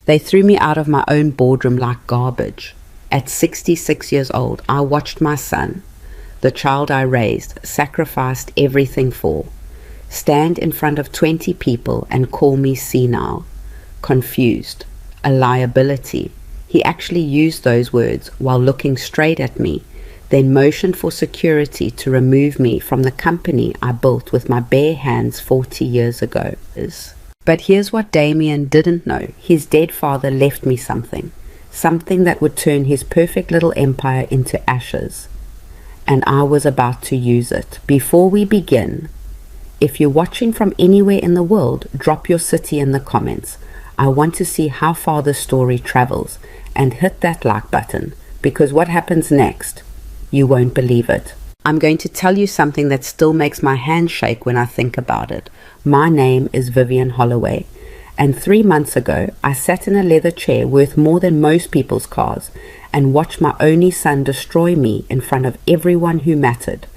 They threw me out of my own boardroom like garbage. At 66 years old, I watched my son, the child I raised, sacrificed everything for, stand in front of 20 people and call me senile, confused, a liability. He actually used those words while looking straight at me, then motioned for security to remove me from the company I built with my bare hands 40 years ago. But here's what Damien didn't know. His dead father left me something that would turn his perfect little empire into ashes. And I was about to use it. Before we begin, if you're watching from anywhere in the world, drop your city in the comments. I want to see how far the story travels, and hit that like button, because what happens next, you won't believe it. I'm going to tell you something that still makes my hands shake when I think about it. My name is Vivian Holloway, and 3 months ago, I sat in a leather chair worth more than most people's cars and watched my only son destroy me in front of everyone who mattered.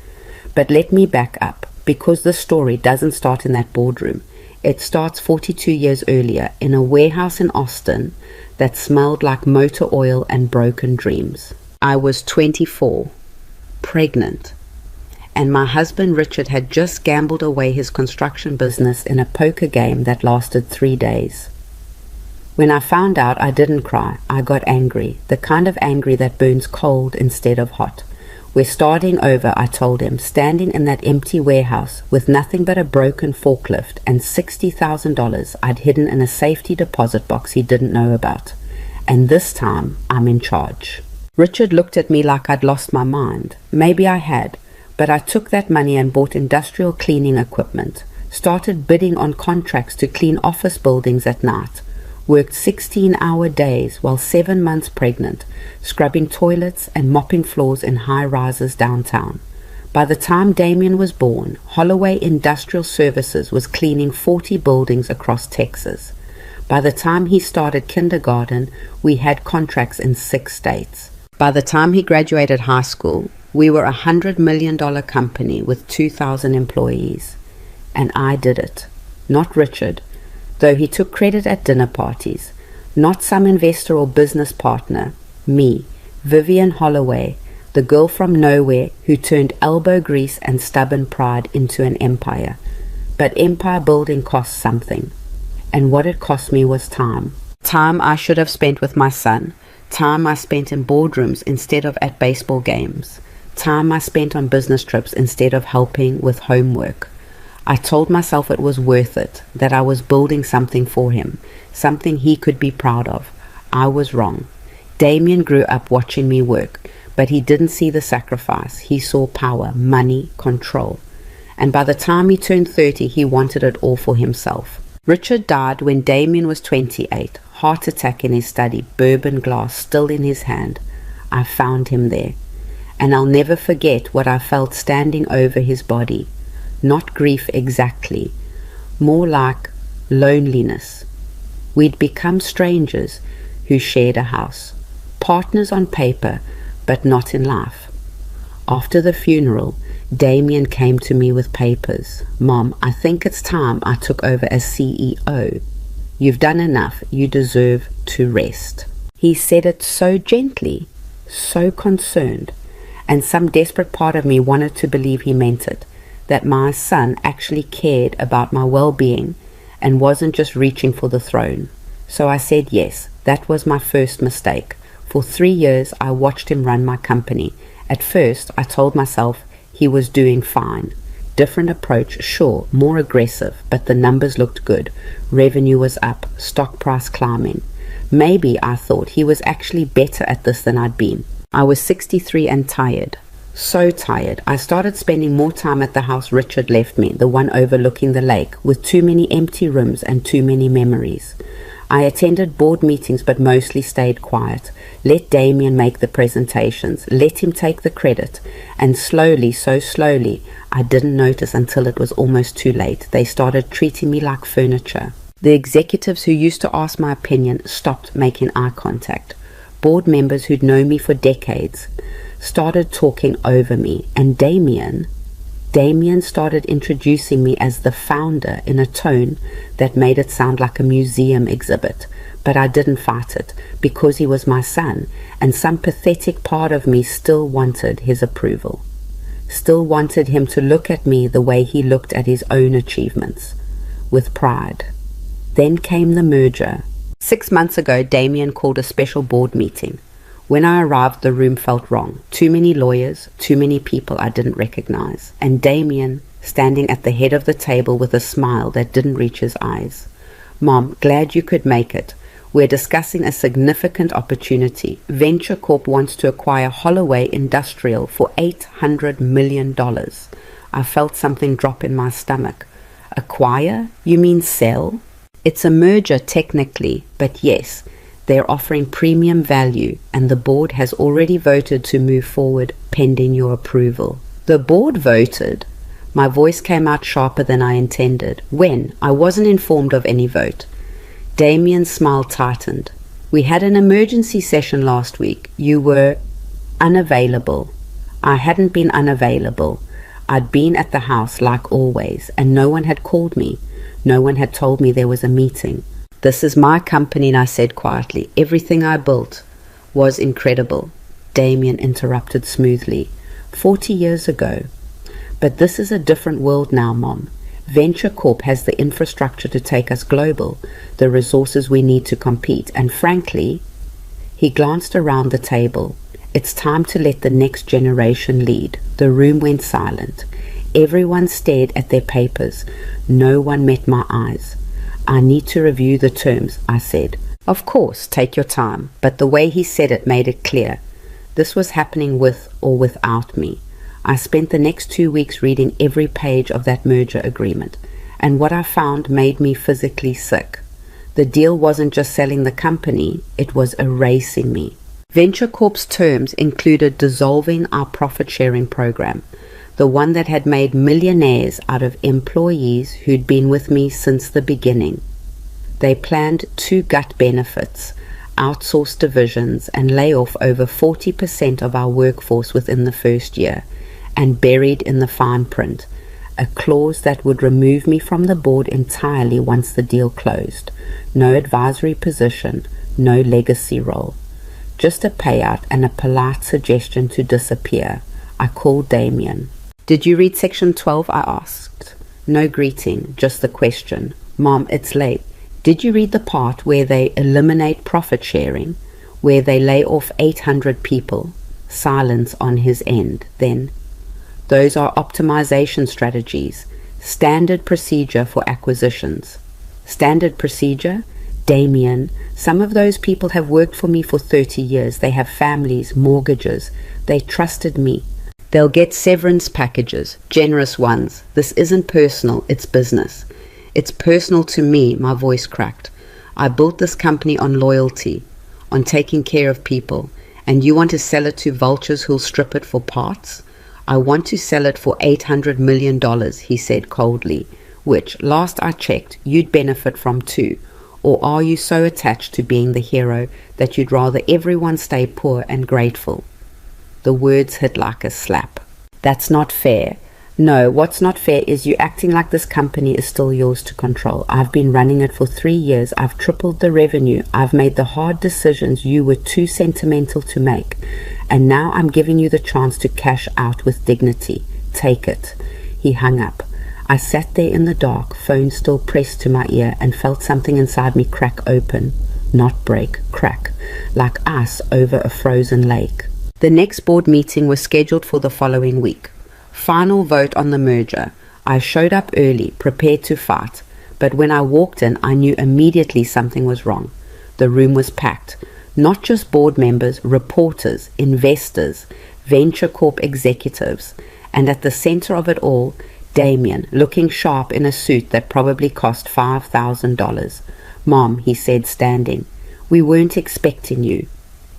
But let me back up, because the story doesn't start in that boardroom. It starts 42 years earlier in a warehouse in Austin that smelled like motor oil and broken dreams. I was 24, pregnant, and my husband Richard had just gambled away his construction business in a poker game that lasted 3 days. When I found out, I didn't cry. I got angry, the kind of angry that burns cold instead of hot. We're starting over, I told him, standing in that empty warehouse with nothing but a broken forklift and $60,000 I'd hidden in a safety deposit box he didn't know about. And this time, I'm in charge. Richard looked at me like I'd lost my mind. Maybe I had, but I took that money and bought industrial cleaning equipment, started bidding on contracts to clean office buildings at night, worked 16-hour days while 7 months pregnant, scrubbing toilets and mopping floors in high-rises downtown. By the time Damien was born, Holloway Industrial Services was cleaning 40 buildings across Texas. By the time he started kindergarten, we had contracts in 6 states. By the time he graduated high school, we were a $100 million company with 2,000 employees. And I did it, not Richard, though he took credit at dinner parties. Not some investor or business partner. Me, Vivian Holloway, the girl from nowhere who turned elbow grease and stubborn pride into an empire. But empire building costs something. And what it cost me was time. Time I should have spent with my son. Time I spent in boardrooms instead of at baseball games. Time I spent on business trips instead of helping with homework. I told myself it was worth it, that I was building something for him, something he could be proud of. I was wrong. Damien grew up watching me work, but he didn't see the sacrifice. He saw power, money, control. And by the time he turned 30, he wanted it all for himself. Richard died when Damien was 28, heart attack in his study, bourbon glass still in his hand. I found him there. And I'll never forget what I felt standing over his body. Not grief exactly, more like loneliness. We'd become strangers who shared a house, partners on paper, but not in life. After the funeral, Damien came to me with papers. Mom, I think it's time I took over as CEO. You've done enough. You deserve to rest. He said it so gently, so concerned, and some desperate part of me wanted to believe he meant it, that my son actually cared about my well-being and wasn't just reaching for the throne. So I said yes. That was my first mistake. For 3 years, I watched him run my company. At first, I told myself he was doing fine. Different approach, sure, more aggressive, but the numbers looked good. Revenue was up, stock price climbing. Maybe, I thought, he was actually better at this than I'd been. I was 63 and tired. So tired. I started spending more time at the house Richard left me, the one overlooking the lake, with too many empty rooms and too many memories. I attended board meetings but mostly stayed quiet. Let Damien make the presentations. Let him take the credit. And slowly, so slowly, I didn't notice until it was almost too late. They started treating me like furniture. The executives who used to ask my opinion stopped making eye contact. Board members who'd known me for decades started talking over me, and Damien started introducing me as the founder in a tone that made it sound like a museum exhibit. but I didn't fight it because he was my son, and some pathetic part of me still wanted his approval. Still wanted him to look at me the way he looked at his own achievements, with pride. Then came the merger. 6 months ago, Damien called a special board meeting. When I arrived, the room felt wrong. Too many lawyers, too many people I didn't recognize, and Damien standing at the head of the table with a smile that didn't reach his eyes. Mom, glad you could make it. We're discussing a significant opportunity. Venture Corp wants to acquire Holloway Industrial for $800 million. I felt something drop in my stomach. Acquire? You mean sell? It's a merger technically, but yes, they're offering premium value, and the board has already voted to move forward pending your approval. The board voted? My voice came out sharper than I intended. When? I wasn't informed of any vote. Damien's smile tightened. We had an emergency session last week. You were unavailable. I hadn't been unavailable. I'd been at the house like always, and no one had called me. No one had told me there was a meeting. This is my company, I said quietly. Everything I built was incredible. Damien interrupted smoothly. 40 years ago. But this is a different world now, Mom. Venture Corp has the infrastructure to take us global, the resources we need to compete, and frankly, he glanced around the table. It's time to let the next generation lead. The room went silent. Everyone stared at their papers. No one met my eyes. I need to review the terms, I said. Of course, take your time, but the way he said it made it clear. This was happening with or without me. I spent the next 2 weeks reading every page of that merger agreement, and what I found made me physically sick. The deal wasn't just selling the company, it was erasing me. Venture Corp's terms included dissolving our profit-sharing program, the one that had made millionaires out of employees who'd been with me since the beginning. They planned 2 gut benefits, outsource divisions, and lay off over 40% of our workforce within the first year, and buried in the fine print, a clause that would remove me from the board entirely once the deal closed. No advisory position, no legacy role. Just a payout and a polite suggestion to disappear. I called Damien. Did you read section 12? I asked. No greeting, just the question. Mom, it's late. Did you read the part where they eliminate profit sharing, where they lay off 800 people? Silence on his end. Then, those are optimization strategies, standard procedure for acquisitions. Standard procedure? Damien, some of those people have worked for me for 30 years. They have families, mortgages. They trusted me. They'll get severance packages, generous ones. This isn't personal, it's business. It's personal to me, my voice cracked. I built this company on loyalty, on taking care of people, and you want to sell it to vultures who'll strip it for parts? I want to sell it for $800 million, he said coldly, which, last I checked, you'd benefit from too. Or are you so attached to being the hero that you'd rather everyone stay poor and grateful? The words hit like a slap. That's not fair. No, what's not fair is you acting like this company is still yours to control. I've been running it for 3 years. I've tripled the revenue. I've made the hard decisions you were too sentimental to make. And now I'm giving you the chance to cash out with dignity. Take it. He hung up. I sat there in the dark, phone still pressed to my ear, and felt something inside me crack open. Not break, crack. Like ice over a frozen lake. The next board meeting was scheduled for the following week. Final vote on the merger. I showed up early, prepared to fight, but when I walked in, I knew immediately something was wrong. The room was packed. Not just board members, reporters, investors, Venture Corp executives, and at the center of it all, Damien, looking sharp in a suit that probably cost $5,000. Mom, he said, standing, we weren't expecting you.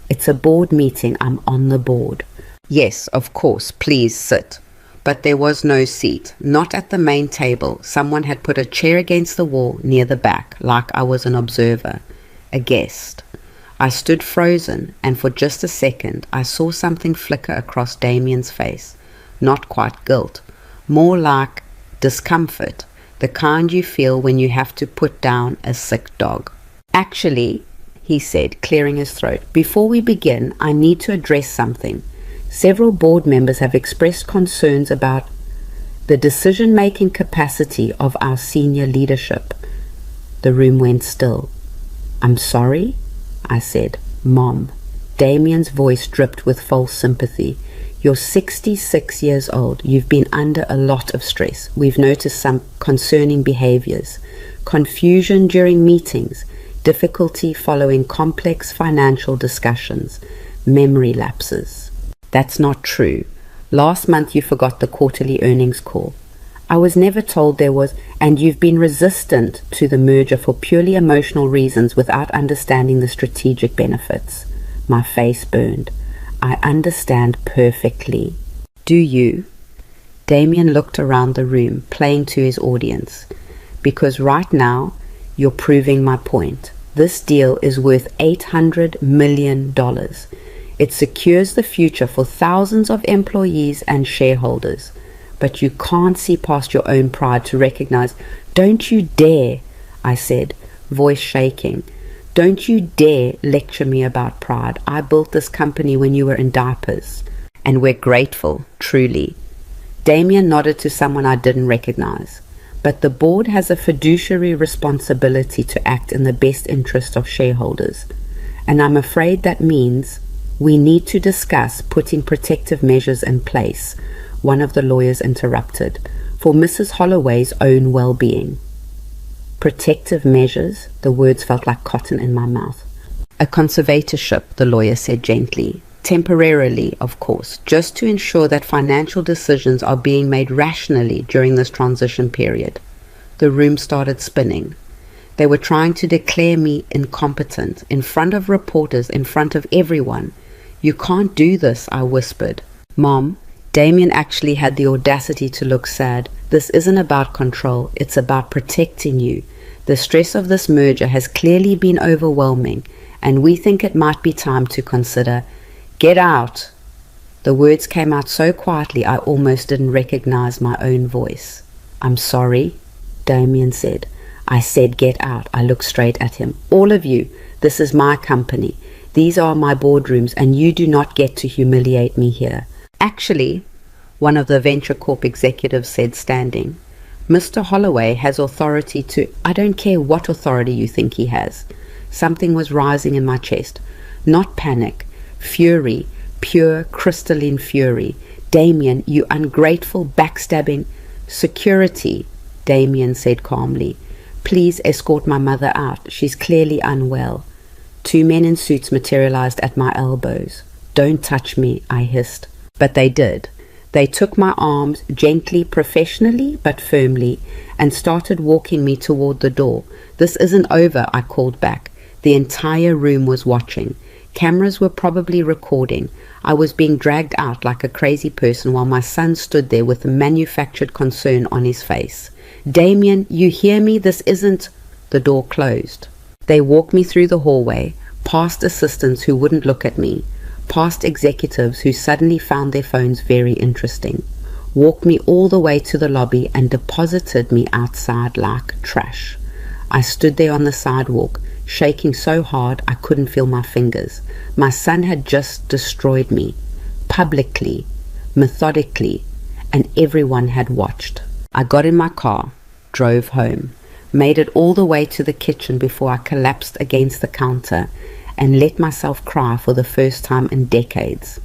It's a board meeting. I'm on the board. Yes, of course, please sit. But there was no seat, not at the main table. Someone had put a chair against the wall near the back, like I was an observer, a guest. I stood frozen, and for just a second I saw something flicker across Damien's face. Not quite guilt, more like discomfort, the kind you feel when you have to put down a sick dog. Actually, he said, clearing his throat. Before we begin, I need to address something. Several board members have expressed concerns about the decision-making capacity of our senior leadership. The room went still. I'm sorry, I said. Mom. Damien's voice dripped with false sympathy. You're 66 years old. You've been under a lot of stress. We've noticed some concerning behaviors. Confusion during meetings. Difficulty following complex financial discussions. Memory lapses. That's not true. Last month you forgot the quarterly earnings call. I was never told there was, and you've been resistant to the merger for purely emotional reasons without understanding the strategic benefits. My face burned. I understand perfectly. Do you? Damien looked around the room, playing to his audience. Because right now, you're proving my point. This deal is worth $800 million. It secures the future for thousands of employees and shareholders. But you can't see past your own pride to recognize. Don't you dare, I said, voice shaking. Don't you dare lecture me about pride. I built this company when you were in diapers. And we're grateful, truly. Damien nodded to someone I didn't recognize. But the board has a fiduciary responsibility to act in the best interest of shareholders. And I'm afraid that means we need to discuss putting protective measures in place, one of the lawyers interrupted, for Mrs. Holloway's own well-being. Protective measures? The words felt like cotton in my mouth. A conservatorship, the lawyer said gently. Temporarily, of course, just to ensure that financial decisions are being made rationally during this transition period. The room started spinning. They were trying to declare me incompetent, in front of reporters, in front of everyone. You can't do this, I whispered. Mom, Damien actually had the audacity to look sad. This isn't about control, it's about protecting you. The stress of this merger has clearly been overwhelming, and we think it might be time to consider. Get out! The words came out so quietly I almost didn't recognize my own voice. I'm sorry, Damien said. I said get out. I looked straight at him. All of you, this is my company. These are my boardrooms, and you do not get to humiliate me here. Actually, one of the Venture Corp executives said, standing, Mr. Holloway has authority to... I don't care what authority you think he has. Something was rising in my chest. Not panic. Fury. Pure crystalline fury. Damien, you ungrateful, backstabbing... Security, Damien said calmly. Please escort my mother out. She's clearly unwell. Two men in suits materialized at my elbows. Don't touch me, I hissed. But they did. They took my arms gently, professionally, but firmly, and started walking me toward the door. This isn't over, I called back. The entire room was watching. Cameras were probably recording. I was being dragged out like a crazy person while my son stood there with manufactured concern on his face. Damien, you hear me? This isn't... The door closed. They walked me through the hallway, past assistants who wouldn't look at me, past executives who suddenly found their phones very interesting, walked me all the way to the lobby and deposited me outside like trash. I stood there on the sidewalk, shaking so hard I couldn't feel my fingers. My son had just destroyed me, publicly, methodically, and everyone had watched. I got in my car, drove home, made it all the way to the kitchen before I collapsed against the counter and let myself cry for the first time in decades.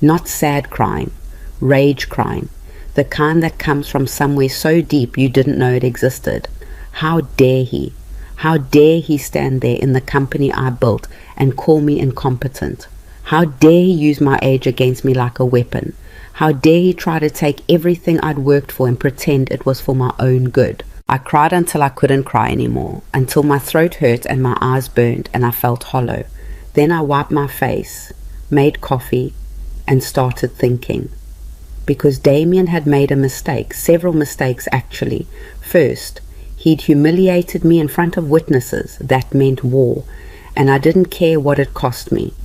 Not sad crying, rage crying, the kind that comes from somewhere so deep you didn't know it existed. How dare he? How dare he stand there in the company I built and call me incompetent? How dare he use my age against me like a weapon? How dare he try to take everything I'd worked for and pretend it was for my own good? I cried until I couldn't cry anymore, until my throat hurt and my eyes burned and I felt hollow. Then I wiped my face, made coffee, and started thinking. Because Damien had made a mistake, several mistakes actually. First, he'd humiliated me in front of witnesses. That meant war, and I didn't care what it cost me.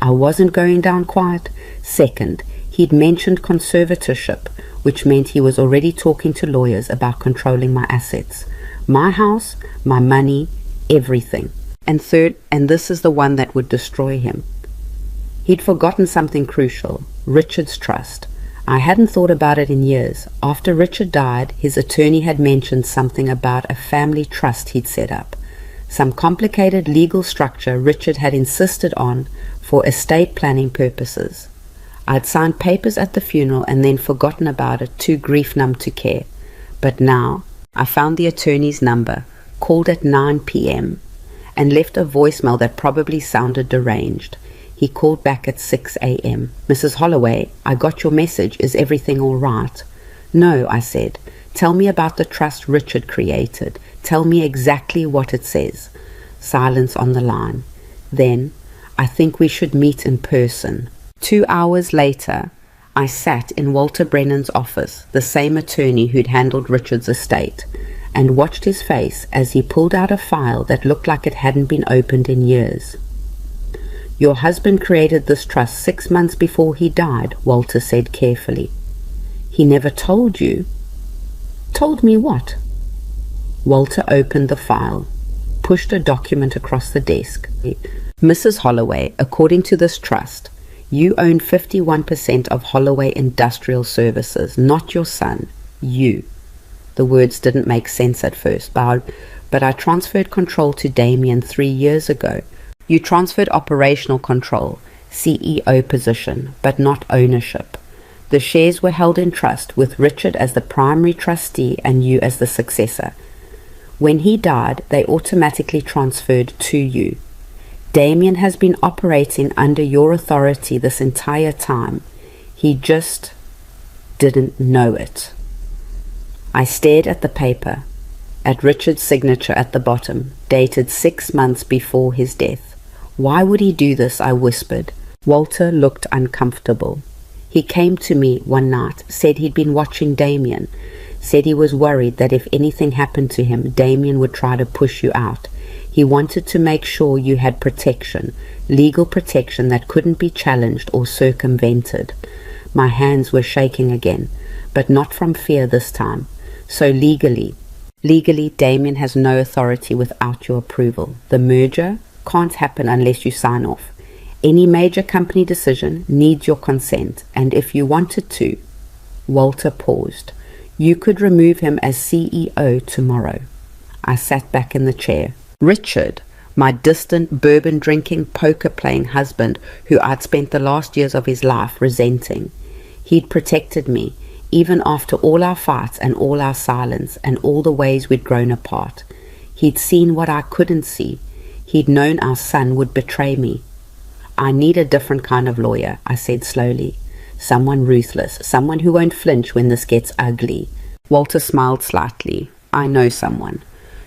I wasn't going down quiet. Second, he'd mentioned conservatorship, which meant he was already talking to lawyers about controlling my assets. My house, my money, everything. And third, and this is the one that would destroy him. He'd forgotten something crucial, Richard's trust. I hadn't thought about it in years. After Richard died, his attorney had mentioned something about a family trust he'd set up. Some complicated legal structure Richard had insisted on for estate planning purposes. I'd signed papers at the funeral and then forgotten about it, too grief-numb to care. But now, I found the attorney's number, called at 9 p.m., and left a voicemail that probably sounded deranged. He called back at 6 a.m. "Mrs. Holloway, I got your message. Is everything all right?" "No," I said. "Tell me about the trust Richard created. Tell me exactly what it says." Silence on the line. Then, "I think we should meet in person." 2 hours later, I sat in Walter Brennan's office, the same attorney who'd handled Richard's estate, and watched his face as he pulled out a file that looked like it hadn't been opened in years. "Your husband created this trust 6 months before he died," Walter said carefully. "He never told you?" "Told me what?" Walter opened the file, pushed a document across the desk. "Mrs. Holloway, according to this trust, you own 51% of Holloway Industrial Services, not your son, you." The words didn't make sense at first, but I transferred control to Damien 3 years ago. "You transferred operational control, CEO position, but not ownership. The shares were held in trust with Richard as the primary trustee and you as the successor. When he died, they automatically transferred to you. Damien has been operating under your authority this entire time. He just didn't know it." I stared at the paper, at Richard's signature at the bottom, dated 6 months before his death. "Why would he do this?" I whispered. Walter looked uncomfortable. He came to me one night, said he'd been watching Damien, said he was worried that if anything happened to him, Damien would try to push you out. He wanted to make sure you had protection, legal protection that couldn't be challenged or circumvented. My hands were shaking again, but not from fear this time. "So legally, Damien has no authority without your approval. The merger can't happen unless you sign off. Any major company decision needs your consent, and if you wanted to—" Walter paused. "You could remove him as CEO tomorrow." I sat back in the chair. Richard, my distant bourbon-drinking, poker-playing husband who I'd spent the last years of his life resenting. He'd protected me, even after all our fights and all our silence and all the ways we'd grown apart. He'd seen what I couldn't see. He'd known our son would betray me. "I need a different kind of lawyer," I said slowly. "Someone ruthless, someone who won't flinch when this gets ugly." Walter smiled slightly. "I know someone.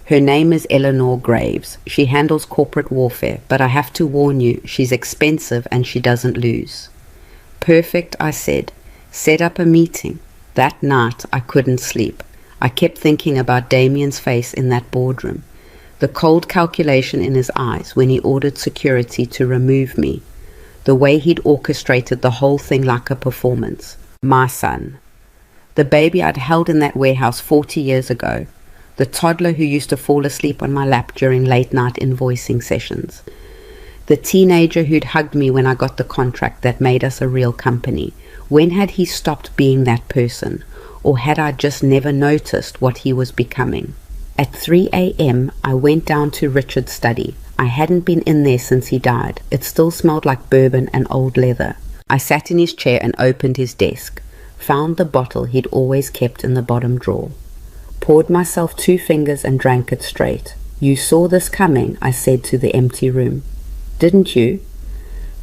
Her name is Eleanor Graves. She handles corporate warfare, but I have to warn you, she's expensive and she doesn't lose." "Perfect," I said. "Set up a meeting." That night I couldn't sleep. I kept thinking about Damien's face in that boardroom, the cold calculation in his eyes when he ordered security to remove me, the way he'd orchestrated the whole thing like a performance. My son, the baby I'd held in that warehouse 40 years ago, the toddler who used to fall asleep on my lap during late-night invoicing sessions, the teenager who'd hugged me when I got the contract that made us a real company. When had he stopped being that person? Or had I just never noticed what he was becoming? At 3 a.m., I went down to Richard's study. I hadn't been in there since he died. It still smelled like bourbon and old leather. I sat in his chair and opened his desk, found the bottle he'd always kept in the bottom drawer, poured myself 2 fingers and drank it straight. "You saw this coming," I said to the empty room. "Didn't you?"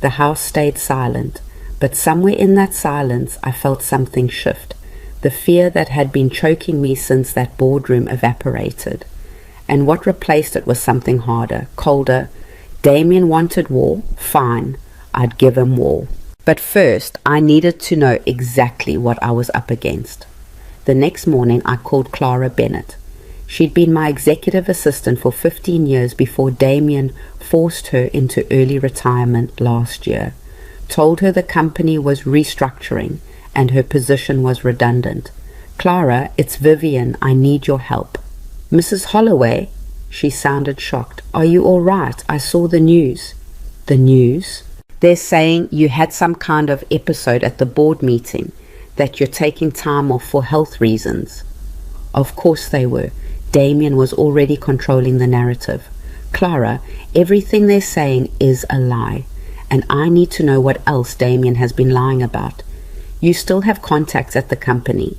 The house stayed silent, but somewhere in that silence I felt something shift. The fear that had been choking me since that boardroom evaporated, and what replaced it was something harder, colder. Damien wanted war? Fine, I'd give him war. But first, I needed to know exactly what I was up against. The next morning, I called Clara Bennett. She'd been my executive assistant for 15 years before Damien forced her into early retirement last year. Told her the company was restructuring and her position was redundant. "Clara, it's Vivian. I need your help." "Mrs. Holloway?" She sounded shocked. Are you all right? I saw the news. The news? They're saying you had some kind of episode at the board meeting, that you're taking time off for health reasons. Of course they were. Damien was already controlling the narrative. Clara, everything they're saying is a lie, and I need to know what else Damien has been lying about. You still have contacts at the company.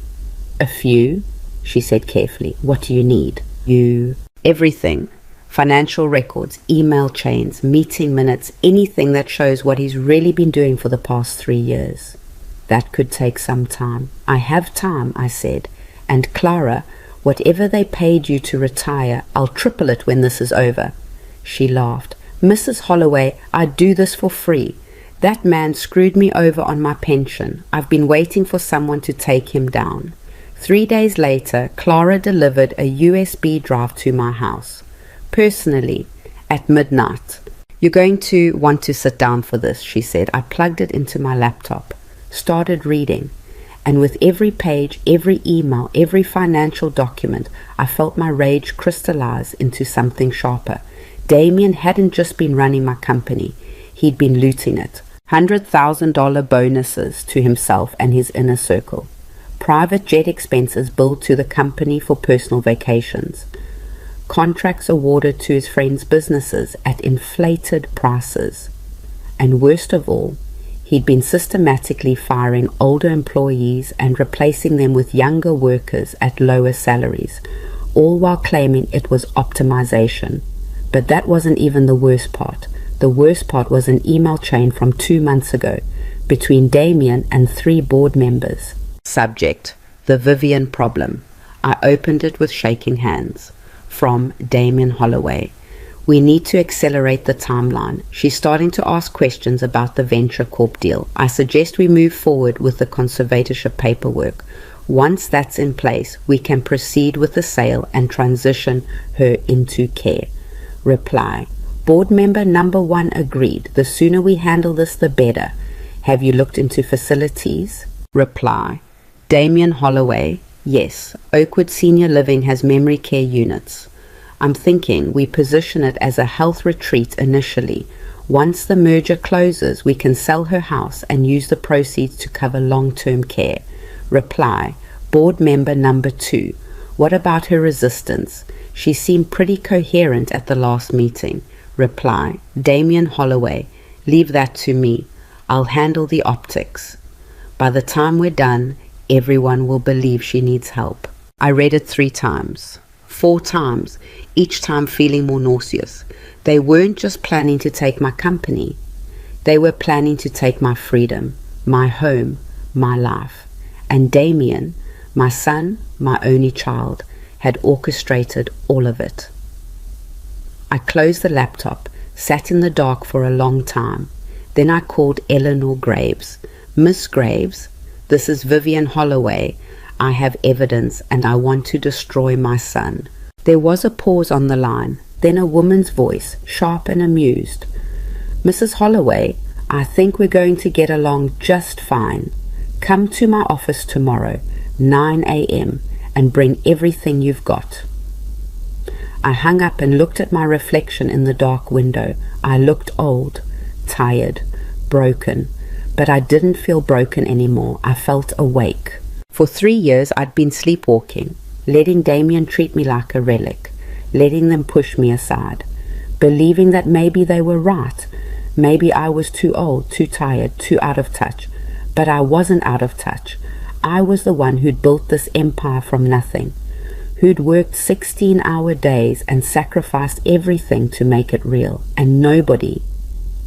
A few, she said carefully. What do you need? Everything. Financial records, email chains, meeting minutes, anything that shows what he's really been doing for the past 3 years. That could take some time. I have time, I said. And Clara, whatever they paid you to retire, I'll triple it when this is over. She laughed. Mrs. Holloway, I'd do this for free. That man screwed me over on my pension. I've been waiting for someone to take him down. 3 days later, Clara delivered a USB drive to my house. Personally, at midnight. You're going to want to sit down for this, she said. I plugged it into my laptop, started reading, and with every page, every email, every financial document, I felt my rage crystallize into something sharper. Damien hadn't just been running my company, he'd been looting it. $100,000 bonuses to himself and his inner circle. Private jet expenses billed to the company for personal vacations. Contracts awarded to his friends' businesses at inflated prices. And worst of all, he'd been systematically firing older employees and replacing them with younger workers at lower salaries, all while claiming it was optimization. But that wasn't even the worst part. The worst part was an email chain from 2 months ago between Damien and 3 board members. Subject: The Vivian Problem. I opened it with shaking hands. From Damien Holloway. We need to accelerate the timeline. She's starting to ask questions about the Venture Corp deal. I suggest we move forward with the conservatorship paperwork. Once that's in place, we can proceed with the sale and transition her into care. Reply: Board member number 1 agreed. The sooner we handle this, the better. Have you looked into facilities? Reply: Damien Holloway. Yes, Oakwood Senior Living has memory care units. I'm thinking we position it as a health retreat initially. Once the merger closes, we can sell her house and use the proceeds to cover long-term care. Reply: Board member number 2. What about her resistance? She seemed pretty coherent at the last meeting. Reply: Damien Holloway. Leave that to me. I'll handle the optics. By the time we're done, everyone will believe she needs help. I read it 3 times, 4 times, each time feeling more nauseous. They weren't just planning to take my company. They were planning to take my freedom, my home, my life. And Damien, my son, my only child, had orchestrated all of it. I closed the laptop, sat in the dark for a long time. Then I called Eleanor Graves. Miss Graves, this is Vivian Holloway. I have evidence and I want to destroy my son. There was a pause on the line, then a woman's voice, sharp and amused. Mrs. Holloway, I think we're going to get along just fine. Come to my office tomorrow, 9 a.m., and bring everything you've got. I hung up and looked at my reflection in the dark window. I looked old, tired, broken. But I didn't feel broken anymore. I felt awake. For 3 years, I'd been sleepwalking, letting Damien treat me like a relic, letting them push me aside, believing that maybe they were right. Maybe I was too old, too tired, too out of touch. But I wasn't out of touch. I was the one who'd built this empire from nothing, who'd worked 16-hour days and sacrificed everything to make it real. And nobody,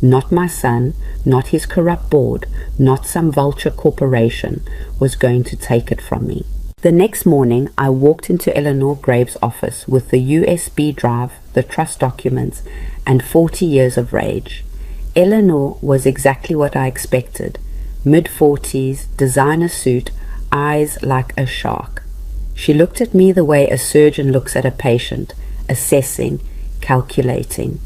not my son, not his corrupt board, not some vulture corporation, was going to take it from me. The next morning, I walked into Eleanor Graves' office with the USB drive, the trust documents, and 40 years of rage. Eleanor was exactly what I expected. Mid-40s, designer suit, eyes like a shark. She looked at me the way a surgeon looks at a patient, assessing, calculating.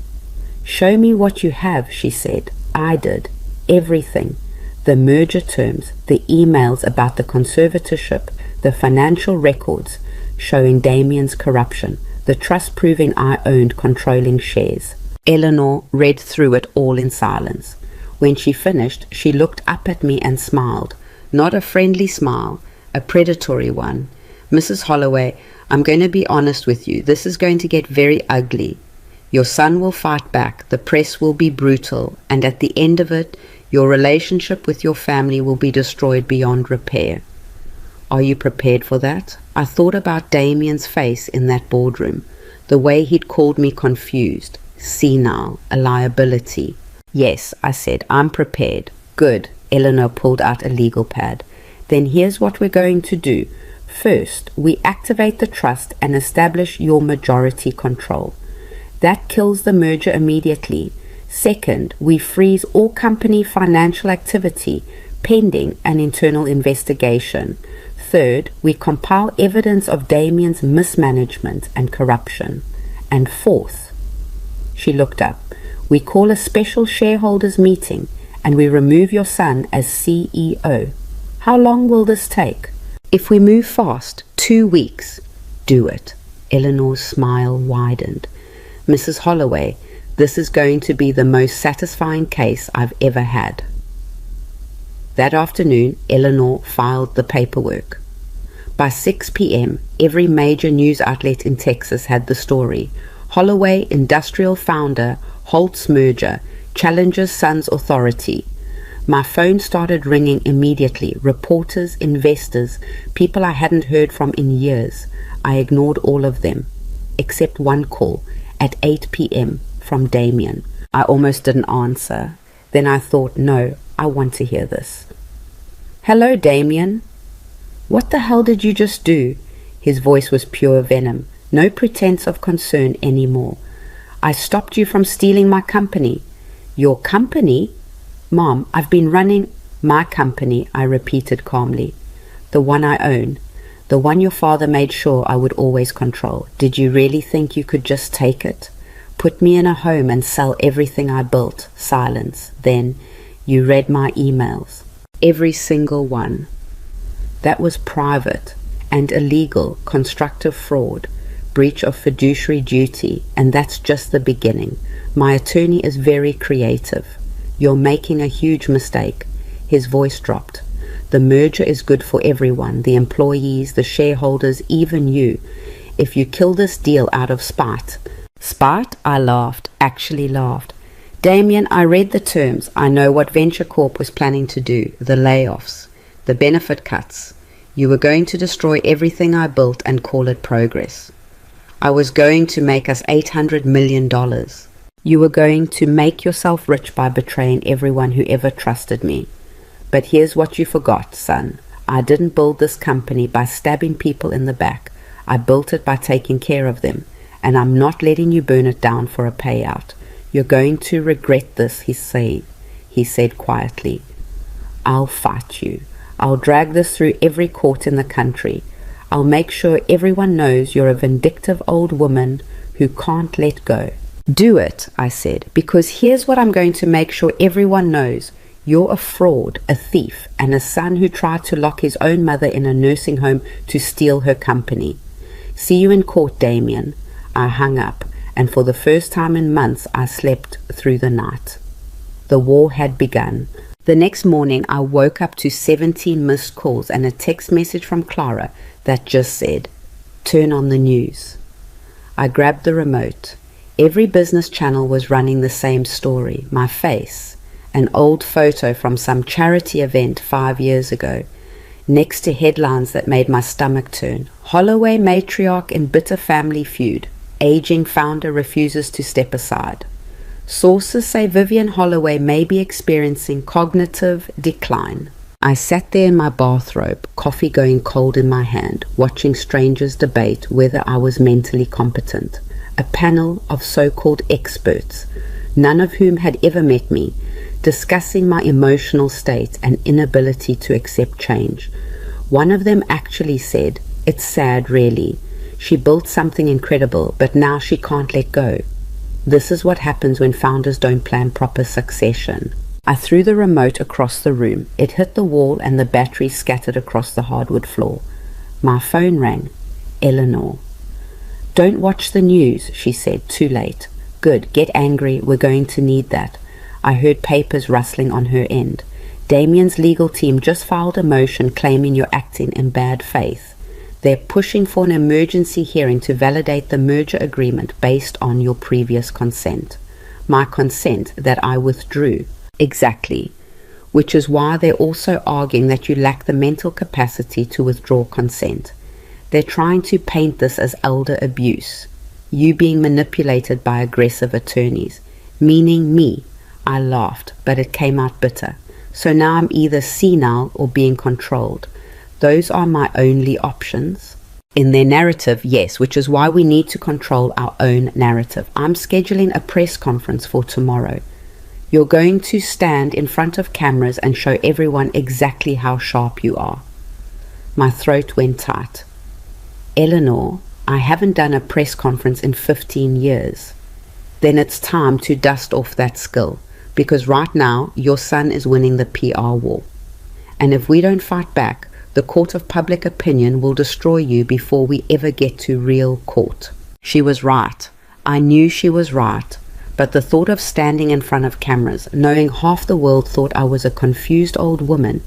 Show me what you have, she said. I did. Everything. The merger terms, the emails about the conservatorship, the financial records showing Damien's corruption, the trust proving I owned controlling shares. Eleanor read through it all in silence. When she finished, she looked up at me and smiled. Not a friendly smile, a predatory one. "Mrs. Holloway, I'm going to be honest with you. This is going to get very ugly. Your son will fight back, the press will be brutal, and at the end of it, your relationship with your family will be destroyed beyond repair. Are you prepared for that?" I thought about Damien's face in that boardroom, the way he'd called me confused, senile, a liability. "Yes," I said, "I'm prepared." "Good." Eleanor pulled out a legal pad. "Then here's what we're going to do. First, we activate the trust and establish your majority control. That kills the merger immediately. Second, we freeze all company financial activity pending an internal investigation. Third, we compile evidence of Damien's mismanagement and corruption. And fourth," she looked up, "we call a special shareholders meeting and we remove your son as CEO. How long will this take?" "If we move fast, 2 weeks." "Do it." Eleanor's smile widened. "Mrs. Holloway, this is going to be the most satisfying case I've ever had." That afternoon, Eleanor filed the paperwork. By 6 p.m., every major news outlet in Texas had the story. Holloway industrial founder, Holtz merger, challenges son's authority. My phone started ringing immediately. Reporters, investors, people I hadn't heard from in years. I ignored all of them, except one call at 8 p.m. from Damien. I almost didn't answer. Then I thought, no, I want to hear this. "Hello, Damien." "What the hell did you just do?" His voice was pure venom. No pretense of concern anymore. "I stopped you from stealing my company." "Your company?" "Mom, I've been running my company," I repeated calmly. "The one I own. The one your father made sure I would always control. Did you really think you could just take it? Put me in a home and sell everything I built?" Silence. Then, "You read my emails." "Every single one." "That was private and illegal, constructive fraud, breach of fiduciary duty, and that's just the beginning. My attorney is very creative. You're making a huge mistake." His voice dropped. "The merger is good for everyone, the employees, the shareholders, even you. If you kill this deal out of spite." "Spite?" I laughed, actually laughed. "Damien, I read the terms. I know what Venture Corp was planning to do, the layoffs, the benefit cuts. You were going to destroy everything I built and call it progress. I was going to make us $800 million. You were going to make yourself rich by betraying everyone who ever trusted me. But here's what you forgot, son. I didn't build this company by stabbing people in the back. I built it by taking care of them. And I'm not letting you burn it down for a payout. You're going to regret this," he said quietly. "I'll fight you. I'll drag this through every court in the country. I'll make sure everyone knows you're a vindictive old woman who can't let go." "Do it," I said, "because here's what I'm going to make sure everyone knows. You're a fraud, a thief, and a son who tried to lock his own mother in a nursing home to steal her company. See you in court, Damien." I hung up, and for the first time in months I slept through the night. The war had begun. The next morning I woke up to 17 missed calls and a text message from Clara that just said, "Turn on the news." I grabbed the remote. Every business channel was running the same story. My face, an old photo from some charity event 5 years ago, next to headlines that made my stomach turn. Holloway matriarch in bitter family feud. Aging founder refuses to step aside. Sources say Vivian Holloway may be experiencing cognitive decline. I sat there in my bathrobe, coffee going cold in my hand, watching strangers debate whether I was mentally competent. A panel of so-called experts, none of whom had ever met me, discussing my emotional state and inability to accept change. One of them actually said, "It's sad, really. She built something incredible, but now she can't let go." This is what happens when founders don't plan proper succession. I threw the remote across the room. It hit the wall and the battery scattered across the hardwood floor. My phone rang. Eleanor. Don't watch the news, she said, too late. Good, get angry, we're going to need that. I heard papers rustling on her end. Damien's legal team just filed a motion claiming you're acting in bad faith. They're pushing for an emergency hearing to validate the merger agreement based on your previous consent. My consent that I withdrew. Exactly. Which is why they're also arguing that you lack the mental capacity to withdraw consent. They're trying to paint this as elder abuse. You being manipulated by aggressive attorneys. Meaning me. I laughed, but it came out bitter. So now I'm either senile or being controlled. Those are my only options. In their narrative, yes, which is why we need to control our own narrative. I'm scheduling a press conference for tomorrow. You're going to stand in front of cameras and show everyone exactly how sharp you are. My throat went tight. Eleanor, I haven't done a press conference in 15 years. Then it's time to dust off that skill, because right now your son is winning the PR war. And if we don't fight back, the court of public opinion will destroy you before we ever get to real court. She was right. I knew she was right. But the thought of standing in front of cameras, knowing half the world thought I was a confused old woman,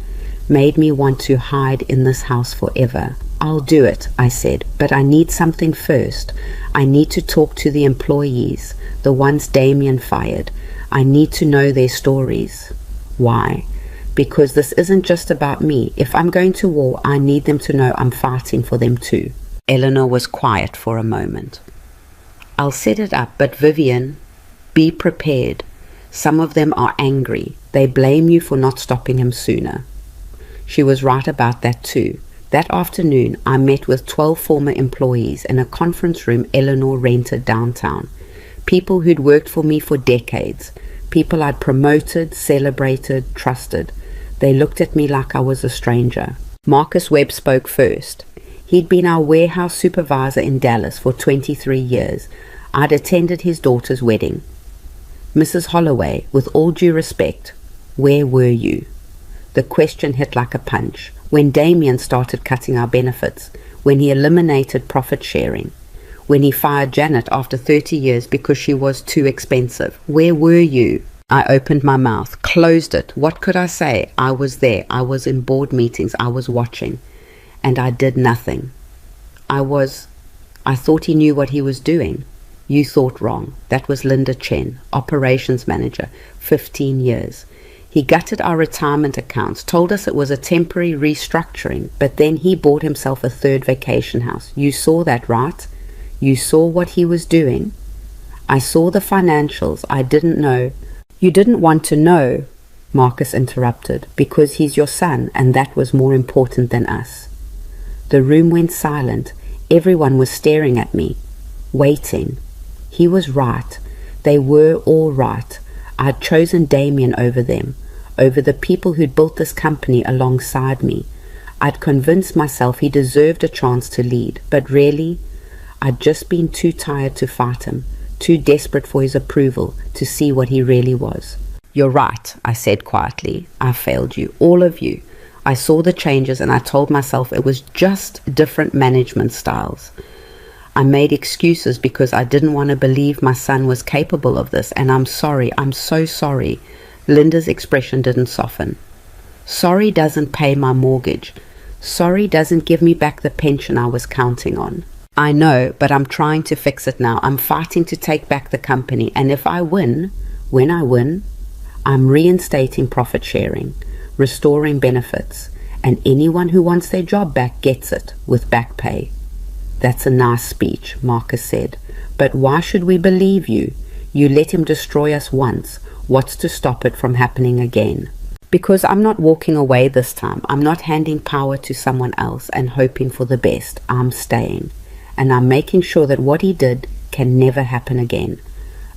made me want to hide in this house forever. I'll do it, I said, but I need something first. I need to talk to the employees, the ones Damien fired. I need to know their stories. Why? Because this isn't just about me. If I'm going to war, I need them to know I'm fighting for them too. Eleanor was quiet for a moment. I'll set it up, but Vivian, be prepared. Some of them are angry. They blame you for not stopping him sooner. She was right about that too. That afternoon, I met with 12 former employees in a conference room Eleanor rented downtown. People who'd worked for me for decades. People I'd promoted, celebrated, trusted. They looked at me like I was a stranger. Marcus Webb spoke first. He'd been our warehouse supervisor in Dallas for 23 years. I'd attended his daughter's wedding. Mrs. Holloway, with all due respect, where were you? The question hit like a punch. When Damien started cutting our benefits, when he eliminated profit sharing, when he fired Janet after 30 years because she was too expensive, where were you? I opened my mouth, closed it. What could I say? I was there. I was in board meetings. I was watching. And I did nothing. I thought he knew what he was doing. You thought wrong. That was Linda Chen, operations manager, 15 years. He gutted our retirement accounts, told us it was a temporary restructuring, but then he bought himself a third vacation house. You saw that, right? You saw what he was doing. I saw the financials. I didn't know. You didn't want to know, Marcus interrupted, because he's your son, and that was more important than us. The room went silent. Everyone was staring at me, waiting. He was right. They were all right. I'd chosen Damien over them, over the people who'd built this company alongside me. I'd convinced myself he deserved a chance to lead, but really, I'd just been too tired to fight him, too desperate for his approval to see what he really was. You're right, I said quietly. I failed you, all of you. I saw the changes and I told myself it was just different management styles. I made excuses because I didn't want to believe my son was capable of this, and I'm sorry, I'm so sorry. Linda's expression didn't soften. Sorry doesn't pay my mortgage. Sorry doesn't give me back the pension I was counting on. I know, but I'm trying to fix it now. I'm fighting to take back the company, and if I win, when I win, I'm reinstating profit sharing, restoring benefits, and anyone who wants their job back gets it, with back pay. That's a nice speech, Marcus said, but why should we believe you? You let him destroy us once. What's to stop it from happening again? Because I'm not walking away this time. I'm not handing power to someone else and hoping for the best. I'm staying. And I'm making sure that what he did can never happen again.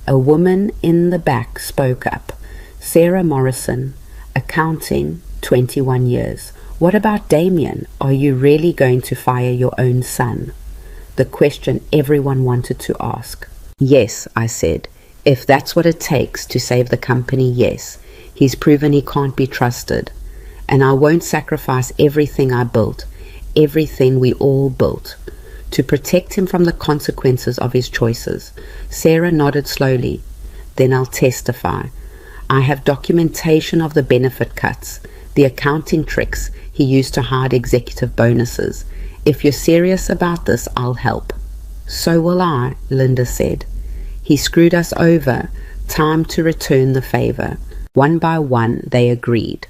A woman in the back spoke up. Sarah Morrison, accounting, 21 years. What about Damien? Are you really going to fire your own son? The question everyone wanted to ask. Yes, I said. If that's what it takes to save the company, yes. He's proven he can't be trusted. And I won't sacrifice everything I built, everything we all built, to protect him from the consequences of his choices. Sarah nodded slowly. Then I'll testify. I have documentation of the benefit cuts, the accounting tricks he used to hide executive bonuses. If you're serious about this, I'll help. So will I, Linda said. He screwed us over. Time to return the favor. One by one, they agreed.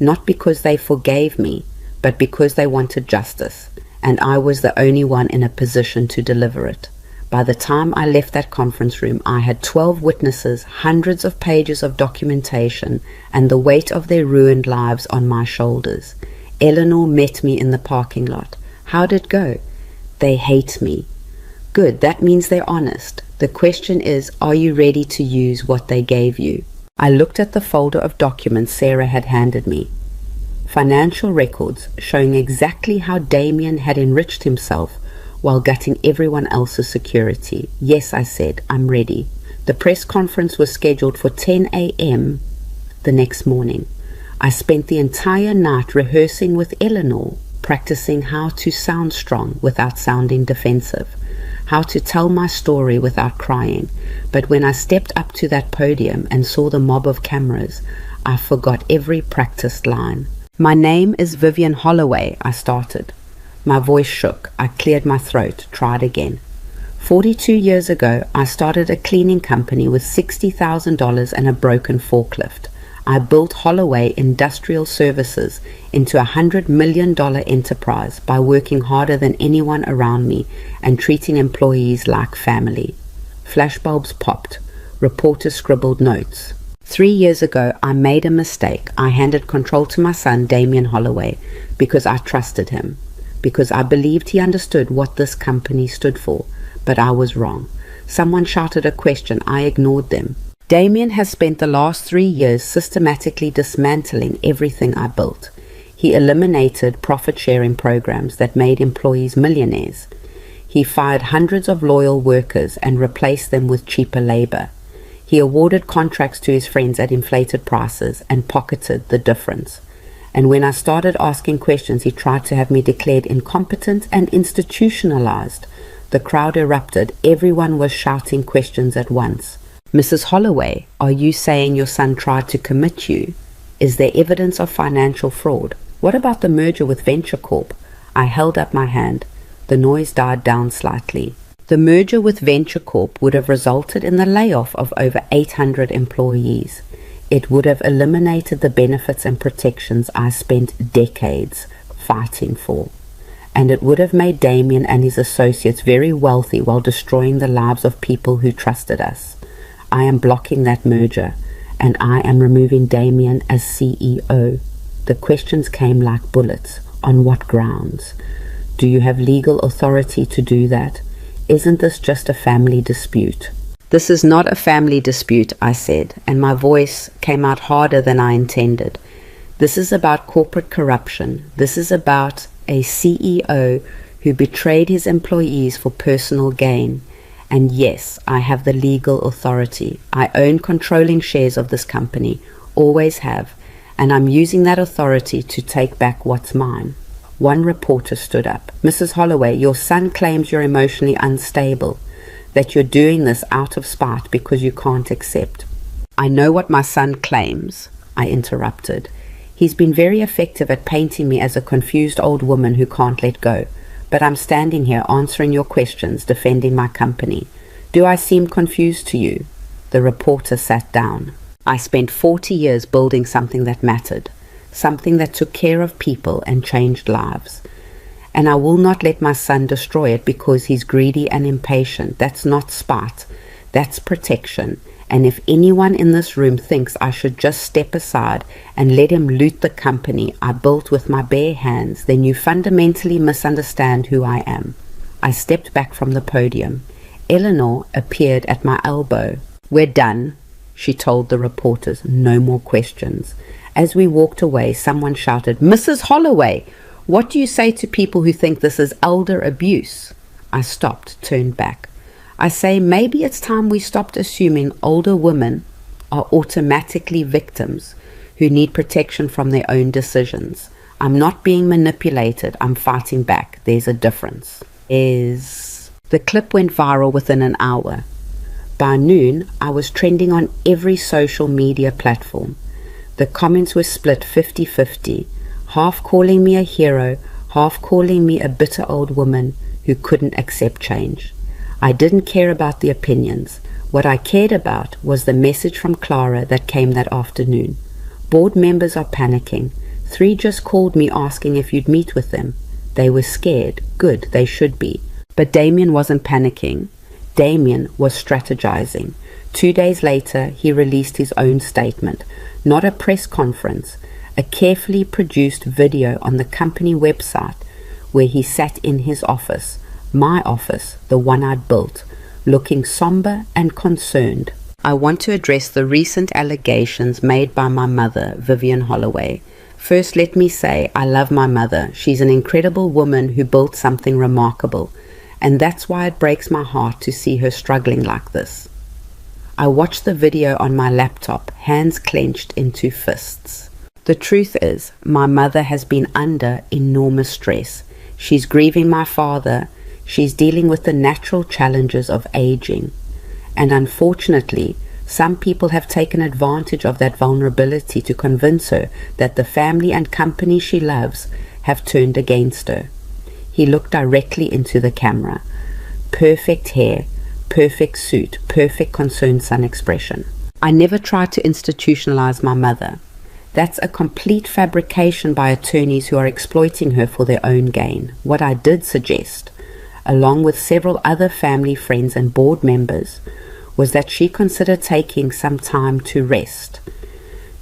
Not because they forgave me, but because they wanted justice, and I was the only one in a position to deliver it. By the time I left that conference room, I had 12 witnesses, hundreds of pages of documentation, and the weight of their ruined lives on my shoulders. Eleanor met me in the parking lot. How'd it go? They hate me. Good, that means they're honest. The question is, are you ready to use what they gave you? I looked at the folder of documents Sarah had handed me. Financial records showing exactly how Damien had enriched himself while gutting everyone else's security. Yes, I said, I'm ready. The press conference was scheduled for 10 a.m. the next morning. I spent the entire night rehearsing with Eleanor, practicing how to sound strong without sounding defensive, how to tell my story without crying. But when I stepped up to that podium and saw the mob of cameras, I forgot every practiced line. My name is Vivian Holloway, I started. My voice shook. I cleared my throat, tried again. 42 years ago, I started a cleaning company with $60,000 and a broken forklift. I built Holloway Industrial Services into a $100 million enterprise by working harder than anyone around me and treating employees like family. Flashbulbs popped. Reporters scribbled notes. 3 years ago, I made a mistake. I handed control to my son, Damien Holloway, because I trusted him, because I believed he understood what this company stood for. But I was wrong. Someone shouted a question. I ignored them. Damien has spent the last 3 years systematically dismantling everything I built. He eliminated profit-sharing programs that made employees millionaires. He fired hundreds of loyal workers and replaced them with cheaper labor. He awarded contracts to his friends at inflated prices and pocketed the difference. And when I started asking questions, he tried to have me declared incompetent and institutionalized. The crowd erupted. Everyone was shouting questions at once. Mrs. Holloway, are you saying your son tried to commit you? Is there evidence of financial fraud? What about the merger with Venture Corp? I held up my hand. The noise died down slightly. The merger with Venture Corp would have resulted in the layoff of over 800 employees. It would have eliminated the benefits and protections I spent decades fighting for. And it would have made Damien and his associates very wealthy while destroying the lives of people who trusted us. I am blocking that merger, and I am removing Damien as CEO. The questions came like bullets. On what grounds? Do you have legal authority to do that? Isn't this just a family dispute? This is not a family dispute, I said, and my voice came out harder than I intended. This is about corporate corruption. This is about a CEO who betrayed his employees for personal gain. And yes, I have the legal authority. I own controlling shares of this company, always have, and I'm using that authority to take back what's mine. One reporter stood up. Mrs. Holloway, your son claims you're emotionally unstable, that you're doing this out of spite because you can't accept. I know what my son claims, I interrupted. He's been very effective at painting me as a confused old woman who can't let go. But I'm standing here answering your questions, defending my company. Do I seem confused to you? The reporter sat down. I spent 40 years building something that mattered, something that took care of people and changed lives. And I will not let my son destroy it because he's greedy and impatient. That's not spite. That's protection. And if anyone in this room thinks I should just step aside and let him loot the company I built with my bare hands, then you fundamentally misunderstand who I am. I stepped back from the podium. Eleanor appeared at my elbow. We're done, she told the reporters. No more questions. As we walked away, someone shouted, Mrs. Holloway, what do you say to people who think this is elder abuse? I stopped, turned back. I say maybe it's time we stopped assuming older women are automatically victims who need protection from their own decisions. I'm not being manipulated. I'm fighting back. There's a difference. is... The clip went viral within an hour. By noon, I was trending on every social media platform. The comments were split 50-50, half calling me a hero, half calling me a bitter old woman who couldn't accept change. I didn't care about the opinions. What I cared about was the message from Clara that came that afternoon. Board members are panicking. 3 just called me asking if you'd meet with them. They were scared. Good, they should be. But Damien wasn't panicking. Damien was strategizing. 2 days later, he released his own statement. Not a press conference, a carefully produced video on the company website where he sat in his office, my office, the one I'd built, looking somber and concerned. I want to address the recent allegations made by my mother, Vivian Holloway. First, let me say I love my mother. She's an incredible woman who built something remarkable, and that's why it breaks my heart to see her struggling like this. I watched the video on my laptop, hands clenched into fists. The truth is, my mother has been under enormous stress. She's grieving my father. She's dealing with the natural challenges of aging. And unfortunately, some people have taken advantage of that vulnerability to convince her that the family and company she loves have turned against her. He looked directly into the camera. Perfect hair, perfect suit, perfect concerned son expression. I never tried to institutionalize my mother. That's a complete fabrication by attorneys who are exploiting her for their own gain. What I did suggest, along with several other family friends and board members, was that she consider taking some time to rest,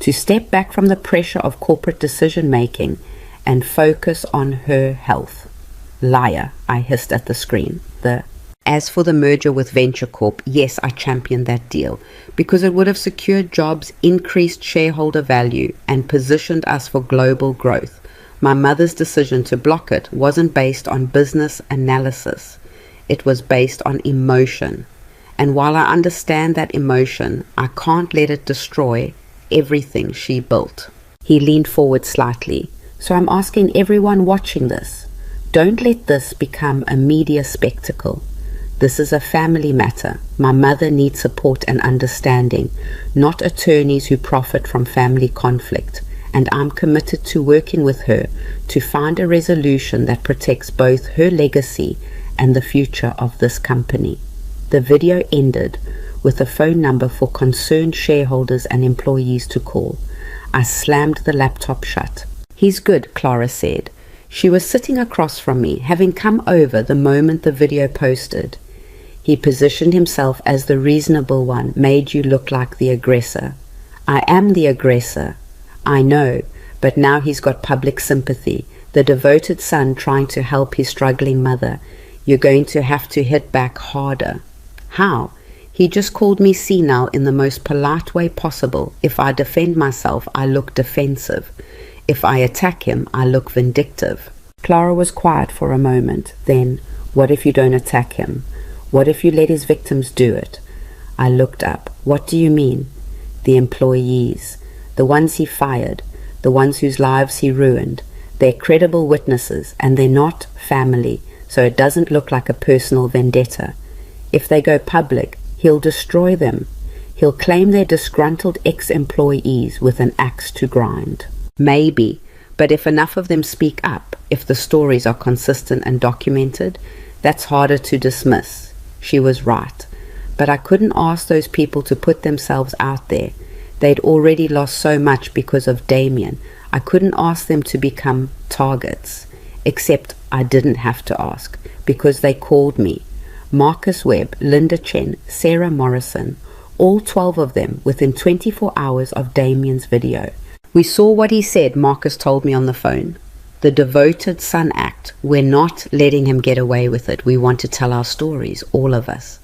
to step back from the pressure of corporate decision-making and focus on her health. Liar, I hissed at the screen. As for the merger with Venture Corp, yes, I championed that deal because it would have secured jobs, increased shareholder value, and positioned us for global growth. My mother's decision to block it wasn't based on business analysis. It was based on emotion. And while I understand that emotion, I can't let it destroy everything she built. He leaned forward slightly. So I'm asking everyone watching this, don't let this become a media spectacle. This is a family matter. My mother needs support and understanding, not attorneys who profit from family conflict. And I'm committed to working with her to find a resolution that protects both her legacy and the future of this company. The video ended with a phone number for concerned shareholders and employees to call. I slammed the laptop shut. He's good, Clara said. She was sitting across from me, having come over the moment the video posted. He positioned himself as the reasonable one, made you look like the aggressor. I am the aggressor. I know, but now he's got public sympathy, the devoted son trying to help his struggling mother. You're going to have to hit back harder. How? He just called me senile in the most polite way possible. If I defend myself, I look defensive. If I attack him, I look vindictive. Clara was quiet for a moment. Then, what if you don't attack him? What if you let his victims do it? I looked up. What do you mean? The employees, the ones he fired, the ones whose lives he ruined. They're credible witnesses, and they're not family, so it doesn't look like a personal vendetta. If they go public, he'll destroy them. He'll claim they're disgruntled ex-employees with an axe to grind. Maybe, but if enough of them speak up, if the stories are consistent and documented, that's harder to dismiss. She was right. But I couldn't ask those people to put themselves out there. They'd already lost so much because of Damien. I couldn't ask them to become targets. Except I didn't have to ask, because they called me. Marcus Webb, Linda Chen, Sarah Morrison, all 12 of them within 24 hours of Damien's video. We saw what he said, Marcus told me on the phone. The devoted son act. We're not letting him get away with it. We want to tell our stories, all of us.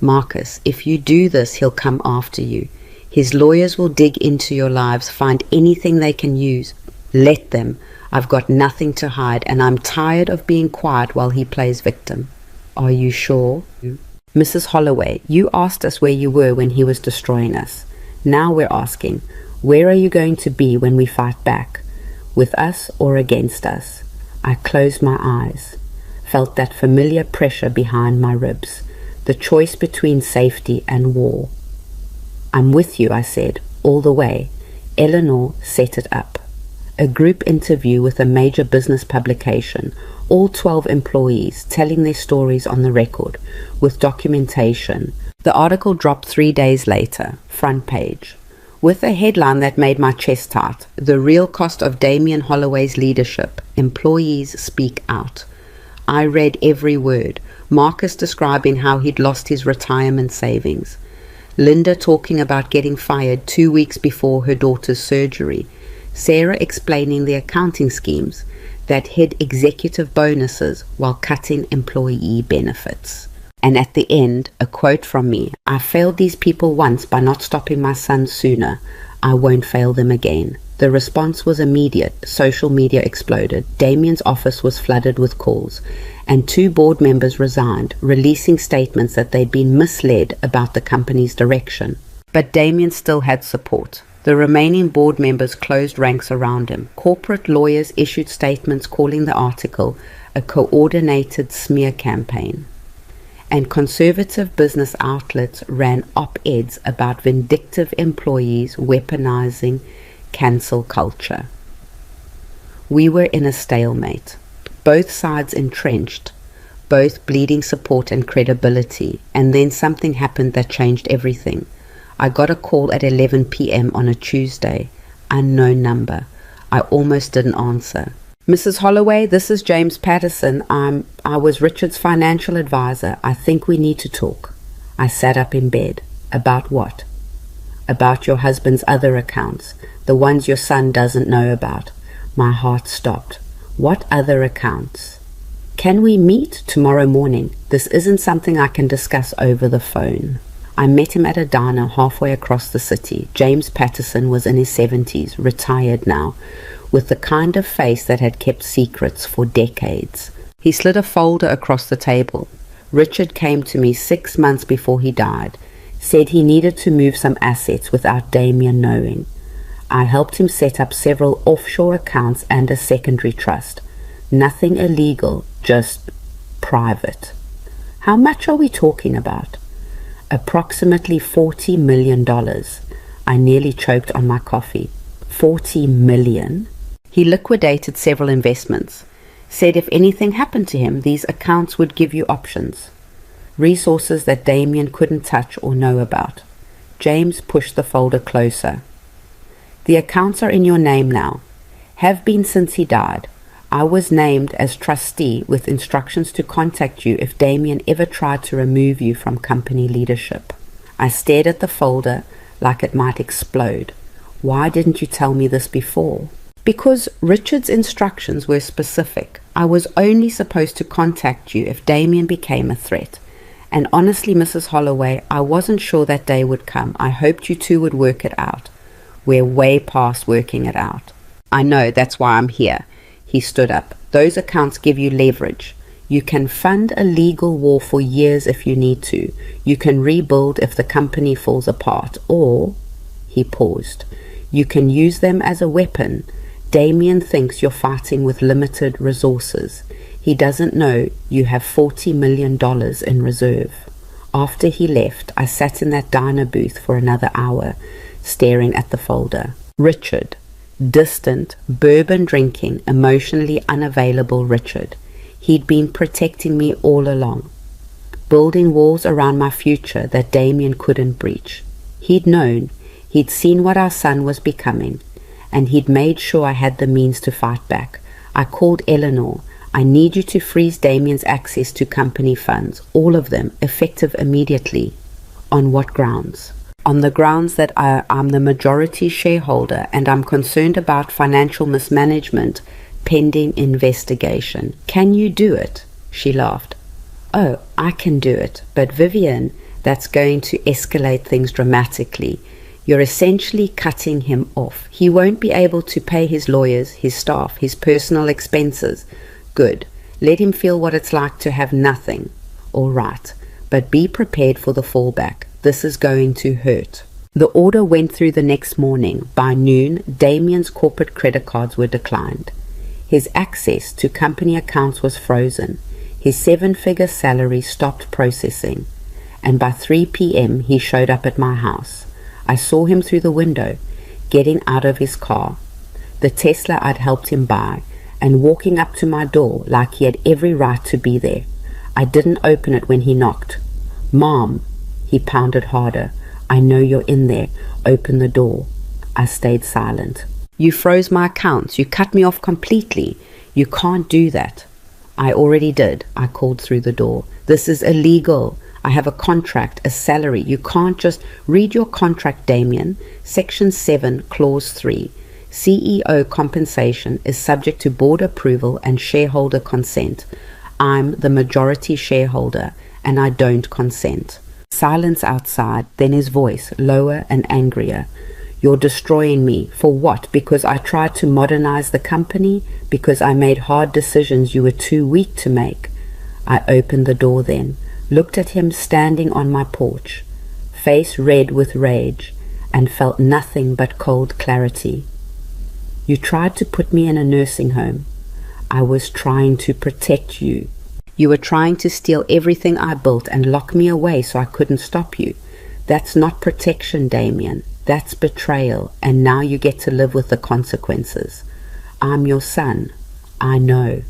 Marcus, if you do this, he'll come after you. His lawyers will dig into your lives, find anything they can use. Let them. I've got nothing to hide, and I'm tired of being quiet while he plays victim. Are you sure? Mrs. Holloway, you asked us where you were when he was destroying us. Now we're asking, where are you going to be when we fight back? With us or against us? I closed my eyes. felt that familiar pressure behind my ribs, the choice between safety and war. "I'm with you," I said, "all the way." Eleanor set it up. A group interview with a major business publication, all 12 employees telling their stories on the record, with documentation. The article dropped 3 days later, front page, with a headline that made my chest tight: "The real cost of Damien Holloway's leadership. Employees speak out." I read every word. Marcus describing how he'd lost his retirement savings. Linda talking about getting fired 2 weeks before her daughter's surgery. Sarah explaining the accounting schemes that hid executive bonuses while cutting employee benefits. And at the end, a quote from me: "I failed these people once by not stopping my son sooner. I won't fail them again." The response was immediate. Social media exploded. Damien's office was flooded with calls, and 2 board members resigned, releasing statements that they'd been misled about the company's direction. But Damien still had support. The remaining board members closed ranks around him. Corporate lawyers issued statements calling the article a coordinated smear campaign. And conservative business outlets ran op-eds about vindictive employees weaponizing cancel culture. We were in a stalemate, both sides entrenched, both bleeding support and credibility, and then something happened that changed everything. I got a call at 11 p.m. on a Tuesday, unknown number. I almost didn't answer. "Mrs. Holloway, this is James Patterson. I was Richard's financial advisor. I think we need to talk." I sat up in bed. "About what?" "About your husband's other accounts, the ones your son doesn't know about." My heart stopped. "What other accounts?" "Can we meet tomorrow morning? This isn't something I can discuss over the phone." I met him at a diner halfway across the city. James Patterson was in his 70s, retired now, with the kind of face that had kept secrets for decades. He slid a folder across the table. "Richard came to me 6 months before he died, said he needed to move some assets without Damien knowing. I helped him set up several offshore accounts and a secondary trust. Nothing illegal, just private." "How much are we talking about?" "Approximately $40 million. I nearly choked on my coffee. $40 million? He liquidated several investments. Said if anything happened to him, these accounts would give you options. Resources that Damien couldn't touch or know about. James pushed the folder closer. "The accounts are in your name now. Have been since he died. I was named as trustee with instructions to contact you if Damien ever tried to remove you from company leadership." I stared at the folder like it might explode. "Why didn't you tell me this before?" "Because Richard's instructions were specific. I was only supposed to contact you if Damien became a threat. And honestly, Mrs. Holloway, I wasn't sure that day would come. I hoped you two would work it out. We're way past working it out." "I know, that's why I'm here." He stood up. "Those accounts give you leverage. You can fund a legal war for years if you need to. You can rebuild if the company falls apart. Or," he paused, "you can use them as a weapon. Damien thinks you're fighting with limited resources. He doesn't know you have $40 million in reserve." After he left, I sat in that diner booth for another hour, staring at the folder. Richard. Distant, bourbon-drinking, emotionally unavailable Richard. He'd been protecting me all along, building walls around my future that Damien couldn't breach. He'd known, he'd seen what our son was becoming, and he'd made sure I had the means to fight back. I called Eleanor. "I need you to freeze Damien's access to company funds, all of them, effective immediately." "On what grounds?" "On the grounds that I'm the majority shareholder and I'm concerned about financial mismanagement pending investigation." "Can you do it?" She laughed. "Oh, I can do it. But Vivian, that's going to escalate things dramatically. You're essentially cutting him off. He won't be able to pay his lawyers, his staff, his personal expenses." "Good. Let him feel what it's like to have nothing." "All right. But be prepared for the fallback. This is going to hurt." The order went through the next morning. By noon, Damien's corporate credit cards were declined. His access to company accounts was frozen. His 7-figure salary stopped processing, and by 3 p.m. he showed up at my house. I saw him through the window, getting out of his car, the Tesla I'd helped him buy, and walking up to my door like he had every right to be there. I didn't open it when he knocked. "Mom," he pounded harder. "I know you're in there. Open the door." I stayed silent. "You froze my accounts. You cut me off completely. You can't do that." "I already did," I called through the door. "This is illegal. I have a contract, a salary. You can't just read your contract, Damien. Section 7, Clause 3. CEO compensation is subject to board approval and shareholder consent. I'm the majority shareholder, and I don't consent." Silence outside, then his voice, lower and angrier. "You're destroying me. For what? Because I tried to modernize the company? Because I made hard decisions you were too weak to make?" I opened the door then, looked at him standing on my porch, face red with rage, and felt nothing but cold clarity. "You tried to put me in a nursing home. I was trying to protect you. You were trying to steal everything I built and lock me away so I couldn't stop you. That's not protection, Damien. That's betrayal, and now you get to live with the consequences. I'm your son. I know.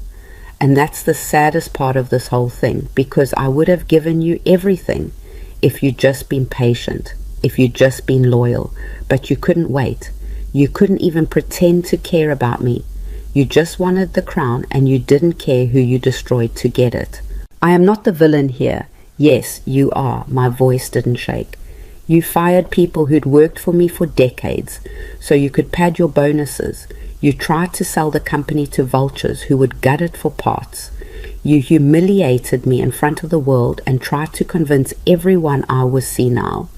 And that's the saddest part of this whole thing, because I would have given you everything if you'd just been patient, if you'd just been loyal, but you couldn't wait. You couldn't even pretend to care about me. You just wanted the crown, and you didn't care who you destroyed to get it. I am not the villain here. Yes, you are." My voice didn't shake. "You fired people who'd worked for me for decades so you could pad your bonuses. You tried to sell the company to vultures who would gut it for parts. You humiliated me in front of the world and tried to convince everyone I was senile.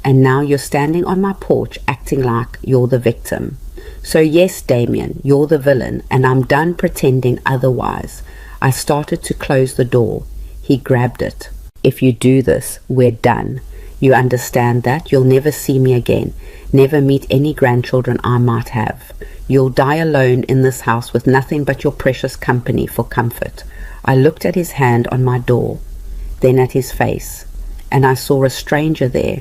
And now you're standing on my porch acting like you're the victim. So yes, Damien, you're the villain, and I'm done pretending otherwise." I started to close the door. He grabbed it. "If you do this, we're done. You understand that? You'll never see me again, never meet any grandchildren I might have. You'll die alone in this house with nothing but your precious company for comfort." I looked at his hand on my door, then at his face, and I saw a stranger there,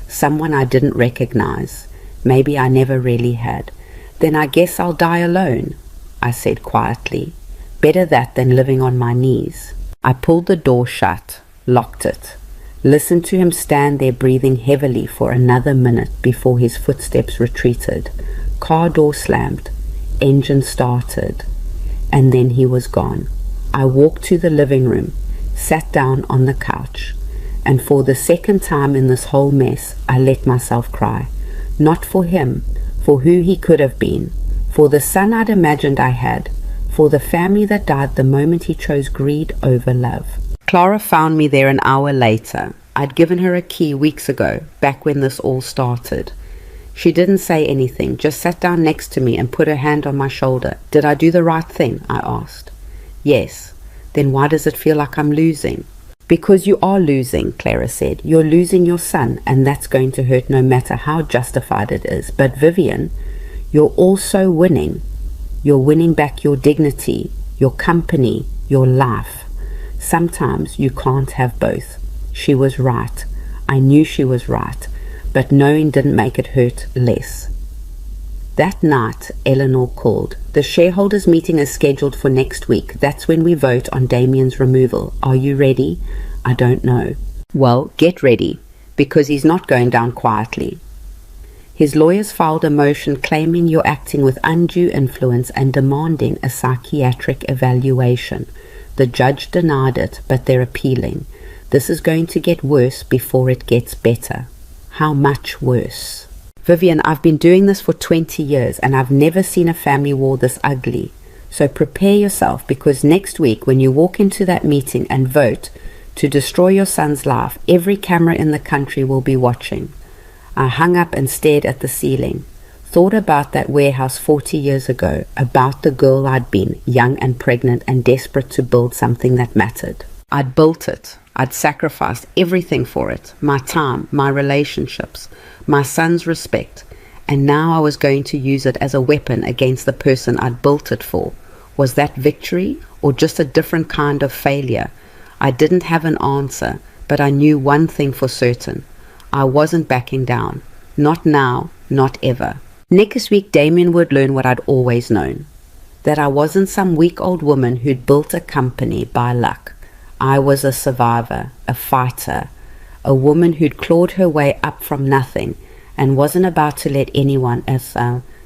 someone I didn't recognize. Maybe I never really had. "Then I guess I'll die alone," I said quietly. "Better that than living on my knees." I pulled the door shut, locked it, listened to him stand there breathing heavily for another minute before his footsteps retreated. Car door slammed, engine started, and then he was gone. I walked to the living room, sat down on the couch, and for the second time in this whole mess, I let myself cry. Not for him, for who he could have been, for the son I'd imagined I had, for the family that died the moment he chose greed over love. Clara found me there an hour later. I'd given her a key weeks ago, back when this all started. She didn't say anything, just sat down next to me and put her hand on my shoulder. "Did I do the right thing?" I asked. "Yes." "Then why does it feel like I'm losing?" "Because you are losing," Clara said. "You're losing your son, and that's going to hurt no matter how justified it is. But Vivian, you're also winning. You're winning back your dignity, your company, your life. Sometimes you can't have both." She was right. I knew she was right, but knowing didn't make it hurt less. That night, Eleanor called. "The shareholders' meeting is scheduled for next week. That's when we vote on Damien's removal. Are you ready?" "I don't know." "Well, get ready, because he's not going down quietly. His lawyers filed a motion claiming you're acting with undue influence and demanding a psychiatric evaluation. The judge denied it, but they're appealing. This is going to get worse before it gets better." "How much worse?" "Vivian, I've been doing this for 20 years, and I've never seen a family war this ugly. So prepare yourself, because next week when you walk into that meeting and vote to destroy your son's life, every camera in the country will be watching." I hung up and stared at the ceiling, thought about that warehouse 40 years ago, about the girl I'd been, young and pregnant and desperate to build something that mattered. I'd built it. I'd sacrificed everything for it, my time, my relationships, my son's respect, and now I was going to use it as a weapon against the person I'd built it for. Was that victory or just a different kind of failure? I didn't have an answer, but I knew one thing for certain. I wasn't backing down. Not now, not ever. Next week, Damien would learn what I'd always known. That I wasn't some weak old woman who'd built a company by luck. I was a survivor, a fighter, a woman who'd clawed her way up from nothing and wasn't about to let anyone else,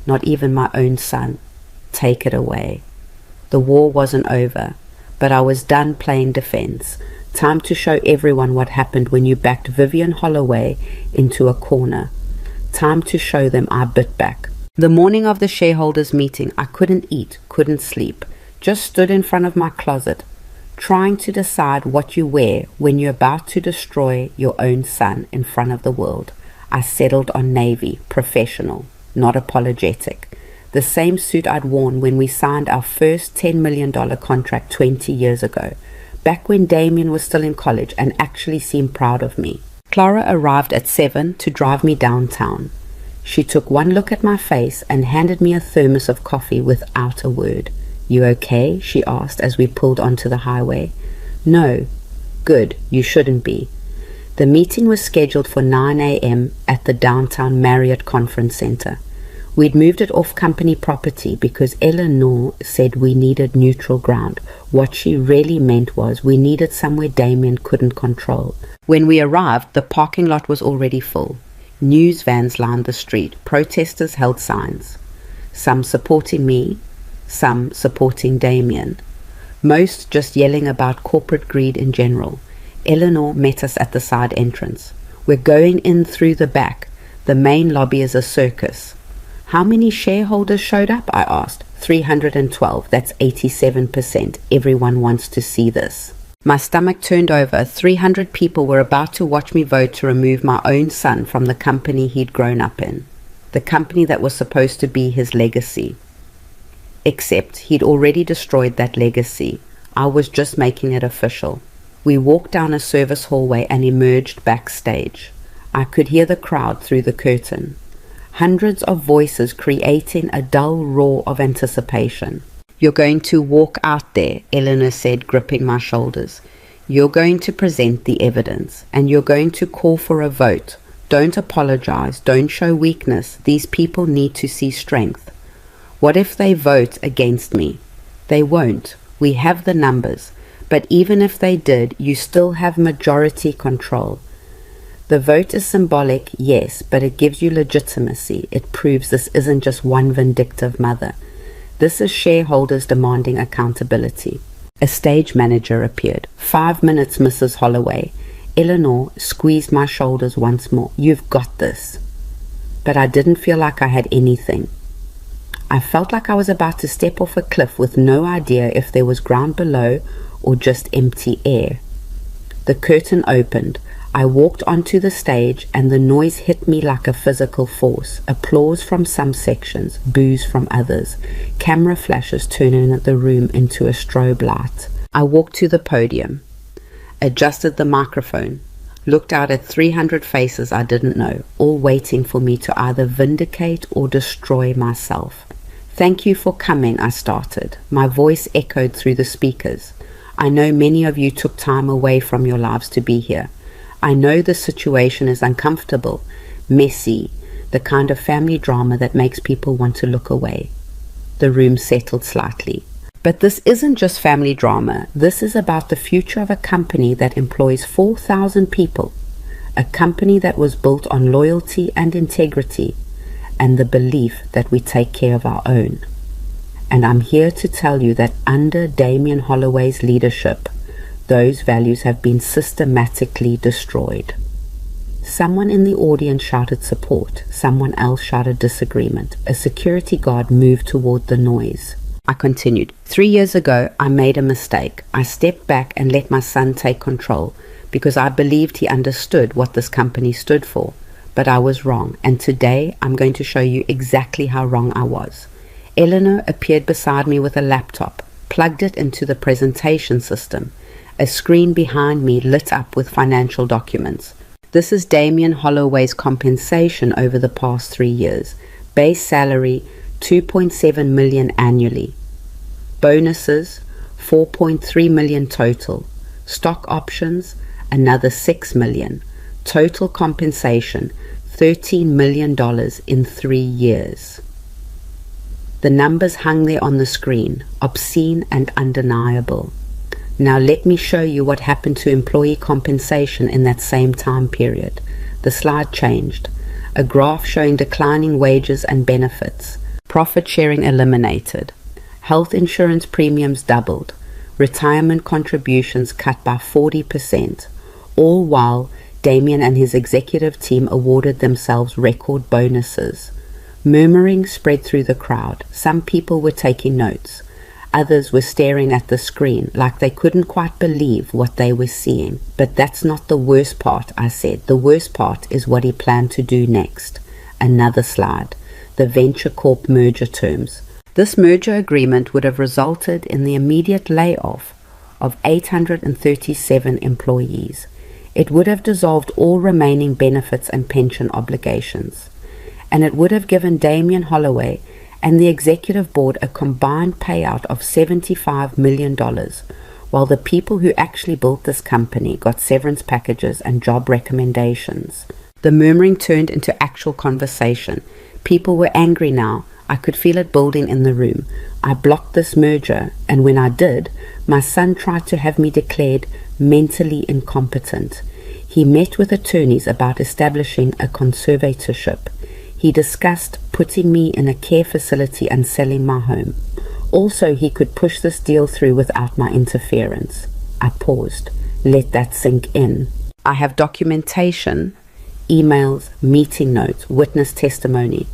not even my own son, take it away. The war wasn't over, but I was done playing defense. Time to show everyone what happened when you backed Vivian Holloway into a corner. Time to show them I bit back. The morning of the shareholders' meeting, I couldn't eat, couldn't sleep, just stood in front of my closet, trying to decide what you wear when you're about to destroy your own son in front of the world. I settled on navy, professional, not apologetic. The same suit I'd worn when we signed our first $10 million contract 20 years ago, back when Damien was still in college and actually seemed proud of me. Clara arrived at 7 to drive me downtown. She took one look at my face and handed me a thermos of coffee without a word. "You okay?" she asked as we pulled onto the highway. "No." "Good, you shouldn't be." The meeting was scheduled for 9 a.m. at the downtown Marriott Conference Center. We'd moved it off company property because Eleanor said we needed neutral ground. What she really meant was we needed somewhere Damien couldn't control. When we arrived, the parking lot was already full. News vans lined the street. Protesters held signs. Some supporting me, some supporting Damien. Most just yelling about corporate greed in general. Eleanor met us at the side entrance. "We're going in through the back. The main lobby is a circus." "How many shareholders showed up?" I asked. 312. That's 87%. Everyone wants to see this. My stomach turned over. 300 people were about to watch me vote to remove my own son from the company he'd grown up in. The company that was supposed to be his legacy. Except he'd already destroyed that legacy. I was just making it official. We walked down a service hallway and emerged backstage. I could hear the crowd through the curtain. Hundreds of voices creating a dull roar of anticipation. "You're going to walk out there," Eleanor said, gripping my shoulders. "You're going to present the evidence, and you're going to call for a vote. Don't apologize. Don't show weakness. These people need to see strength. What if they vote against me? They won't. We have the numbers. But even if they did, you still have majority control. The vote is symbolic, yes, but it gives you legitimacy. It proves this isn't just one vindictive mother. This is shareholders demanding accountability." A stage manager appeared. 5 minutes, Mrs. Holloway. Eleanor squeezed my shoulders once more. "You've got this." But I didn't feel like I had anything. I felt like I was about to step off a cliff with no idea if there was ground below or just empty air. The curtain opened. I walked onto the stage and the noise hit me like a physical force. Applause from some sections, boos from others. Camera flashes turning the room into a strobe light. I walked to the podium, adjusted the microphone, looked out at 300 faces I didn't know, all waiting for me to either vindicate or destroy myself. "Thank you for coming," I started. My voice echoed through the speakers. "I know many of you took time away from your lives to be here. I know the situation is uncomfortable, messy, the kind of family drama that makes people want to look away." The room settled slightly. "But this isn't just family drama. This is about the future of a company that employs 4,000 people, a company that was built on loyalty and integrity, and the belief that we take care of our own. And I'm here to tell you that under Damien Holloway's leadership, those values have been systematically destroyed." Someone in the audience shouted support. Someone else shouted disagreement. A security guard moved toward the noise. I continued. 3 years ago, I made a mistake. I stepped back and let my son take control because I believed he understood what this company stood for. But I was wrong, and today I'm going to show you exactly how wrong I was. Eleanor appeared beside me with a laptop, plugged it into the presentation system. A screen behind me lit up with financial documents. "This is Damien Holloway's compensation over the past 3 years. Base salary, $2.7 million annually. Bonuses, 4.3 million total. Stock options, another 6 million. Total compensation, $13 million in 3 years. The numbers hung there on the screen, obscene and undeniable. Now let me show you what happened to employee compensation in that same time period. The slide changed. A graph showing declining wages and benefits. Profit sharing eliminated. Health insurance premiums doubled. Retirement contributions cut by 40%. All while Damien and his executive team awarded themselves record bonuses. Murmuring spread through the crowd. Some people were taking notes. Others were staring at the screen like they couldn't quite believe what they were seeing. But that's not the worst part, I said. The worst part is what he planned to do next. Another slide. The Venture Corp merger terms. This merger agreement would have resulted in the immediate layoff of 837 employees. It would have dissolved all remaining benefits and pension obligations. And it would have given Damien Holloway and the executive board a combined payout of $75 million, while the people who actually built this company got severance packages and job recommendations. The murmuring turned into actual conversation. People were angry now. I could feel it building in the room. I blocked this merger, and when I did, my son tried to have me declared mentally incompetent. He met with attorneys about establishing a conservatorship. He discussed putting me in a care facility and selling my home. Also, he could push this deal through without my interference. I paused. Let that sink in. I have documentation, emails, meeting notes, witness testimony,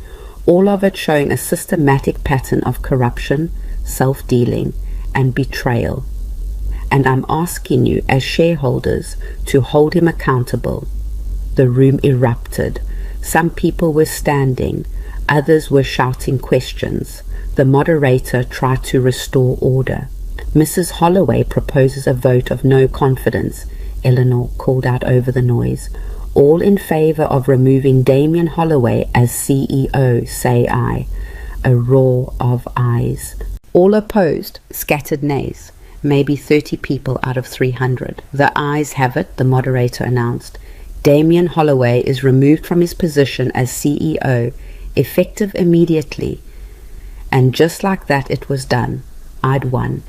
all of it showing a systematic pattern of corruption, self-dealing, and betrayal. And I'm asking you as shareholders to hold him accountable. The room erupted. Some people were standing, others were shouting questions. The moderator tried to restore order. Mrs. Holloway proposes a vote of no confidence, Eleanor called out over the noise. All in favor of removing Damien Holloway as CEO, say aye. A roar of ayes. All opposed, scattered nays. Maybe 30 people out of 300. The ayes have it, the moderator announced. Damien Holloway is removed from his position as CEO, effective immediately. And just like that it was done. I'd won.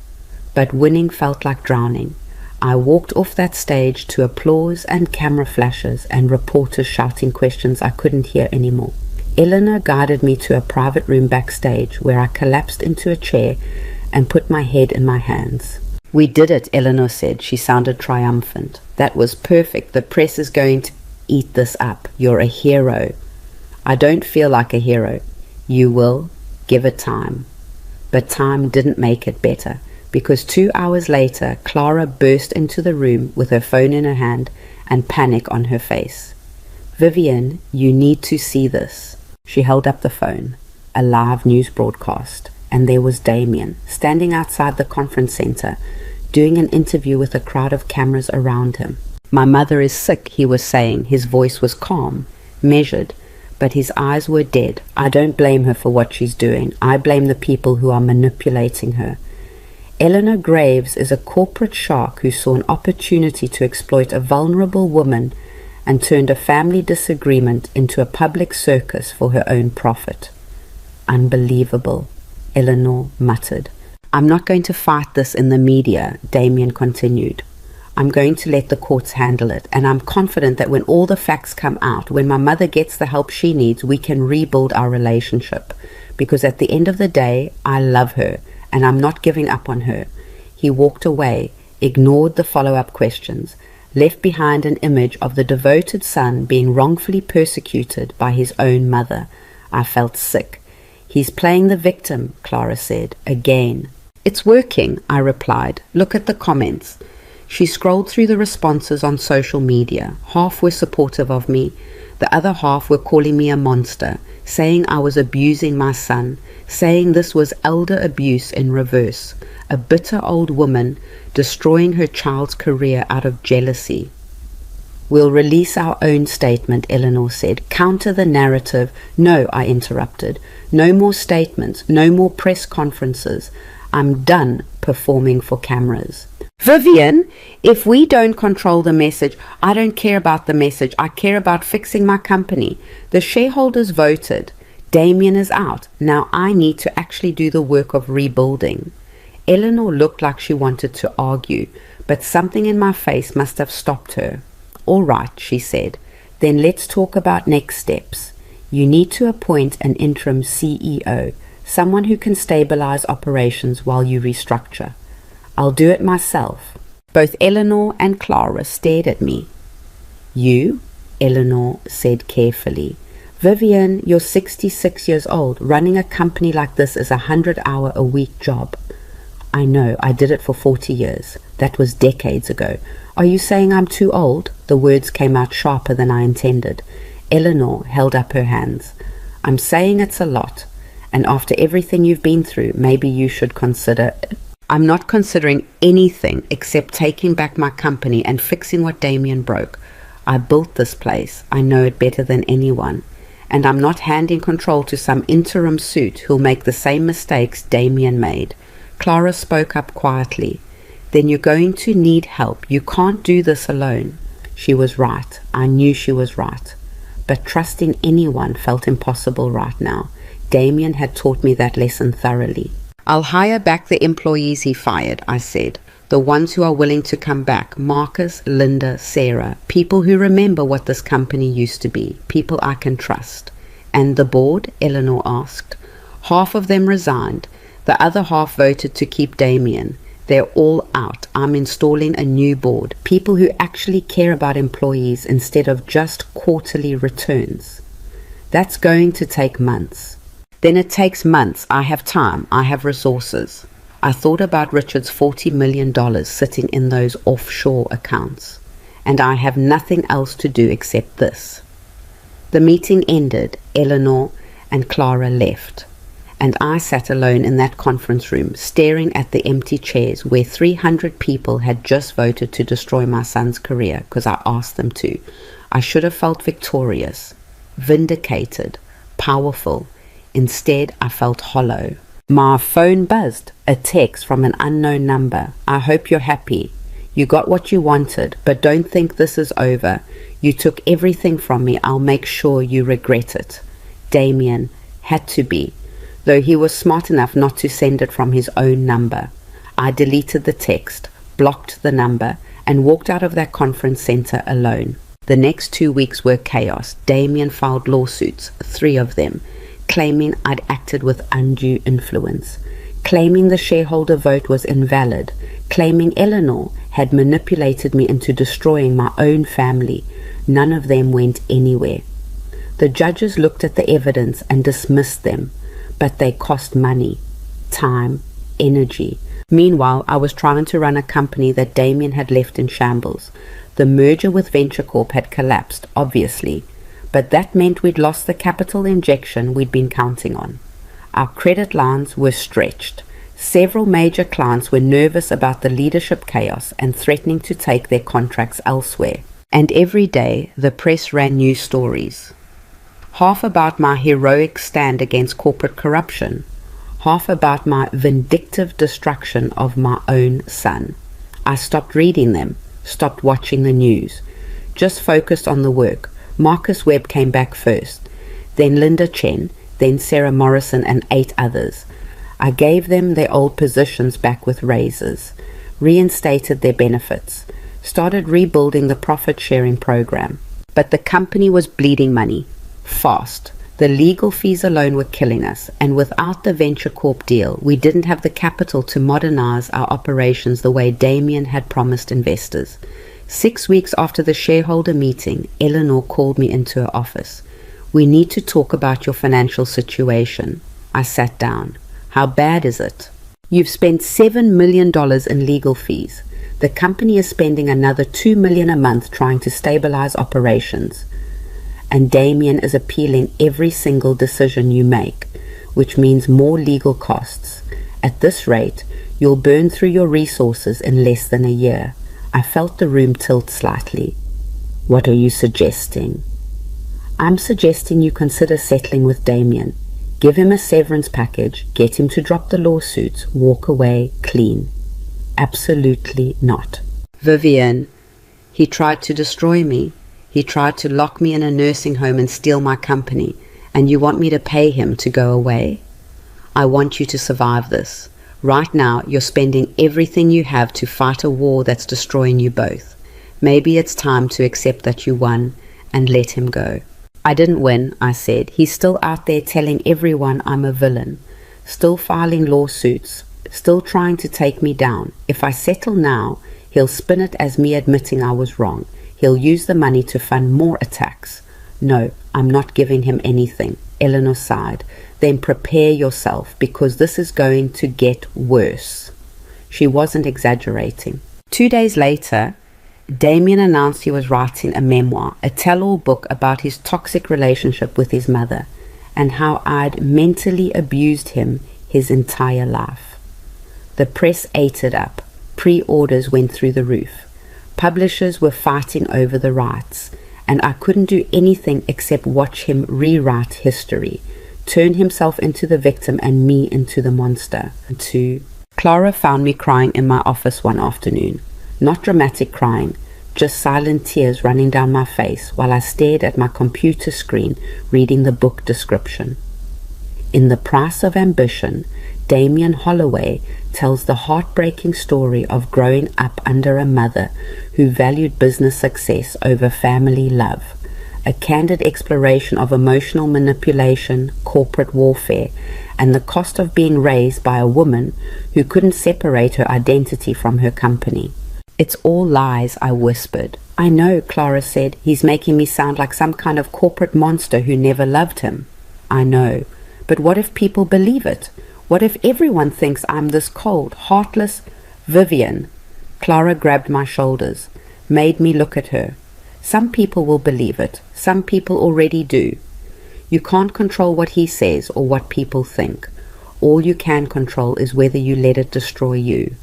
But winning felt like drowning. I walked off that stage to applause and camera flashes and reporters shouting questions I couldn't hear anymore. Eleanor guided me to a private room backstage where I collapsed into a chair and put my head in my hands. We did it, Eleanor said. She sounded triumphant. That was perfect. The press is going to eat this up. You're a hero. I don't feel like a hero. You will. Give it time. But time didn't make it better, because 2 hours later, Clara burst into the room with her phone in her hand and panic on her face. Vivian, you need to see this. She held up the phone. A live news broadcast. And there was Damien, standing outside the conference center, doing an interview with a crowd of cameras around him. My mother is sick, he was saying. His voice was calm, measured, but his eyes were dead. I don't blame her for what she's doing. I blame the people who are manipulating her. Eleanor Graves is a corporate shark who saw an opportunity to exploit a vulnerable woman and turned a family disagreement into a public circus for her own profit. Unbelievable, Eleanor muttered. I'm not going to fight this in the media, Damien continued. I'm going to let the courts handle it, and I'm confident that when all the facts come out, when my mother gets the help she needs, we can rebuild our relationship. Because at the end of the day, I love her, and I'm not giving up on her. He walked away, ignored the follow-up questions, left behind an image of the devoted son being wrongfully persecuted by his own mother. I felt sick. He's playing the victim, Clara said, again. It's working, I replied. Look at the comments. She scrolled through the responses on social media. Half were supportive of me. The other half were calling me a monster, saying I was abusing my son, saying this was elder abuse in reverse, a bitter old woman destroying her child's career out of jealousy. We'll release our own statement, Eleanor said. Counter the narrative. No, I interrupted. No more statements, no more press conferences. I'm done performing for cameras. Vivian, if we don't control the message, I don't care about the message. I care about fixing my company. The shareholders voted. Damien is out. Now I need to actually do the work of rebuilding. Eleanor looked like she wanted to argue, but something in my face must have stopped her. All right, she said. Then let's talk about next steps. You need to appoint an interim CEO, someone who can stabilize operations while you restructure. I'll do it myself. Both Eleanor and Clara stared at me. You? Eleanor said carefully. Vivian, you're 66 years old. Running a company like this is a 100-hour-a-week job. I know, I did it for 40 years. That was decades ago. Are you saying I'm too old? The words came out sharper than I intended. Eleanor held up her hands. I'm saying it's a lot. And after everything you've been through, maybe you should consider it. I'm not considering anything except taking back my company and fixing what Damien broke. I built this place. I know it better than anyone. And I'm not handing control to some interim suit who'll make the same mistakes Damien made. Clara spoke up quietly. Then you're going to need help. You can't do this alone. She was right. I knew she was right. But trusting anyone felt impossible right now. Damien had taught me that lesson thoroughly. I'll hire back the employees he fired, I said. The ones who are willing to come back. Marcus, Linda, Sarah. People who remember what this company used to be. People I can trust. And the board? Eleanor asked. Half of them resigned. The other half voted to keep Damien. They're all out. I'm installing a new board. People who actually care about employees instead of just quarterly returns. That's going to take months. Then it takes months. I have time. I have resources. I thought about Richard's $40 million sitting in those offshore accounts. And I have nothing else to do except this. The meeting ended. Eleanor and Clara left. And I sat alone in that conference room, staring at the empty chairs where 300 people had just voted to destroy my son's career because I asked them to. I should have felt victorious, vindicated, powerful. Instead, I felt hollow. My phone buzzed, a text from an unknown number. I hope you're happy. You got what you wanted, but don't think this is over. You took everything from me. I'll make sure you regret it. Damien had to be. Though he was smart enough not to send it from his own number. I deleted the text, blocked the number, and walked out of that conference center alone. The next 2 weeks were chaos. Damien filed lawsuits, 3 of them, claiming I'd acted with undue influence, claiming the shareholder vote was invalid, claiming Eleanor had manipulated me into destroying my own family. None of them went anywhere. The judges looked at the evidence and dismissed them. But they cost money, time, energy. Meanwhile, I was trying to run a company that Damien had left in shambles. The merger with Venture Corp had collapsed, obviously, but that meant we'd lost the capital injection we'd been counting on. Our credit lines were stretched. Several major clients were nervous about the leadership chaos and threatening to take their contracts elsewhere. And every day, the press ran news stories. Half about my heroic stand against corporate corruption, half about my vindictive destruction of my own son. I stopped reading them, stopped watching the news, just focused on the work. Marcus Webb came back first, then Linda Chen, then Sarah Morrison and 8 others. I gave them their old positions back with raises, reinstated their benefits, started rebuilding the profit-sharing program. But the company was bleeding money. Fast. The legal fees alone were killing us, and without the Venture Corp deal, we didn't have the capital to modernize our operations the way Damien had promised investors. 6 weeks after the shareholder meeting, Eleanor called me into her office. We need to talk about your financial situation. I sat down. How bad is it? You've spent $7 million in legal fees. The company is spending another $2 million a month trying to stabilize operations. And Damien is appealing every single decision you make, which means more legal costs. At this rate, you'll burn through your resources in less than a year. I felt the room tilt slightly. What are you suggesting? I'm suggesting you consider settling with Damien. Give him a severance package, get him to drop the lawsuits, walk away clean. Absolutely not. Vivian, he tried to destroy me. He tried to lock me in a nursing home and steal my company. And you want me to pay him to go away? I want you to survive this. Right now, you're spending everything you have to fight a war that's destroying you both. Maybe it's time to accept that you won and let him go. I didn't win, I said. He's still out there telling everyone I'm a villain, still filing lawsuits, still trying to take me down. If I settle now, he'll spin it as me admitting I was wrong. He'll use the money to fund more attacks. No, I'm not giving him anything. Eleanor sighed. Then prepare yourself, because this is going to get worse. She wasn't exaggerating. 2 days later, Damien announced he was writing a memoir, a tell-all book about his toxic relationship with his mother and how I'd mentally abused him his entire life. The press ate it up. Pre-orders went through the roof. Publishers were fighting over the rights, and I couldn't do anything except watch him rewrite history, turn himself into the victim and me into the monster. Clara found me crying in my office one afternoon. Not dramatic crying, just silent tears running down my face while I stared at my computer screen reading the book description. In The Price of Ambition, Damien Holloway tells the heartbreaking story of growing up under a mother who valued business success over family love, a candid exploration of emotional manipulation, corporate warfare, and the cost of being raised by a woman who couldn't separate her identity from her company. It's all lies, I whispered. I know, Clara said. He's making me sound like some kind of corporate monster who never loved him. I know. But what if people believe it? What if everyone thinks I'm this cold, heartless Vivian? Clara grabbed my shoulders, made me look at her. Some people will believe it. Some people already do. You can't control what he says or what people think. All you can control is whether you let it destroy you.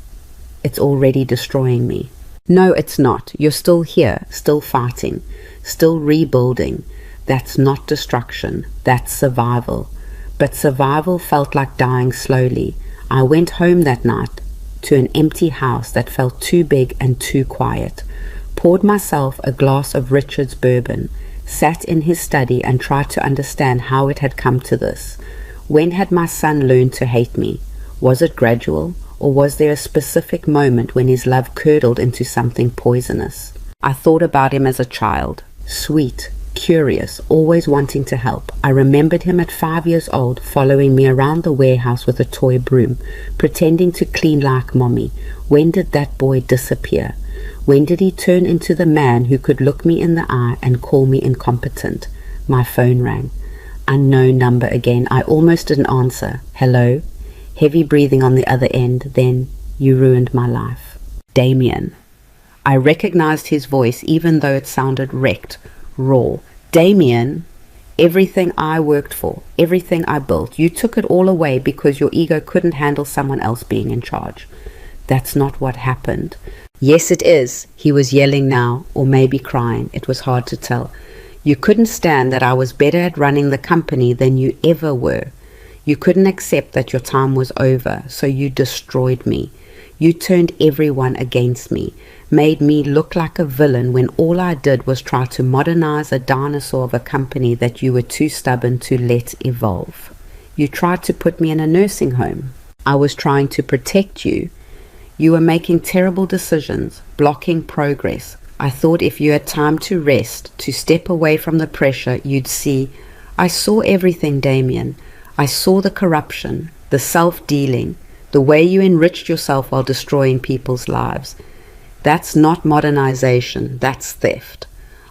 It's already destroying me. No, it's not. You're still here, still fighting, still rebuilding. That's not destruction. That's survival. But survival felt like dying slowly. I went home that night to an empty house that felt too big and too quiet, poured myself a glass of Richard's bourbon, sat in his study and tried to understand how it had come to this. When had my son learned to hate me? Was it gradual? Or was there a specific moment when his love curdled into something poisonous? I thought about him as a child, sweet, curious, always wanting to help. I remembered him at 5 years old, following me around the warehouse with a toy broom, pretending to clean like mommy. When did that boy disappear? When did he turn into the man who could look me in the eye and call me incompetent? My phone rang. Unknown number again. I almost didn't answer. Hello? Heavy breathing on the other end. Then, you ruined my life. Damien. I recognized his voice even though it sounded wrecked, raw. Damien, everything I worked for, everything I built, you took it all away because your ego couldn't handle someone else being in charge. That's not what happened. Yes, it is. He was yelling now, or maybe crying. It was hard to tell. You couldn't stand that I was better at running the company than you ever were. You couldn't accept that your time was over, so you destroyed me. You turned everyone against me, made me look like a villain when all I did was try to modernize a dinosaur of a company that you were too stubborn to let evolve. You tried to put me in a nursing home. I was trying to protect you. You were making terrible decisions, blocking progress. I thought if you had time to rest, to step away from the pressure, you'd see. I saw everything, Damien. I saw the corruption, the self-dealing, the way you enriched yourself while destroying people's lives. That's not modernization, that's theft.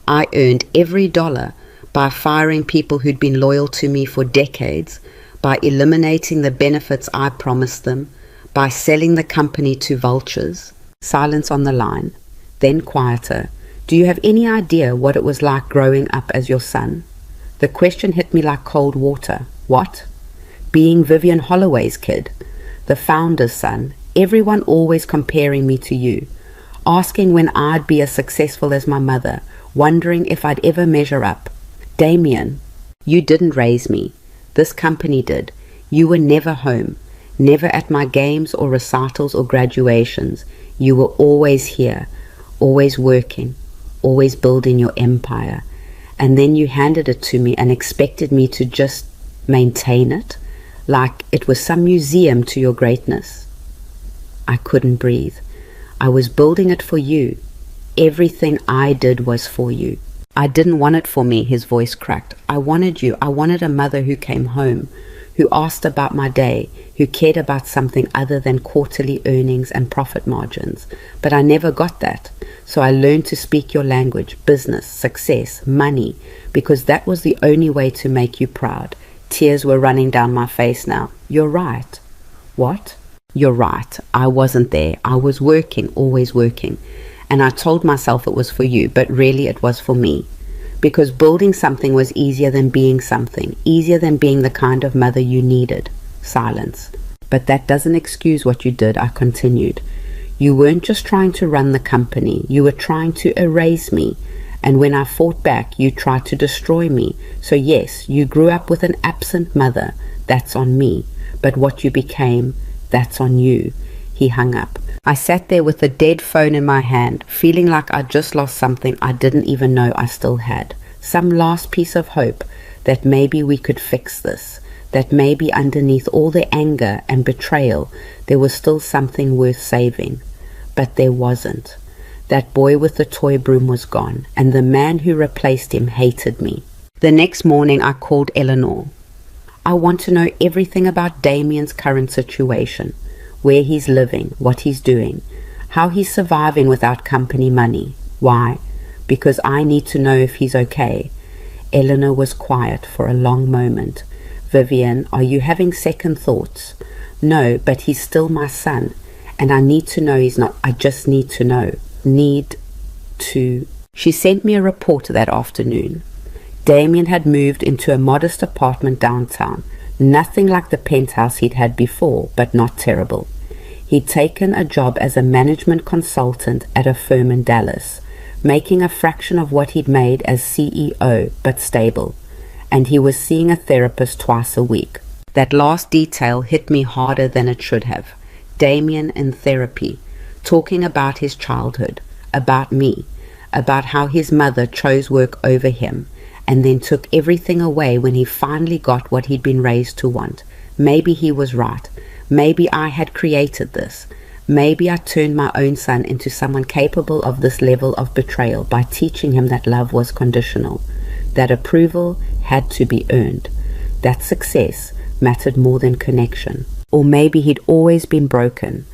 I earned every dollar by firing people who'd been loyal to me for decades, by eliminating the benefits I promised them, by selling the company to vultures. Silence on the line, then quieter. Do you have any idea what it was like growing up as your son? The question hit me like cold water. What? Being Vivian Holloway's kid, the founder's son, everyone always comparing me to you, asking when I'd be as successful as my mother, wondering if I'd ever measure up. Damien, you didn't raise me. This company did. You were never home, never at my games or recitals or graduations. You were always here, always working, always building your empire. And then you handed it to me and expected me to just maintain it, like it was some museum to your greatness. I couldn't breathe. I was building it for you. Everything I did was for you. I didn't want it for me, his voice cracked. I wanted you. I wanted a mother who came home, who asked about my day, who cared about something other than quarterly earnings and profit margins. But I never got that. So I learned to speak your language, business, success, money, because that was the only way to make you proud. Tears were running down my face now. You're right. What? You're right. I wasn't there. I was working, always working. And I told myself it was for you, but really it was for me. Because building something was easier than being something, easier than being the kind of mother you needed. Silence. But that doesn't excuse what you did, I continued. You weren't just trying to run the company, you were trying to erase me. And when I fought back, you tried to destroy me. So yes, you grew up with an absent mother. That's on me. But what you became, that's on you. He hung up. I sat there with the dead phone in my hand, feeling like I'd just lost something I didn't even know I still had. Some last piece of hope that maybe we could fix this, that maybe underneath all the anger and betrayal, there was still something worth saving. But there wasn't. That boy with the toy broom was gone, and the man who replaced him hated me. The next morning I called Eleanor. I want to know everything about Damien's current situation. Where he's living, what he's doing, how he's surviving without company money. Why? Because I need to know if he's okay. Eleanor was quiet for a long moment. Vivian, are you having second thoughts? No, but he's still my son, and I need to know he's not. I just need to know. Need to. She sent me a report that afternoon. Damien had moved into a modest apartment downtown. Nothing like the penthouse he'd had before, but not terrible. He'd taken a job as a management consultant at a firm in Dallas, making a fraction of what he'd made as CEO, but stable. And he was seeing a therapist twice a week. That last detail hit me harder than it should have. Damien in therapy, talking about his childhood, about me, about how his mother chose work over him, and then took everything away when he finally got what he'd been raised to want. Maybe he was right. Maybe I had created this. Maybe I turned my own son into someone capable of this level of betrayal by teaching him that love was conditional, that approval had to be earned, that success mattered more than connection. Or maybe he'd always been broken,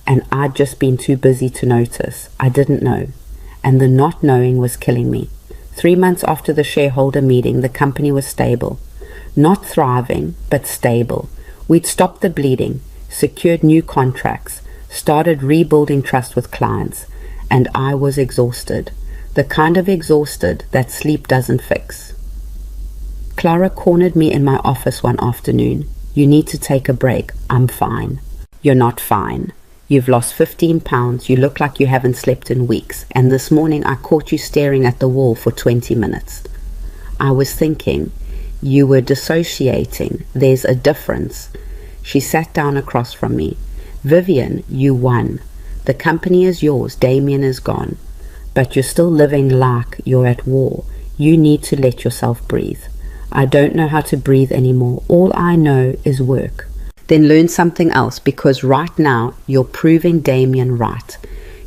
and I'd just been too busy to notice. I didn't know, and the not knowing was killing me. 3 months after the shareholder meeting, the company was stable. Not thriving, but stable. We'd stopped the bleeding, secured new contracts, started rebuilding trust with clients, and I was exhausted. The kind of exhausted that sleep doesn't fix. Clara cornered me in my office one afternoon. You need to take a break. I'm fine. You're not fine. You've lost 15 pounds, you look like you haven't slept in weeks, and this morning I caught you staring at the wall for 20 minutes. I was thinking, you were dissociating, there's a difference. She sat down across from me. Vivian, you won. The company is yours, Damien is gone. But you're still living like you're at war. You need to let yourself breathe. I don't know how to breathe anymore. All I know is work. Then learn something else, because right now you're proving Damien right.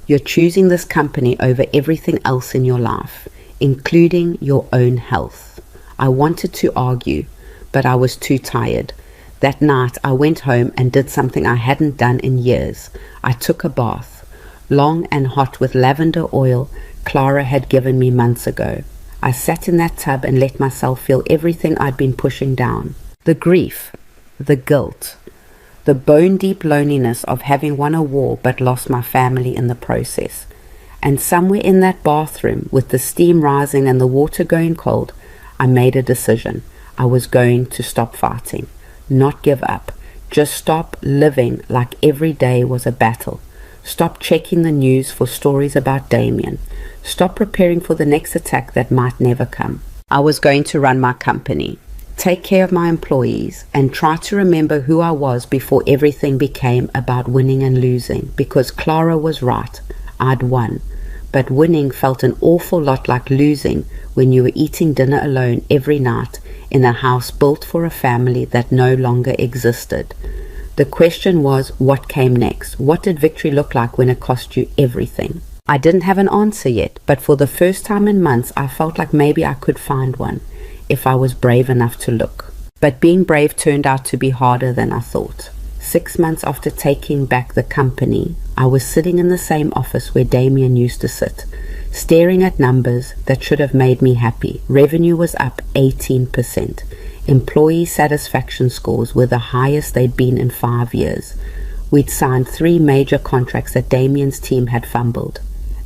You're choosing this company over everything else in your life, including your own health. I wanted to argue, but I was too tired. That night I went home and did something I hadn't done in years. I took a bath, long and hot with lavender oil Clara had given me months ago. I sat in that tub and let myself feel everything I'd been pushing down. The grief, the guilt, the bone-deep loneliness of having won a war but lost my family in the process. And somewhere in that bathroom, with the steam rising and the water going cold, I made a decision. I was going to stop fighting, not give up. Just stop living like every day was a battle. Stop checking the news for stories about Damien. Stop preparing for the next attack that might never come. I was going to run my company. take care of my employees, and try to remember who I was before everything became about winning and losing, because Clara was right. I'd won. But winning felt an awful lot like losing when you were eating dinner alone every night in a house built for a family that no longer existed. The question was, what came next? What did victory look like when it cost you everything? I didn't have an answer yet, but for the first time in months, I felt like maybe I could find one if I was brave enough to look. But being brave turned out to be harder than I thought. 6 months after taking back the company, I was sitting in the same office where Damien used to sit, staring at numbers that should have made me happy. Revenue was up 18%. Employee satisfaction scores were the highest they'd been in 5 years. We'd signed 3 major contracts that Damien's team had fumbled,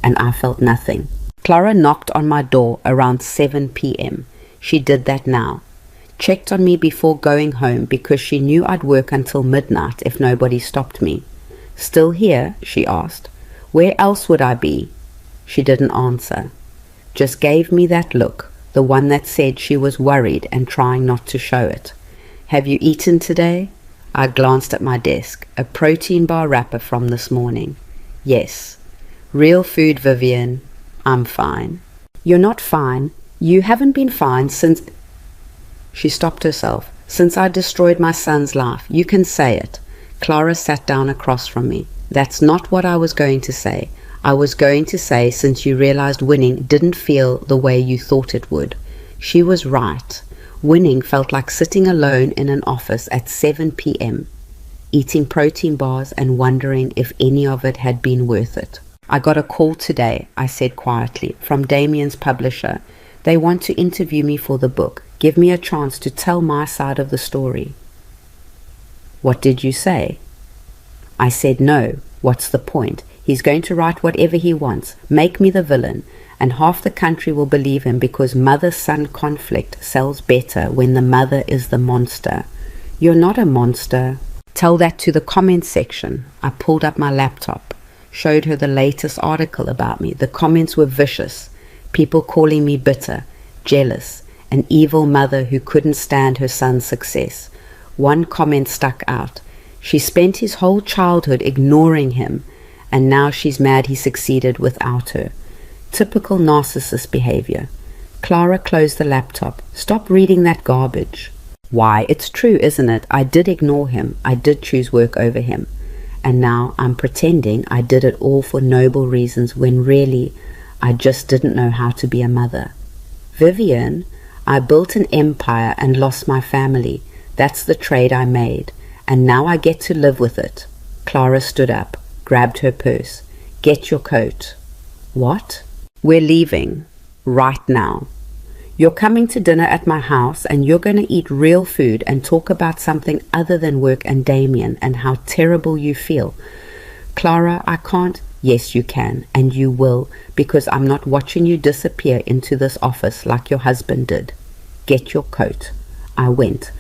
and I felt nothing. Clara knocked on my door around 7 p.m. She did that now. Checked on me before going home because she knew I'd work until midnight if nobody stopped me. Still here? She asked. Where else would I be? She didn't answer. Just gave me that look, the one that said she was worried and trying not to show it. Have you eaten today? I glanced at my desk. A protein bar wrapper from this morning. Yes. Real food, Vivian. I'm fine. You're not fine. You haven't been fine since... She stopped herself. Since I destroyed my son's life. You can say it. Clara sat down across from me. That's not what I was going to say. I was going to say since you realized winning didn't feel the way you thought it would. She was right. Winning felt like sitting alone in an office at 7 p.m., eating protein bars and wondering if any of it had been worth it. I got a call today, I said quietly, from Damien's publisher. They want to interview me for the book. Give me a chance to tell my side of the story. What did you say? I said no. What's the point? He's going to write whatever he wants. Make me the villain. And half the country will believe him because mother-son conflict sells better when the mother is the monster. You're not a monster. Tell that to the comments section. I pulled up my laptop, showed her the latest article about me. The comments were vicious. People calling me bitter, jealous, an evil mother who couldn't stand her son's success. One comment stuck out. She spent his whole childhood ignoring him, and now she's mad he succeeded without her. Typical narcissist behavior. Clara closed the laptop. Stop reading that garbage. Why, it's true, isn't it? I did ignore him. I did choose work over him. And now I'm pretending I did it all for noble reasons when really I just didn't know how to be a mother. Vivian, I built an empire and lost my family. That's the trade I made. And now I get to live with it. Clara stood up, grabbed her purse. Get your coat. What? We're leaving. Right now. You're coming to dinner at my house and you're going to eat real food and talk about something other than work and Damien and how terrible you feel. Clara, I can't. Yes, you can, and you will, because I'm not watching you disappear into this office like your husband did. Get your coat. I went.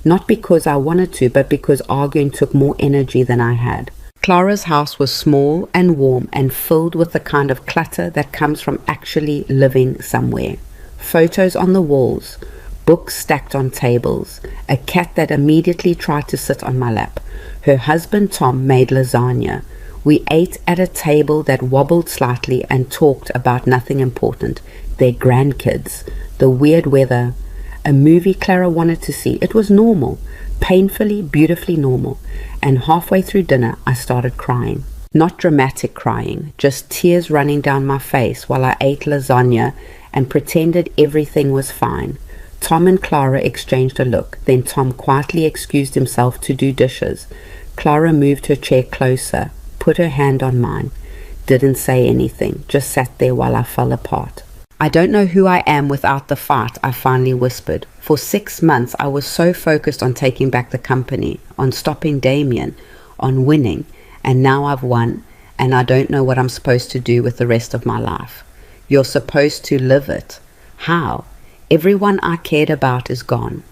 Not because I wanted to, but because arguing took more energy than I had. Clara's house was small and warm and filled with the kind of clutter that comes from actually living somewhere. Photos on the walls, books stacked on tables, a cat that immediately tried to sit on my lap. Her husband Tom made lasagna. We ate at a table that wobbled slightly and talked about nothing important. Their grandkids, the weird weather, a movie Clara wanted to see. It was normal, painfully, beautifully normal. And halfway through dinner, I started crying. Not dramatic crying, just tears running down my face while I ate lasagna and pretended everything was fine. Tom and Clara exchanged a look. Then Tom quietly excused himself to do dishes. Clara moved her chair closer, put her hand on mine. Didn't say anything, just sat there while I fell apart. I don't know who I am without the fight, I finally whispered. For 6 months, I was so focused on taking back the company, on stopping Damien, on winning, and now I've won, and I don't know what I'm supposed to do with the rest of my life. You're supposed to live it. How? Everyone I cared about is gone.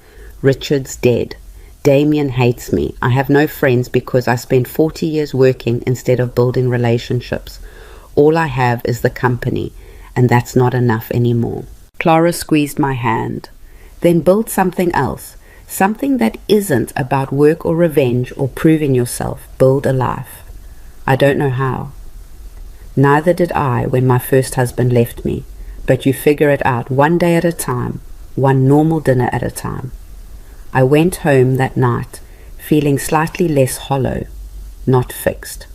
Richard's dead. Damien hates me. I have no friends because I spent 40 years working instead of building relationships. All I have is the company, and that's not enough anymore. Clara squeezed my hand. Then build something else, something that isn't about work or revenge or proving yourself. Build a life. I don't know how. Neither did I when my first husband left me, but you figure it out one day at a time, one normal dinner at a time. I went home that night feeling slightly less hollow, not fixed,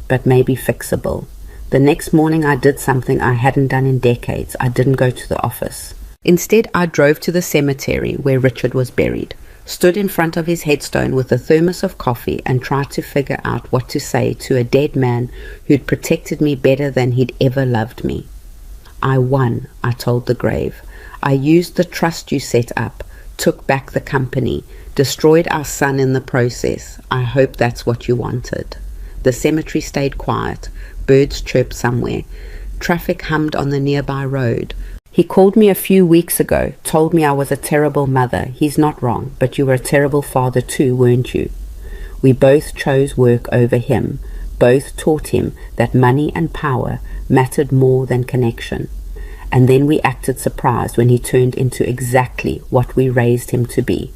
but maybe fixable. The next morning I did something I hadn't done in decades. I didn't go to the office. Instead, I drove to the cemetery where Richard was buried, stood in front of his headstone with a thermos of coffee and tried to figure out what to say to a dead man who'd protected me better than he'd ever loved me. I won, I told the grave. I used the trust you set up, took back the company, destroyed our son in the process. I hope that's what you wanted. The cemetery stayed quiet. Birds chirped somewhere. Traffic hummed on the nearby road. He called me a few weeks ago, told me I was a terrible mother. He's not wrong, but you were a terrible father too, weren't you? We both chose work over him. Both taught him that money and power mattered more than connection. And then we acted surprised when he turned into exactly what we raised him to be.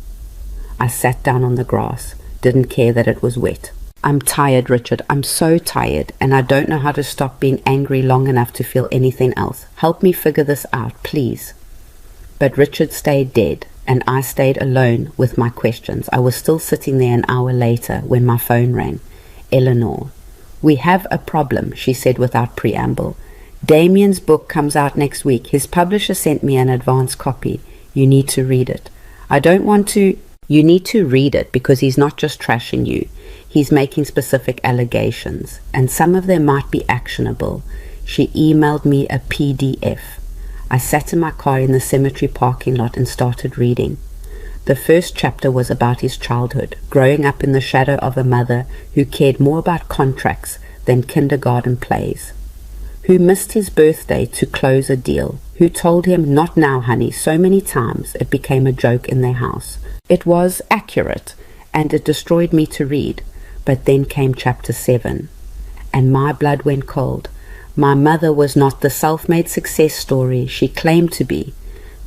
I sat down on the grass, didn't care that it was wet. I'm tired, Richard. I'm so tired, and I don't know how to stop being angry long enough to feel anything else. Help me figure this out, please. But Richard stayed dead, and I stayed alone with my questions. I was still sitting there an hour later when my phone rang. Eleanor. We have a problem, she said without preamble. Damien's book comes out next week. His publisher sent me an advance copy. You need to read it. I don't want to... You need to read it because he's not just trashing you. He's making specific allegations, and some of them might be actionable. She emailed me a PDF. I sat in my car in the cemetery parking lot and started reading. The first chapter was about his childhood, growing up in the shadow of a mother who cared more about contracts than kindergarten plays, who missed his birthday to close a deal, who told him, "Not now, honey," so many times it became a joke in their house. It was accurate, and it destroyed me to read. But then came chapter 7, and my blood went cold. My mother was not the self-made success story she claimed to be.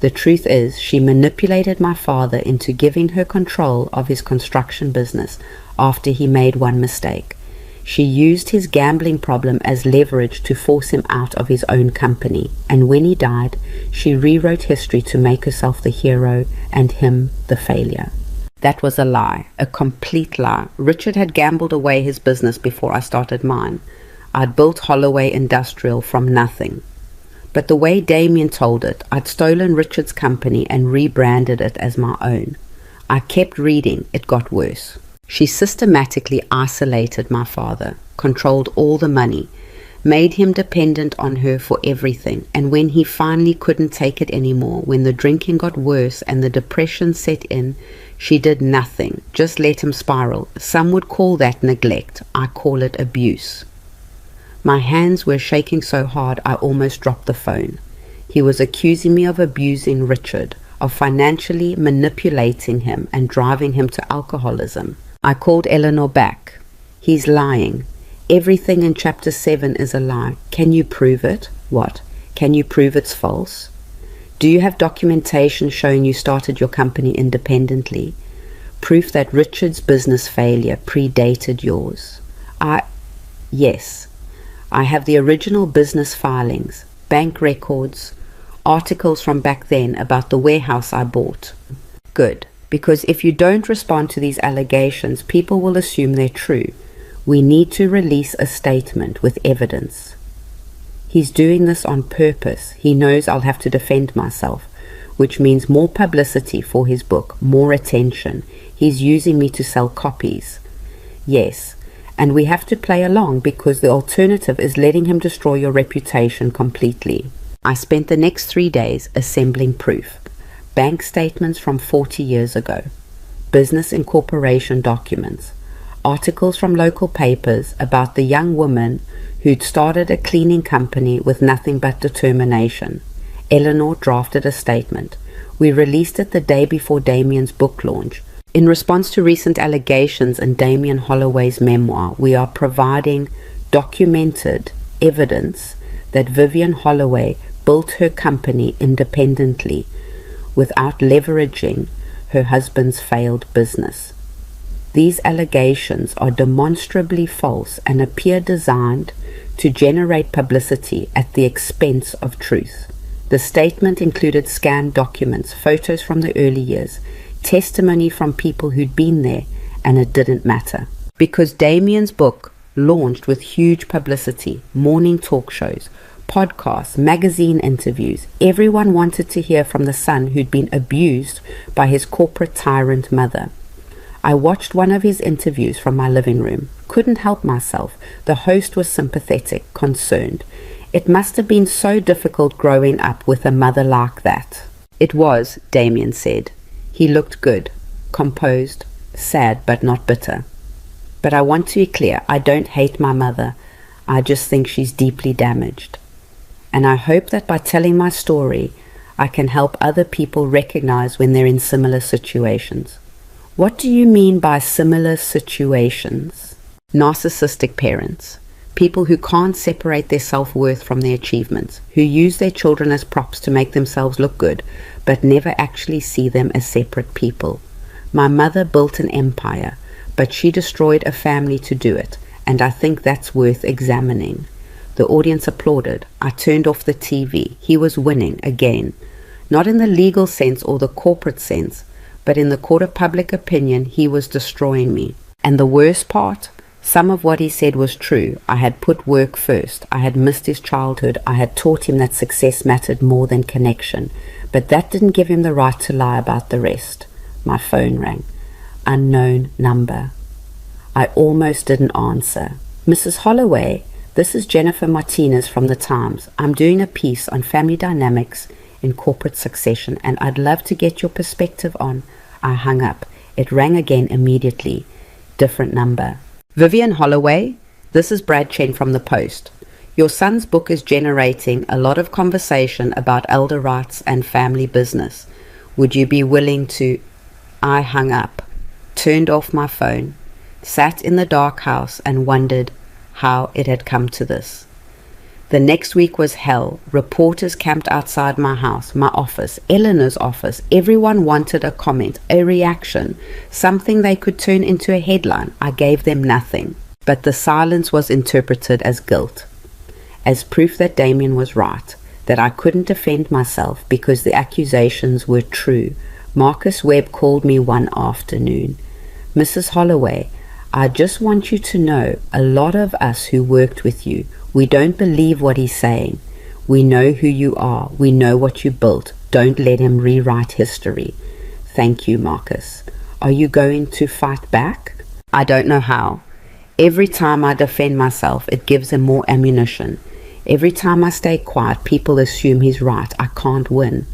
The truth is, she manipulated my father into giving her control of his construction business after he made one mistake. She used his gambling problem as leverage to force him out of his own company, and when he died, she rewrote history to make herself the hero and him the failure. That was a lie, a complete lie. Richard had gambled away his business before I started mine. I'd built Holloway Industrial from nothing. But the way Damien told it, I'd stolen Richard's company and rebranded it as my own. I kept reading, it got worse. She systematically isolated my father, controlled all the money, made him dependent on her for everything, and when he finally couldn't take it anymore, when the drinking got worse and the depression set in, she did nothing, just let him spiral. Some would call that neglect. I call it abuse. My hands were shaking so hard I almost dropped the phone. He was accusing me of abusing Richard, of financially manipulating him and driving him to alcoholism. I called Eleanor back. He's lying. Everything in chapter 7 is a lie. Can you prove it? What? Can you prove it's false? Do you have documentation showing you started your company independently? Proof that Richard's business failure predated yours? Yes. I have the original business filings, bank records, articles from back then about the warehouse I bought. Good, because if you don't respond to these allegations, people will assume they're true. We need to release a statement with evidence. He's doing this on purpose. He knows I'll have to defend myself, which means more publicity for his book, more attention. He's using me to sell copies. Yes, and we have to play along because the alternative is letting him destroy your reputation completely. I spent the next 3 days assembling proof. Bank statements from 40 years ago, business incorporation documents, articles from local papers about the young woman who'd started a cleaning company with nothing but determination. Eleanor drafted a statement. We released it the day before Damien's book launch. In response to recent allegations in Damien Holloway's memoir, we are providing documented evidence that Vivian Holloway built her company independently without leveraging her husband's failed business. These allegations are demonstrably false and appear designed to generate publicity at the expense of truth. The statement included scanned documents, photos from the early years, testimony from people who'd been there, and it didn't matter. Because Damien's book launched with huge publicity, morning talk shows, podcasts, magazine interviews, everyone wanted to hear from the son who'd been abused by his corporate tyrant mother. I watched one of his interviews from my living room. Couldn't help myself. The host was sympathetic, concerned. It must have been so difficult growing up with a mother like that. It was, Damien said. He looked good, composed, sad but not bitter. But I want to be clear, I don't hate my mother. I just think she's deeply damaged. And I hope that by telling my story, I can help other people recognize when they're in similar situations. What do you mean by similar situations? Narcissistic parents. People who can't separate their self-worth from their achievements, who use their children as props to make themselves look good, but never actually see them as separate people. My mother built an empire, but she destroyed a family to do it, and I think that's worth examining. The audience applauded. I turned off the TV. He was winning again. Not in the legal sense or the corporate sense, but in the court of public opinion, he was destroying me. And the worst part? Some of what he said was true. I had put work first. I had missed his childhood. I had taught him that success mattered more than connection. But that didn't give him the right to lie about the rest. My phone rang. Unknown number. I almost didn't answer. Mrs. Holloway, this is Jennifer Martinez from The Times. I'm doing a piece on family dynamics in corporate succession, and I'd love to get your perspective on. I hung up. It rang again immediately. Different number. Vivian Holloway, this is Brad Chen from The Post. Your son's book is generating a lot of conversation about elder rights and family business. Would you be willing to... I hung up, turned off my phone, sat in the dark house and wondered how it had come to this. The next week was hell. Reporters camped outside my house, my office, Eleanor's office. Everyone wanted a comment, a reaction, something they could turn into a headline. I gave them nothing. But the silence was interpreted as guilt, as proof that Damien was right, that I couldn't defend myself because the accusations were true. Marcus Webb called me one afternoon. Mrs. Holloway, I just want you to know, a lot of us who worked with you, we don't believe what he's saying. We know who you are. We know what you built. Don't let him rewrite history. Thank you, Marcus. Are you going to fight back? I don't know how. Every time I defend myself, it gives him more ammunition. Every time I stay quiet, people assume he's right. I can't win.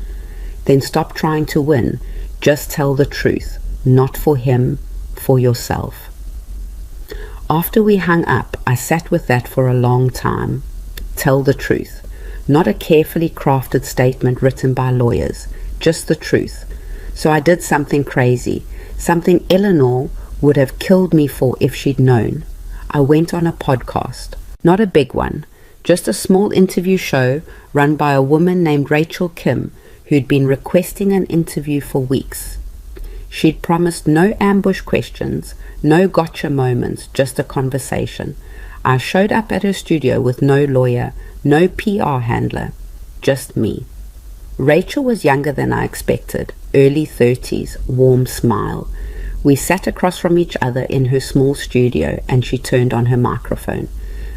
Then stop trying to win. Just tell the truth. Not for him, for yourself. After we hung up, I sat with that for a long time. Tell the truth. Not a carefully crafted statement written by lawyers. Just the truth. So I did something crazy. Something Eleanor would have killed me for if she'd known. I went on a podcast. Not a big one. Just a small interview show run by a woman named Rachel Kim, who'd been requesting an interview for weeks. She'd promised no ambush questions, no gotcha moments, just a conversation. I showed up at her studio with no lawyer, no PR handler, just me. Rachel was younger than I expected, early 30s, warm smile. We sat across from each other in her small studio and she turned on her microphone.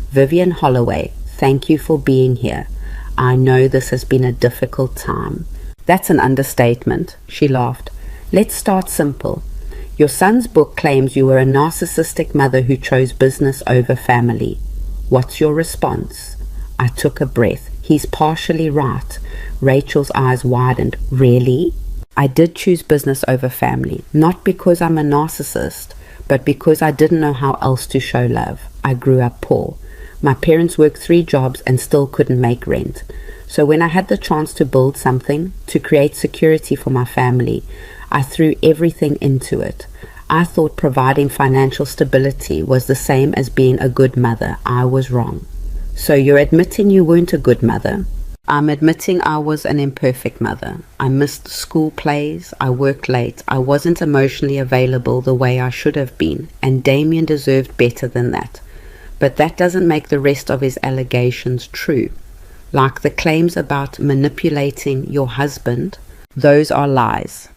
Vivian Holloway, thank you for being here. I know this has been a difficult time. That's an understatement, she laughed. Let's start simple. Your son's book claims you were a narcissistic mother who chose business over family. What's your response? I took a breath. He's partially right. Rachel's eyes widened. Really? I did choose business over family, not because I'm a narcissist, but because I didn't know how else to show love. I grew up poor. My parents worked 3 jobs and still couldn't make rent. So when I had the chance to build something, to create security for my family, I threw everything into it. I thought providing financial stability was the same as being a good mother. I was wrong. So you're admitting you weren't a good mother? I'm admitting I was an imperfect mother. I missed school plays, I worked late, I wasn't emotionally available the way I should have been, and Damien deserved better than that. But that doesn't make the rest of his allegations true. Like the claims about manipulating your husband, those are lies.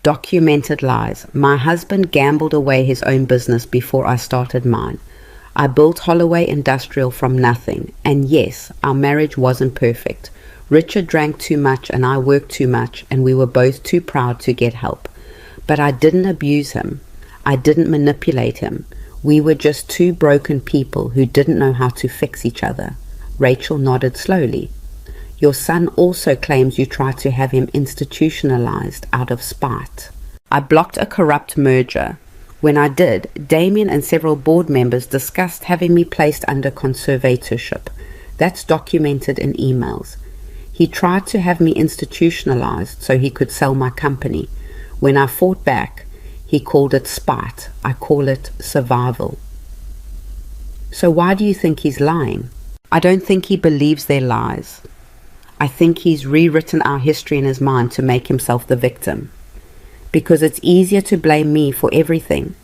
Documented lies. My husband gambled away his own business before I started mine. I built Holloway Industrial from nothing, and yes, our marriage wasn't perfect. Richard drank too much and I worked too much, and we were both too proud to get help. But I didn't abuse him. I didn't manipulate him. We were just two broken people who didn't know how to fix each other. Rachel nodded slowly. Your son also claims you tried to have him institutionalized out of spite. I blocked a corrupt merger. When I did, Damien and several board members discussed having me placed under conservatorship. That's documented in emails. He tried to have me institutionalized so he could sell my company. When I fought back, he called it spite. I call it survival. So why do you think he's lying? I don't think he believes their lies. I think he's rewritten our history in his mind to make himself the victim. Because it's easier to blame me for everything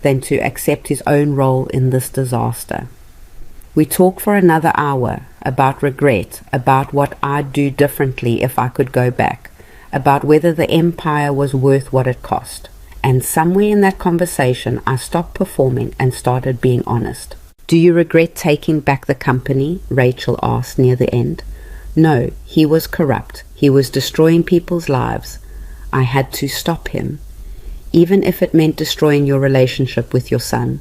than to accept his own role in this disaster. We talk for another hour about regret, about what I'd do differently if I could go back, about whether the empire was worth what it cost. And somewhere in that conversation, I stopped performing and started being honest. Do you regret taking back the company? Rachel asked near the end. No, he was corrupt. He was destroying people's lives. I had to stop him. Even if it meant destroying your relationship with your son.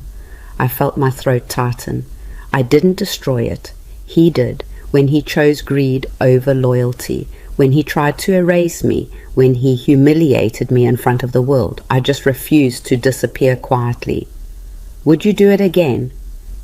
I felt my throat tighten. I didn't destroy it. He did, when he chose greed over loyalty, when he tried to erase me, when he humiliated me in front of the world. I just refused to disappear quietly. Would you do it again?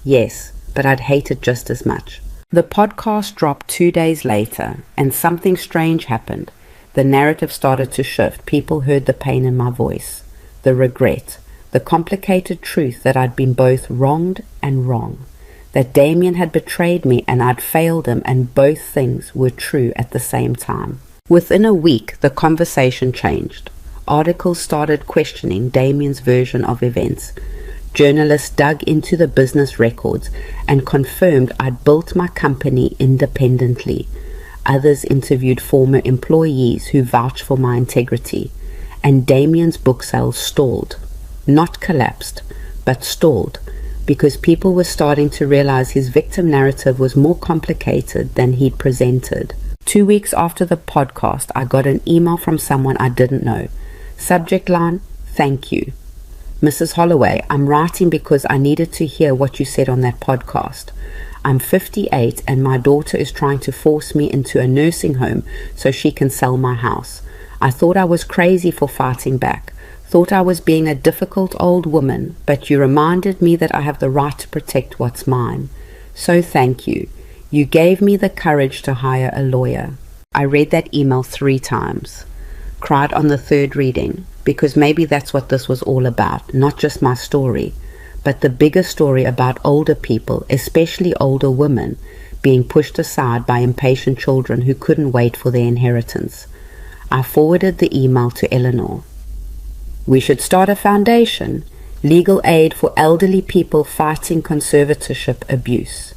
Yes, but I'd hate it just as much. The podcast dropped 2 days later, and something strange happened. The narrative started to shift. People heard the pain in my voice, the regret, the complicated truth that I'd been both wronged and wrong, that Damien had betrayed me and I'd failed him, and both things were true at the same time. Within a week, the conversation changed. Articles started questioning Damien's version of events. Journalists dug into the business records and confirmed I'd built my company independently. Others interviewed former employees who vouched for my integrity. And Damien's book sales stalled. Not collapsed, but stalled, because people were starting to realize his victim narrative was more complicated than he'd presented. 2 weeks after the podcast, I got an email from someone I didn't know. Subject line, thank you. Mrs. Holloway, I'm writing because I needed to hear what you said on that podcast. I'm 58 and my daughter is trying to force me into a nursing home so she can sell my house. I thought I was crazy for fighting back. Thought I was being a difficult old woman, but you reminded me that I have the right to protect what's mine. So thank you. You gave me the courage to hire a lawyer. I read that email 3 times. Cried on the 3rd reading, because maybe that's what this was all about, not just my story, but the bigger story about older people, especially older women, being pushed aside by impatient children who couldn't wait for their inheritance. I forwarded the email to Eleanor. We should start a foundation, legal aid for elderly people fighting conservatorship abuse.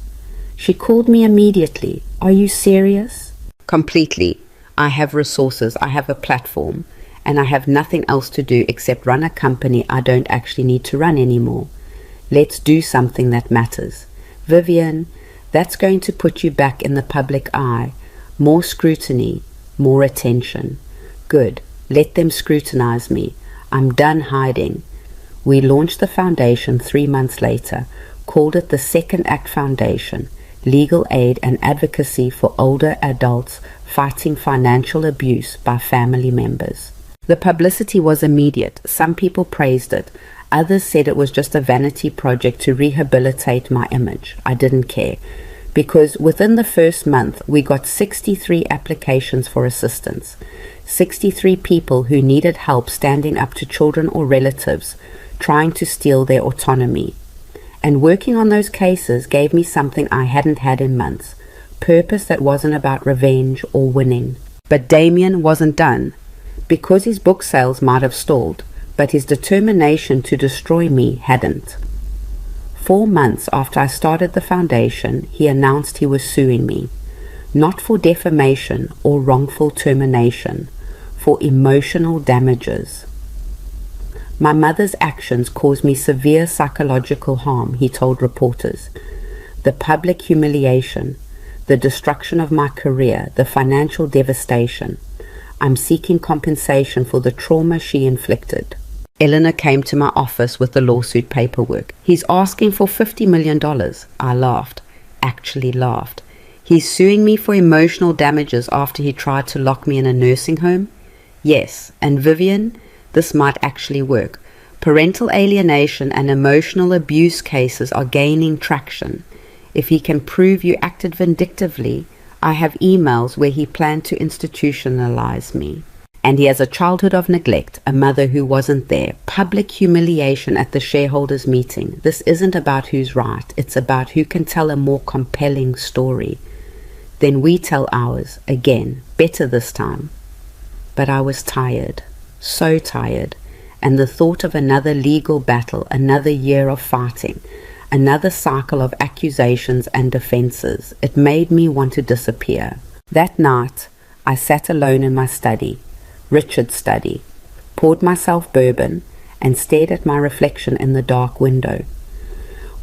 She called me immediately. Are you serious? Completely. I have resources, I have a platform, and I have nothing else to do except run a company I don't actually need to run anymore. Let's do something that matters. Vivian, that's going to put you back in the public eye. More scrutiny, more attention. Good. Let them scrutinize me. I'm done hiding. We launched the foundation 3 months later, called it the Second Act Foundation, legal aid and advocacy for older adults fighting financial abuse by family members. The publicity was immediate. Some people praised it. Others said it was just a vanity project to rehabilitate my image. I didn't care, because within the first month we got 63 applications for assistance. 63 people who needed help standing up to children or relatives trying to steal their autonomy. And working on those cases gave me something I hadn't had in months: purpose that wasn't about revenge or winning. But Damien wasn't done. Because his book sales might have stalled, but his determination to destroy me hadn't. 4 months after I started the foundation, he announced he was suing me, not for defamation or wrongful termination, for emotional damages. My mother's actions caused me severe psychological harm, he told reporters. The public humiliation, the destruction of my career, the financial devastation. I'm seeking compensation for the trauma she inflicted. Eleanor came to my office with the lawsuit paperwork. He's asking for $50 million. I laughed. Actually laughed. He's suing me for emotional damages after he tried to lock me in a nursing home? Yes, and Vivian, this might actually work. Parental alienation and emotional abuse cases are gaining traction. If he can prove you acted vindictively, I have emails where he planned to institutionalize me. And he has a childhood of neglect, a mother who wasn't there, public humiliation at the shareholders' meeting. This isn't about who's right, it's about who can tell a more compelling story. Then we tell ours, again, better this time. But I was tired, so tired, and the thought of another legal battle, another year of fighting, another cycle of accusations and defenses, it made me want to disappear. That night, I sat alone in my study, Richard's study, poured myself bourbon, and stared at my reflection in the dark window.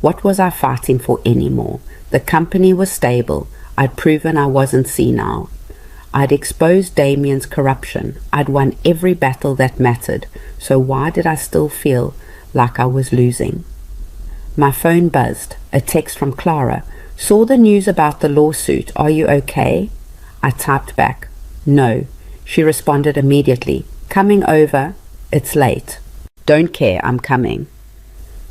What was I fighting for anymore? The company was stable. I'd proven I wasn't senile. I'd exposed Damien's corruption. I'd won every battle that mattered. So why did I still feel like I was losing? My phone buzzed. A text from Clara. Saw the news about the lawsuit. Are you okay? I typed back, no. She responded immediately. Coming over. It's late. Don't care, I'm coming.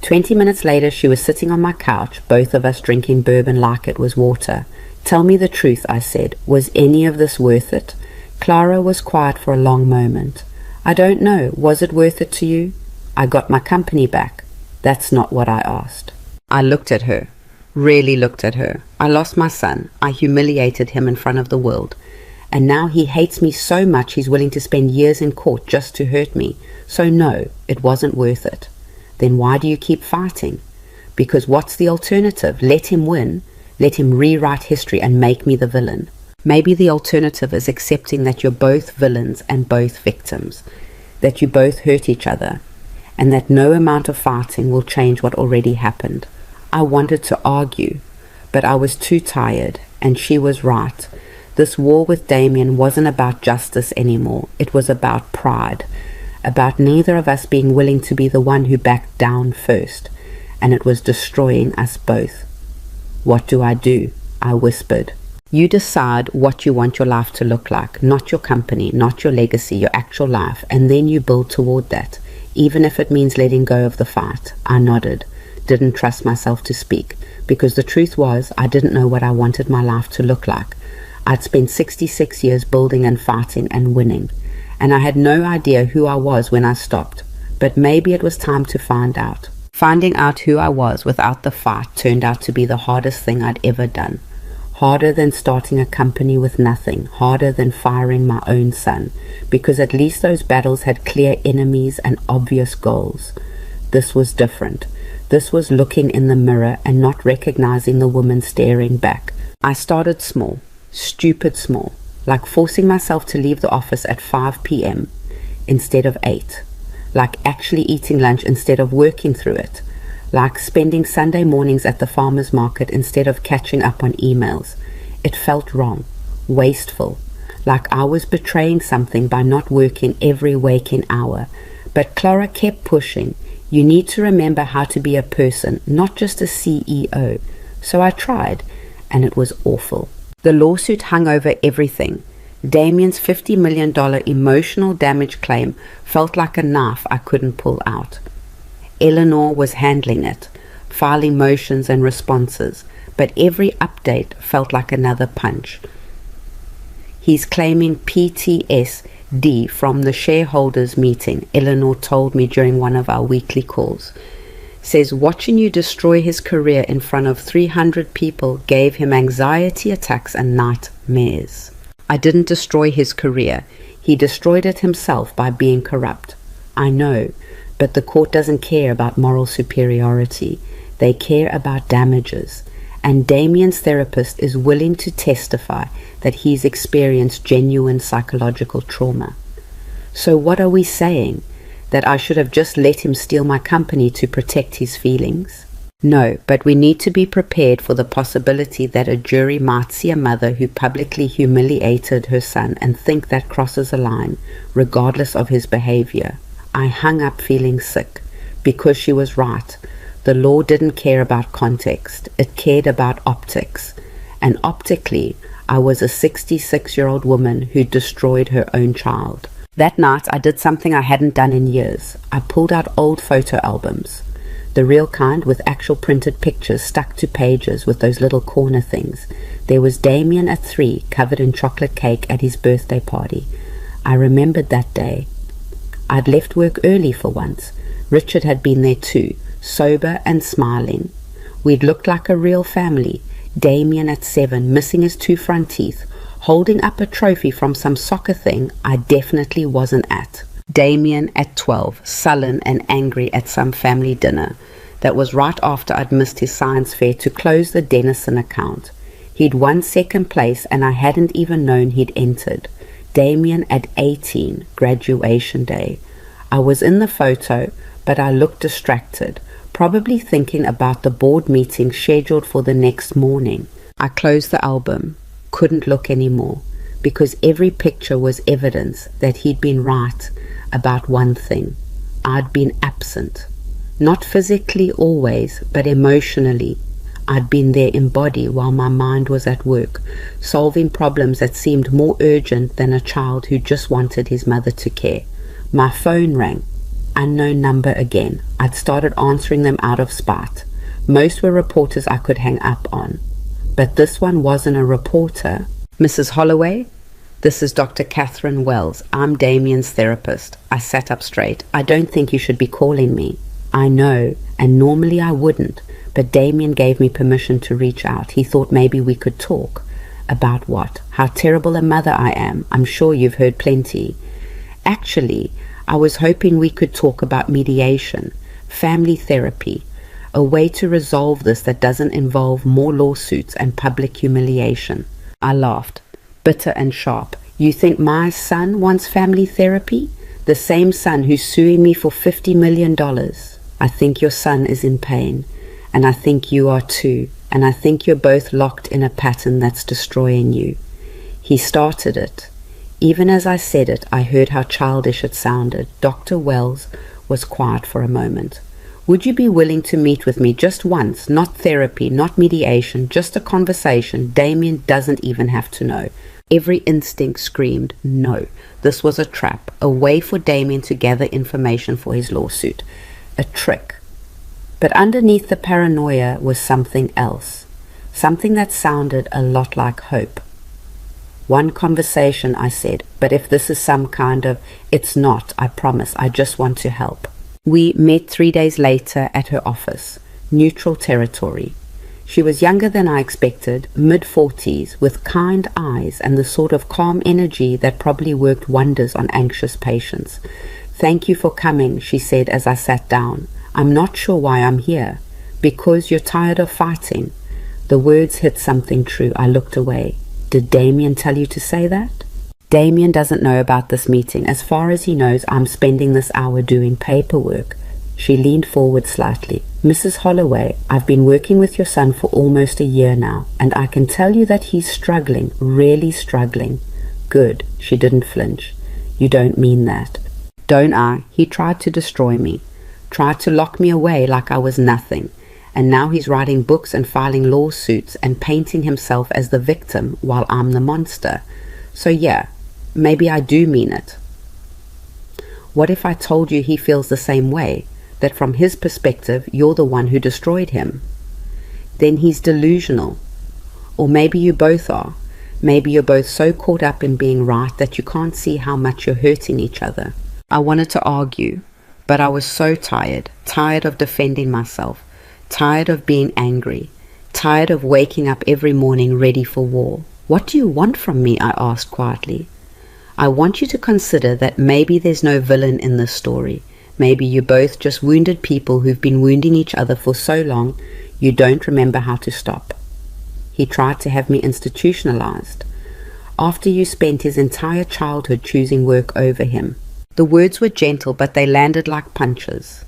20 minutes later, she was sitting on my couch, both of us drinking bourbon like it was water. Tell me the truth, I said. Was any of this worth it? Clara was quiet for a long moment. I don't know. Was it worth it to you? I got my company back. That's not what I asked. I looked at her. Really looked at her. I lost my son. I humiliated him in front of the world. And now he hates me so much he's willing to spend years in court just to hurt me. So no, it wasn't worth it. Then why do you keep fighting? Because what's the alternative? Let him win. Let him rewrite history and make me the villain. Maybe the alternative is accepting that you're both villains and both victims, that you both hurt each other, and that no amount of fighting will change what already happened. I wanted to argue, but I was too tired, and she was right. This war with Damien wasn't about justice anymore. It was about pride, about neither of us being willing to be the one who backed down first, and it was destroying us both. What do? I whispered. You decide what you want your life to look like, not your company, not your legacy, your actual life, and then you build toward that, even if it means letting go of the fight. I nodded, didn't trust myself to speak, because the truth was I didn't know what I wanted my life to look like. I'd spent 66 years building and fighting and winning, and I had no idea who I was when I stopped, but maybe it was time to find out. Finding out who I was without the fight turned out to be the hardest thing I'd ever done. Harder than starting a company with nothing, harder than firing my own son, because at least those battles had clear enemies and obvious goals. This was different. This was looking in the mirror and not recognizing the woman staring back. I started small, stupid small, like forcing myself to leave the office at 5 p.m. instead of 8, like actually eating lunch instead of working through it, like spending Sunday mornings at the farmer's market instead of catching up on emails. It felt wrong, wasteful, like I was betraying something by not working every waking hour. But Clara kept pushing. You need to remember how to be a person, not just a CEO. So I tried, and it was awful. The lawsuit hung over everything. Damien's $50 million emotional damage claim felt like a knife I couldn't pull out. Eleanor was handling it, filing motions and responses, but every update felt like another punch. He's claiming PTSD from the shareholders' meeting, Eleanor told me during one of our weekly calls. says watching you destroy his career in front of 300 people gave him anxiety attacks and nightmares. I didn't destroy his career. He destroyed it himself by being corrupt. I know, but the court doesn't care about moral superiority. They care about damages. And Damien's therapist is willing to testify that he's experienced genuine psychological trauma. So what are we saying? That I should have just let him steal my company to protect his feelings? No, but we need to be prepared for the possibility that a jury might see a mother who publicly humiliated her son and think that crosses a line, regardless of his behavior. I hung up feeling sick, because she was right. The law didn't care about context, it cared about optics. And optically, I was a 66-year-old woman who destroyed her own child. That night, I did something I hadn't done in years. I pulled out old photo albums. The real kind with actual printed pictures stuck to pages with those little corner things. There was Damien at 3, covered in chocolate cake at his birthday party. I remembered that day. I'd left work early for once. Richard had been there too, sober and smiling. We'd looked like a real family. Damien at 7, missing his 2 front teeth, holding up a trophy from some soccer thing I definitely wasn't at. Damien at 12, sullen and angry at some family dinner. That was right after I'd missed his science fair to close the Denison account. He'd won second place and I hadn't even known he'd entered. Damien at 18, graduation day. I was in the photo, but I looked distracted, probably thinking about the board meeting scheduled for the next morning. I closed the album. Couldn't look anymore, because every picture was evidence that he'd been right about one thing. I'd been absent. Not physically always, but emotionally. I'd been there in body while my mind was at work, solving problems that seemed more urgent than a child who just wanted his mother to care. My phone rang. Unknown number again. I'd started answering them out of spite. Most were reporters I could hang up on. But this one wasn't a reporter. Mrs. Holloway, this is Dr. Catherine Wells. I'm Damien's therapist. I sat up straight. I don't think you should be calling me. I know, and normally I wouldn't, but Damien gave me permission to reach out. He thought maybe we could talk. About what? How terrible a mother I am. I'm sure you've heard plenty. Actually, I was hoping we could talk about mediation, family therapy, a way to resolve this that doesn't involve more lawsuits and public humiliation. I laughed, bitter and sharp. You think my son wants family therapy? The same son who's suing me for $50 million. I think your son is in pain, and I think you are too, and I think you're both locked in a pattern that's destroying you. He started it. Even as I said it, I heard how childish it sounded. Dr. Wells was quiet for a moment. Would you be willing to meet with me just once? Not therapy, not mediation, just a conversation. Damien doesn't even have to know. Every instinct screamed no. This was a trap, a way for Damien to gather information for his lawsuit. A trick. But underneath the paranoia was something else. Something that sounded a lot like hope. One conversation, I said, but if this is some kind of, it's not, I promise, I just want to help. We met 3 days later at her office, neutral territory. She was younger than I expected, mid-40s, with kind eyes and the sort of calm energy that probably worked wonders on anxious patients. Thank you for coming, she said as I sat down. I'm not sure why I'm here. Because you're tired of fighting. The words hit something true. I looked away. Did Damien tell you to say that? Damien doesn't know about this meeting. As far as he knows, I'm spending this hour doing paperwork. She leaned forward slightly. Mrs. Holloway, I've been working with your son for almost a year now, and I can tell you that he's struggling, really struggling. Good. She didn't flinch. You don't mean that. Don't I? He tried to destroy me. Tried to lock me away like I was nothing. And now he's writing books and filing lawsuits and painting himself as the victim while I'm the monster. So yeah, maybe I do mean it. What if I told you he feels the same way? That from his perspective, you're the one who destroyed him? Then he's delusional. Or maybe you both are. Maybe you're both so caught up in being right that you can't see how much you're hurting each other. I wanted to argue, But I was so tired, tired of defending myself, tired of being angry, tired of waking up every morning ready for war. "What do you want from me?" I asked quietly. "I want you to consider that maybe there's no villain in this story. Maybe you're both just wounded people who've been wounding each other for so long you don't remember how to stop." He tried to have me institutionalized. "After you spent his entire childhood choosing work over him." The words were gentle, but they landed like punches.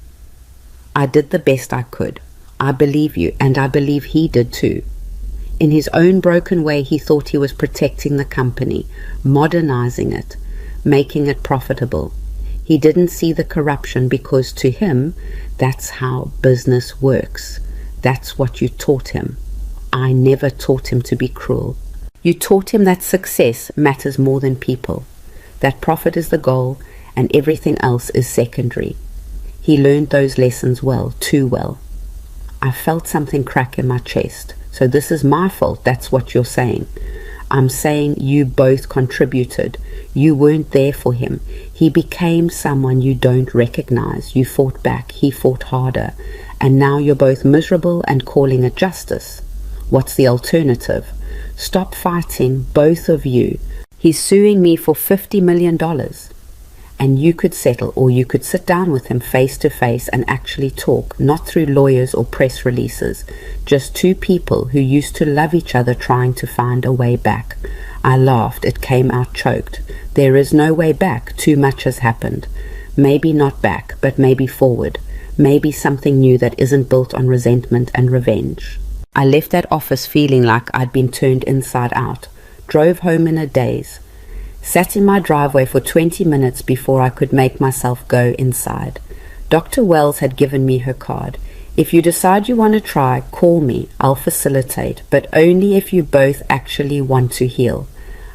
"I did the best I could. I believe you, and I believe he did too." In his own broken way, he thought he was protecting the company, modernizing it, making it profitable. He didn't see the corruption because to him, that's how business works. That's what you taught him. I never taught him to be cruel. You taught him that success matters more than people, that profit is the goal and everything else is secondary. He learned those lessons well, too well. I felt something crack in my chest. "So this is my fault, that's what you're saying." "I'm saying you both contributed. You weren't there for him. He became someone you don't recognize. You fought back, he fought harder. And now you're both miserable and calling it justice. What's the alternative? Stop fighting, both of you. He's suing me for $50 million. And you could settle, or you could sit down with him face to face and actually talk, not through lawyers or press releases, just two people who used to love each other trying to find a way back." I laughed. It came out choked. "There is no way back. Too much has happened. Maybe not back, but maybe forward. Maybe something new that isn't built on resentment and revenge." I left that office feeling like I'd been turned inside out. Drove home in a daze. Sat in my driveway for 20 minutes before I could make myself go inside. Dr. Wells had given me her card. "If you decide you want to try, call me. I'll facilitate, but only if you both actually want to heal."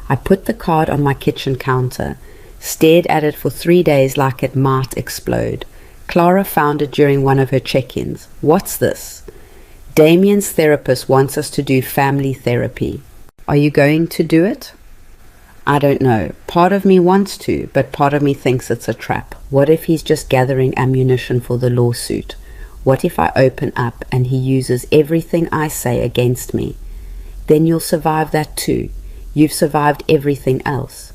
I put the card on my kitchen counter, stared at it for 3 days like it might explode. Clara found it during one of her check-ins. "What's this?" "Damien's therapist wants us to do family therapy." "Are you going to do it?" "I don't know. Part of me wants to, but part of me thinks it's a trap. What if he's just gathering ammunition for the lawsuit? What if I open up and he uses everything I say against me? Then you'll survive that too. You've survived everything else."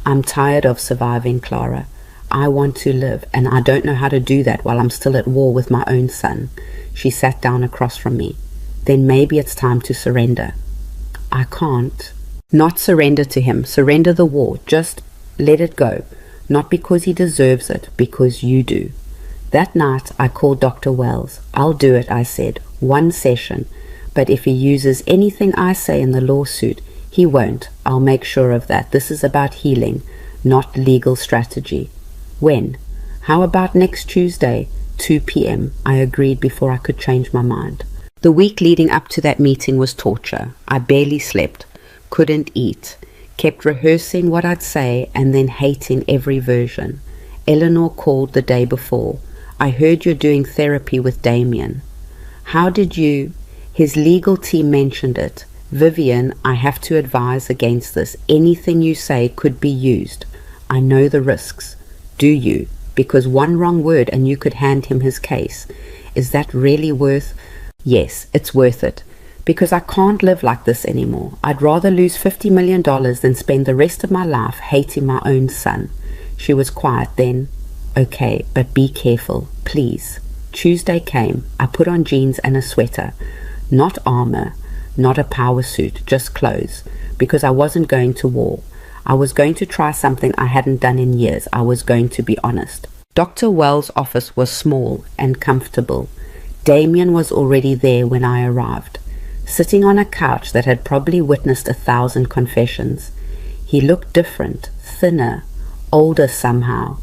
"I'm tired of surviving, Clara. I want to live, and I don't know how to do that while I'm still at war with my own son." She sat down across from me. "Then maybe it's time to surrender." "I can't." "Not surrender to him. Surrender the war. Just let it go. Not because he deserves it, because you do." That night I called Dr. Wells. "I'll do it," I said. "One session. But if he uses anything I say in the lawsuit, he won't. I'll make sure of that. This is about healing, not legal strategy." "When?" "How about next Tuesday, 2 p.m. I agreed before I could change my mind. The week leading up to that meeting was torture. I barely slept. Couldn't eat, kept rehearsing what I'd say and then hating every version. Eleanor called the day before. "I heard you're doing therapy with Damien." "How did you?" "His legal team mentioned it. Vivian, I have to advise against this. Anything you say could be used. I know the risks." "Do you? Because one wrong word and you could hand him his case. Is that really worth?" "Yes, it's worth it. Because I can't live like this anymore. I'd rather lose $50 million than spend the rest of my life hating my own son." She was quiet then. "Okay, but be careful, please." Tuesday came. I put on jeans and a sweater. Not armor, not a power suit, just clothes. Because I wasn't going to war. I was going to try something I hadn't done in years. I was going to be honest. Dr. Wells' office was small and comfortable. Damien was already there when I arrived, sitting on a couch that had probably witnessed 1,000 confessions. He looked different, thinner, older somehow,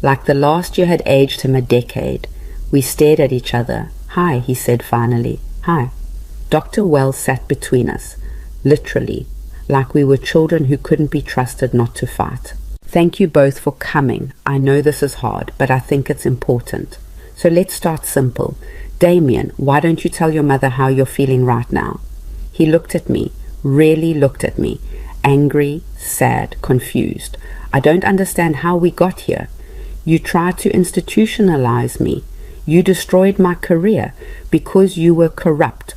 like the last year had aged him a decade. We stared at each other. "Hi," he said finally. "Hi." Dr. Wells sat between us, literally, like we were children who couldn't be trusted not to fight. "Thank you both for coming. I know this is hard, but I think it's important. So let's start simple. Damien, why don't you tell your mother how you're feeling right now?" He looked at me, really looked at me, angry, sad, confused. "I don't understand how we got here. You tried to institutionalize me. You destroyed my career because you were corrupt.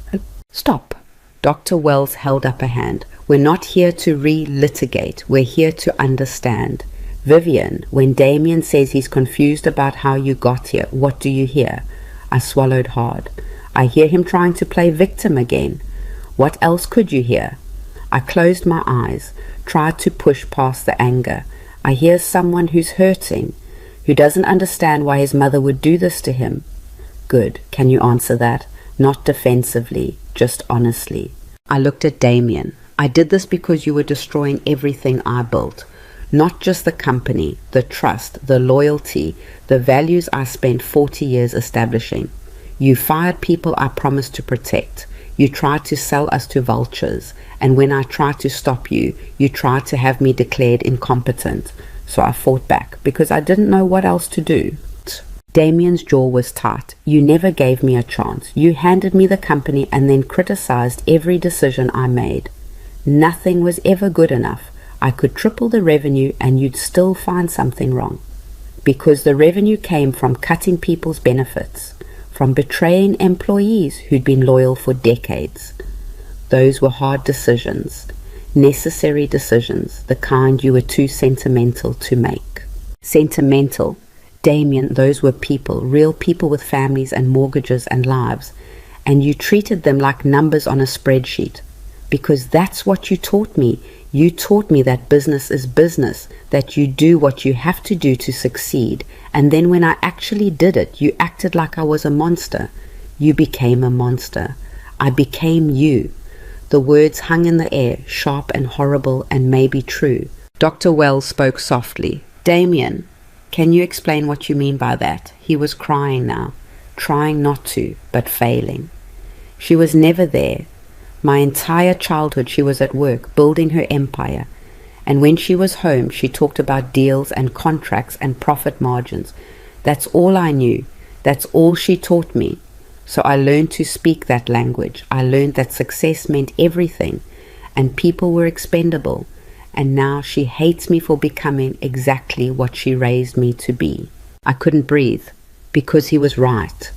Stop. Dr. Wells held up a hand. We're not here to relitigate. We're here to understand. Vivian, when Damien says he's confused about how you got here, what do you hear? I swallowed hard. I hear him trying to play victim again. What else could you hear? I closed my eyes, tried to push past the anger. I hear someone who's hurting, who doesn't understand why his mother would do this to him. Good. Can you answer that? Not defensively, just honestly. I looked at Damien. I did this because you were destroying everything I built. Not just the company, the trust, the loyalty, the values I spent 40 years establishing. You fired people I promised to protect. You tried to sell us to vultures. And when I tried to stop you, you tried to have me declared incompetent. So I fought back because I didn't know what else to do. Damien's jaw was tight. You never gave me a chance. You handed me the company and then criticized every decision I made. Nothing was ever good enough. I could triple the revenue and you'd still find something wrong. Because the revenue came from cutting people's benefits, from betraying employees who'd been loyal for decades. Those were hard decisions, necessary decisions, the kind you were too sentimental to make. Sentimental? Damien, those were people, real people with families and mortgages and lives, and you treated them like numbers on a spreadsheet. Because that's what you taught me. You taught me that business is business, that you do what you have to do to succeed. And then when I actually did it, you acted like I was a monster. You became a monster. I became you. The words hung in the air, sharp and horrible and maybe true. Dr. Wells spoke softly. Damien, can you explain what you mean by that? He was crying now, trying not to, but failing. She was never there. My entire childhood she was at work, building her empire. And when she was home, she talked about deals and contracts and profit margins. That's all I knew. That's all she taught me. So I learned to speak that language. I learned that success meant everything, and people were expendable. And now she hates me for becoming exactly what she raised me to be. I couldn't breathe, because he was right.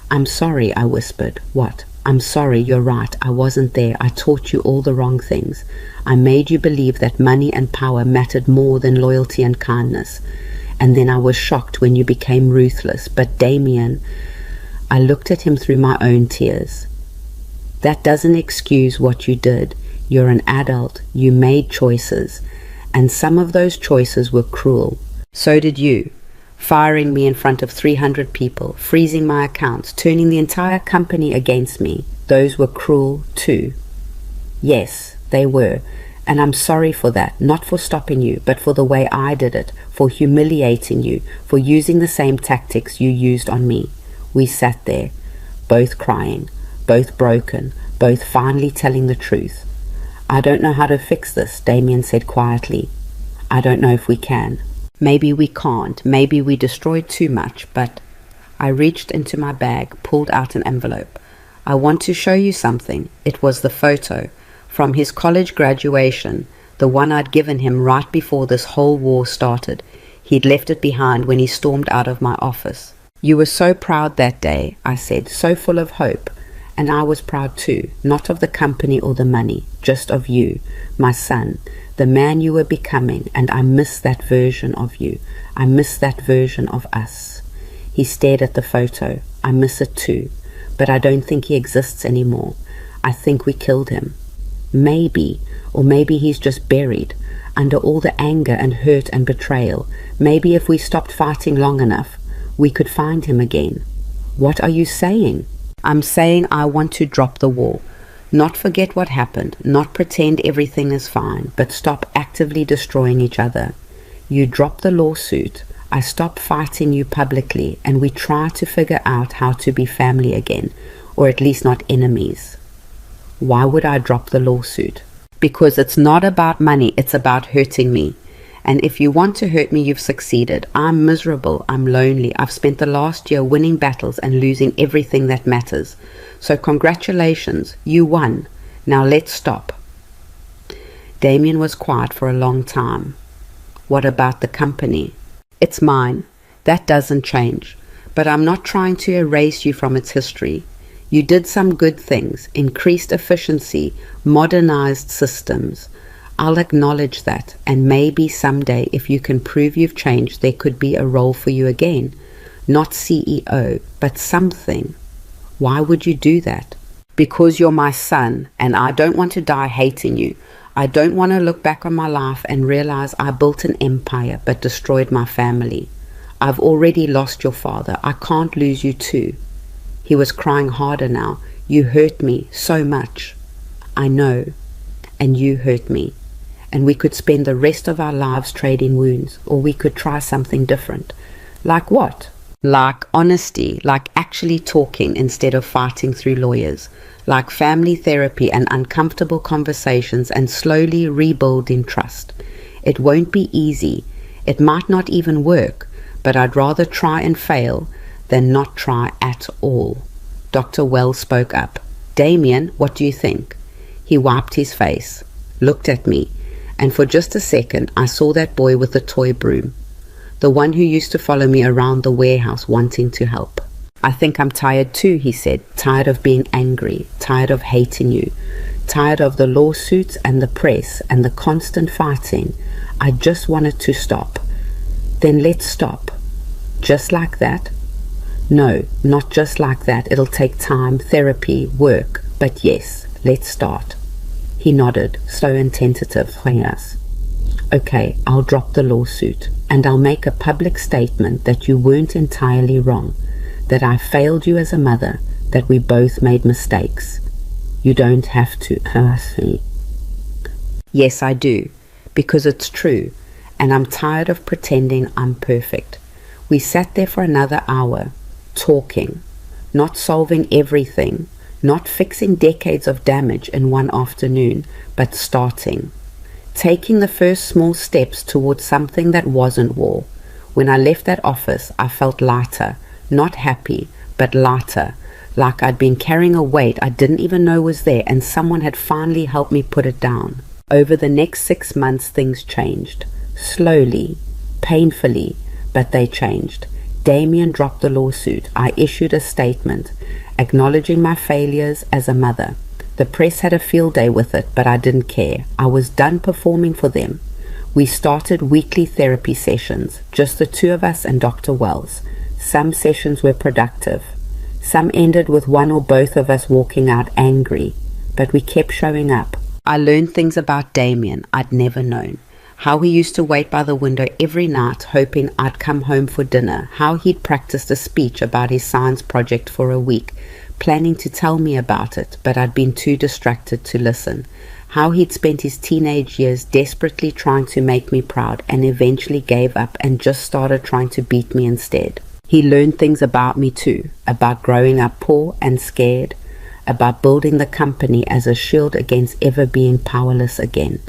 I'm sorry, I whispered. What? I'm sorry, you're right. I wasn't there. I taught you all the wrong things. I made you believe that money and power mattered more than loyalty and kindness. And then I was shocked when you became ruthless. But Damien, I looked at him through my own tears. That doesn't excuse what you did. You're an adult. You made choices. And some of those choices were cruel. So did you. Firing me in front of 300 people, freezing my accounts, turning the entire company against me. Those were cruel too. Yes, they were. And I'm sorry for that, not for stopping you, but for the way I did it, for humiliating you, for using the same tactics you used on me. We sat there, both crying, both broken, both finally telling the truth. I don't know how to fix this, Damien said quietly. I don't know if we can. Maybe we can't, maybe we destroyed too much, but I reached into my bag, pulled out an envelope. I want to show you something. It was the photo from his college graduation, the one I'd given him right before this whole war started. He'd left it behind when he stormed out of my office. You were so proud that day, I said, so full of hope. And I was proud too, not of the company or the money, just of you, my son, the man you were becoming, and I miss that version of you. I miss that version of us. He stared at the photo. I miss it too, but I don't think he exists anymore. I think we killed him. Maybe, or maybe he's just buried, under all the anger and hurt and betrayal. Maybe if we stopped fighting long enough, we could find him again. What are you saying? I'm saying I want to drop the war. Not forget what happened, not pretend everything is fine, but stop actively destroying each other. You drop the lawsuit, I stop fighting you publicly, and we try to figure out how to be family again, or at least not enemies. Why would I drop the lawsuit? Because it's not about money, it's about hurting me. And if you want to hurt me, you've succeeded. I'm miserable. I'm lonely. I've spent the last year winning battles and losing everything that matters. So congratulations. You won. Now let's stop. Damien was quiet for a long time. What about the company? It's mine. That doesn't change. But I'm not trying to erase you from its history. You did some good things, increased efficiency, modernized systems. I'll acknowledge that, and maybe someday, if you can prove you've changed, there could be a role for you again. Not CEO, but something. Why would you do that? Because you're my son, and I don't want to die hating you. I don't want to look back on my life and realize I built an empire but destroyed my family. I've already lost your father. I can't lose you too. He was crying harder now. You hurt me so much. I know. And you hurt me. And we could spend the rest of our lives trading wounds, or we could try something different. Like what? Like honesty, like actually talking instead of fighting through lawyers, like family therapy and uncomfortable conversations, and slowly rebuilding trust. It won't be easy. It might not even work, but I'd rather try and fail than not try at all. Dr. Wells spoke up. Damien, what do you think? He wiped his face, looked at me, and for just a second I saw that boy with the toy broom. The one who used to follow me around the warehouse wanting to help. I think I'm tired too, he said. Tired of being angry, tired of hating you, tired of the lawsuits and the press and the constant fighting. I just wanted to stop. Then let's stop. Just like that? No, not just like that. It'll take time, therapy, work. But yes, let's start. He nodded, slow and tentative. Yes. Okay, I'll drop the lawsuit, and I'll make a public statement that you weren't entirely wrong, that I failed you as a mother, that we both made mistakes. You don't have to hurt me. Yes, I do, because it's true, and I'm tired of pretending I'm perfect. We sat there for another hour, talking, not solving everything, not fixing decades of damage in one afternoon, but starting. Taking the first small steps towards something that wasn't war. When I left that office, I felt lighter, not happy, but lighter, like I'd been carrying a weight I didn't even know was there, and someone had finally helped me put it down. Over the next 6 months, things changed. Slowly, painfully, but they changed. Damien dropped the lawsuit. I issued a statement, acknowledging my failures as a mother. The press had a field day with it, but I didn't care. I was done performing for them. We started weekly therapy sessions, just the two of us and Dr. Wells. Some sessions were productive. Some ended with one or both of us walking out angry, but we kept showing up. I learned things about Damien I'd never known. How he used to wait by the window every night hoping I'd come home for dinner. How he'd practiced a speech about his science project for a week, planning to tell me about it, but I'd been too distracted to listen. How he'd spent his teenage years desperately trying to make me proud and eventually gave up and just started trying to beat me instead. He learned things about me too, about growing up poor and scared, about building the company as a shield against ever being powerless again,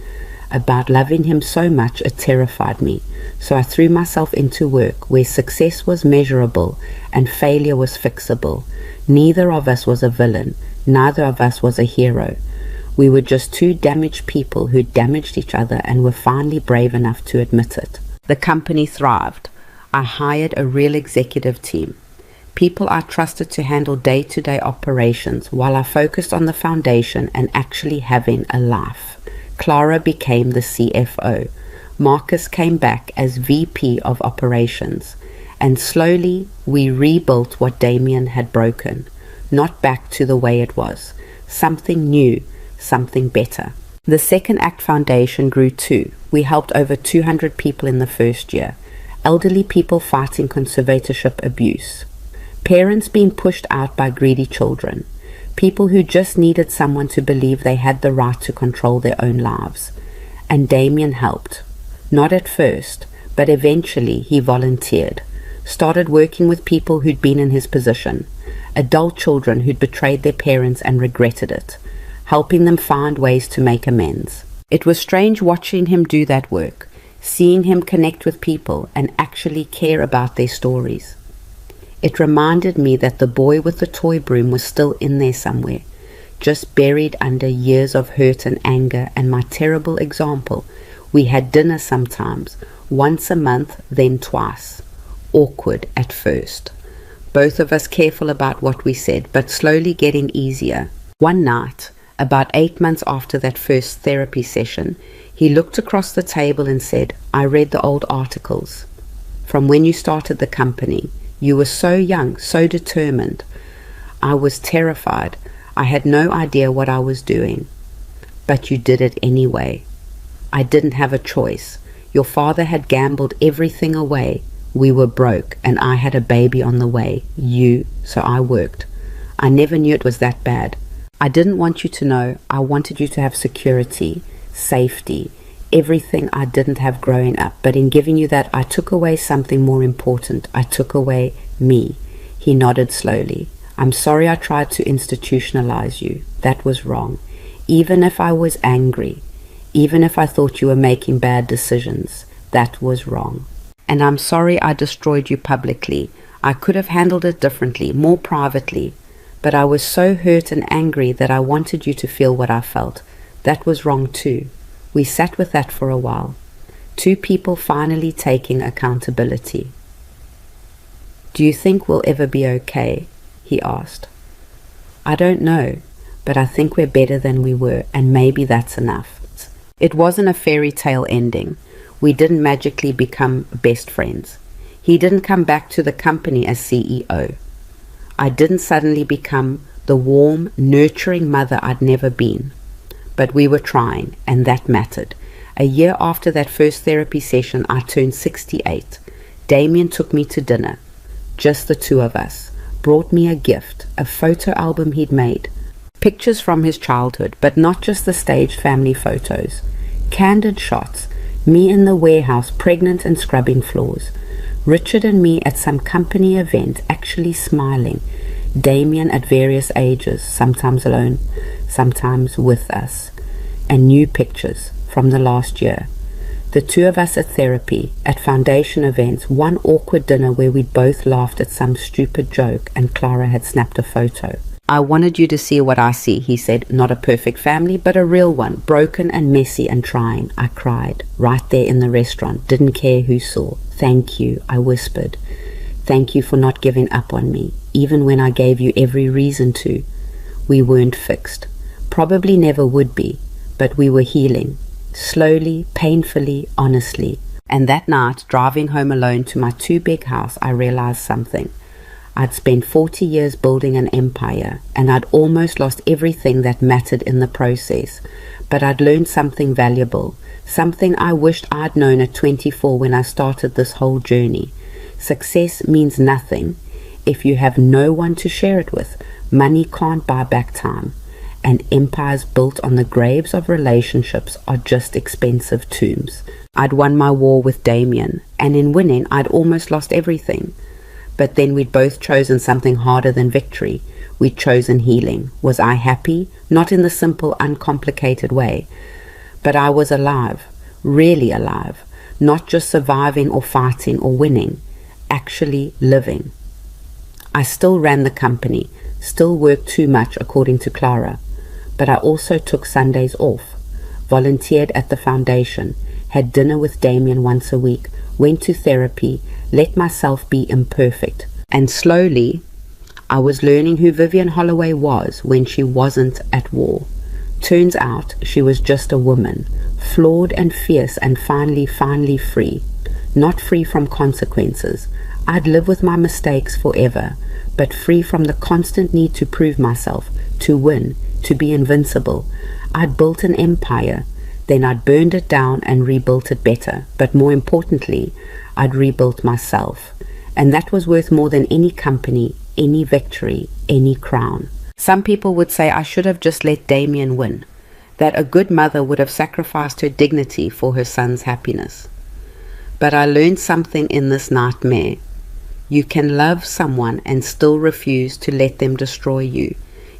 about loving him so much it terrified me. So I threw myself into work where success was measurable and failure was fixable. Neither of us was a villain. Neither of us was a hero. We were just two damaged people who damaged each other and were finally brave enough to admit it. The company thrived. I hired a real executive team. People I trusted to handle day-to-day operations while I focused on the foundation and actually having a life. Clara became the CFO. Marcus came back as VP of operations. And slowly we rebuilt what Damien had broken. Not back to the way it was. Something new, something better. The Second Act Foundation grew too. We helped over 200 people in the first year. Elderly people fighting conservatorship abuse. Parents being pushed out by greedy children. People who just needed someone to believe they had the right to control their own lives. And Damien helped. Not at first, but eventually he volunteered. Started working with people who'd been in his position. Adult children who'd betrayed their parents and regretted it. Helping them find ways to make amends. It was strange watching him do that work. Seeing him connect with people and actually care about their stories. It reminded me that the boy with the toy broom was still in there somewhere, just buried under years of hurt and anger and my terrible example. We had dinner sometimes, Once a month, then twice. Awkward at first. Both of us careful about what we said, but slowly getting easier. One night, about 8 months after that first therapy session, he looked across the table and said, "I read the old articles. From when you started the company, you were so young, so determined. I was terrified. I had no idea what I was doing. But you did it anyway. I didn't have a choice. Your father had gambled everything away. We were broke, and I had a baby on the way. So I worked. I never knew it was that bad. I didn't want you to know. I wanted you to have security, safety, everything I didn't have growing up. But in giving you that, I took away something more important. I took away me." He nodded slowly. "I'm sorry I tried to institutionalize you. That was wrong. Even if I was angry, even if I thought you were making bad decisions, that was wrong. And I'm sorry I destroyed you publicly. I could have handled it differently, more privately. But I was so hurt and angry that I wanted you to feel what I felt. That was wrong too." We sat with that for a while. Two people finally taking accountability. "Do you think we'll ever be okay?" he asked. "I don't know, but I think we're better than we were, and maybe that's enough." It wasn't a fairy tale ending. We didn't magically become best friends. He didn't come back to the company as CEO. I didn't suddenly become the warm, nurturing mother I'd never been. But we were trying, and that mattered. A year after that first therapy session, I turned 68. Damien took me to dinner. Just the two of us. Brought me a gift, a photo album he'd made. Pictures from his childhood, but not just the staged family photos. Candid shots. Me in the warehouse, pregnant and scrubbing floors. Richard and me at some company event, actually smiling. Damien at various ages, sometimes alone, sometimes with us. And new pictures from the last year. The two of us at therapy, at foundation events, one awkward dinner where we'd both laughed at some stupid joke and Clara had snapped a photo. "I wanted you to see what I see," he said. "Not a perfect family, but a real one, broken and messy and trying." I cried, right there in the restaurant, didn't care who saw. "Thank you," I whispered. "Thank you for not giving up on me, even when I gave you every reason to." We weren't fixed. Probably never would be, but we were healing. Slowly, painfully, honestly. And that night, driving home alone to my two big house, I realized something. I'd spent 40 years building an empire, and I'd almost lost everything that mattered in the process. But I'd learned something valuable, something I wished I'd known at 24 when I started this whole journey. Success means nothing if you have no one to share it with. Money can't buy back time, and empires built on the graves of relationships are just expensive tombs. I'd won my war with Damien, and in winning, I'd almost lost everything. But then we'd both chosen something harder than victory. We'd chosen healing. Was I happy? Not in the simple, uncomplicated way. But I was alive, really alive. Not just surviving or fighting or winning, actually living. I still ran the company, still worked too much according to Clara. But I also took Sundays off, volunteered at the foundation, had dinner with Damien once a week, went to therapy, let myself be imperfect. And slowly, I was learning who Vivian Holloway was when she wasn't at war. Turns out she was just a woman, flawed and fierce and finally free. Not free from consequences. I'd live with my mistakes forever, but free from the constant need to prove myself, to win, to be invincible. I'd built an empire, then I'd burned it down and rebuilt it better. But more importantly, I'd rebuilt myself. And that was worth more than any company, any victory, any crown. Some people would say I should have just let Damien win, that a good mother would have sacrificed her dignity for her son's happiness. But I learned something in this nightmare. You can love someone and still refuse to let them destroy you.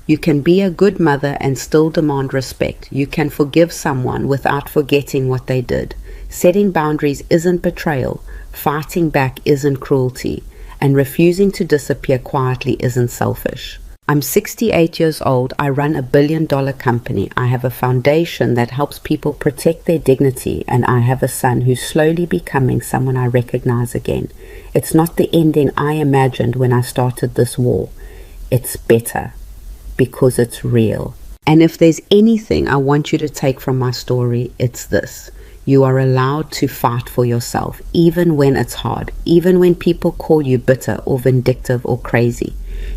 You can be a good mother and still demand respect. You can forgive someone without forgetting what they did. Setting boundaries isn't betrayal. Fighting back isn't cruelty. And refusing to disappear quietly isn't selfish. I'm 68 years old. I run a billion-dollar company. I have a foundation that helps people protect their dignity, and I have a son who's slowly becoming someone I recognize again. It's not the ending I imagined when I started this war. It's better because it's real. And if there's anything I want you to take from my story, it's this. You are allowed to fight for yourself, even when it's hard, even when people call you bitter or vindictive or crazy.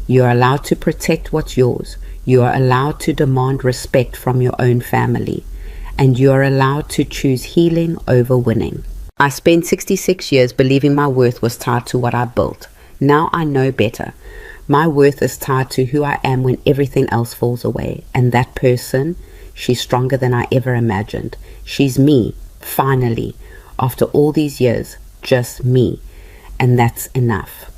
You are allowed to protect what's yours. You are allowed to demand respect from your own family. And you are allowed to choose healing over winning. I spent 66 years believing my worth was tied to what I built. Now I know better. My worth is tied to who I am when everything else falls away. And that person, she's stronger than I ever imagined. She's me, finally, after all these years, just me. And that's enough.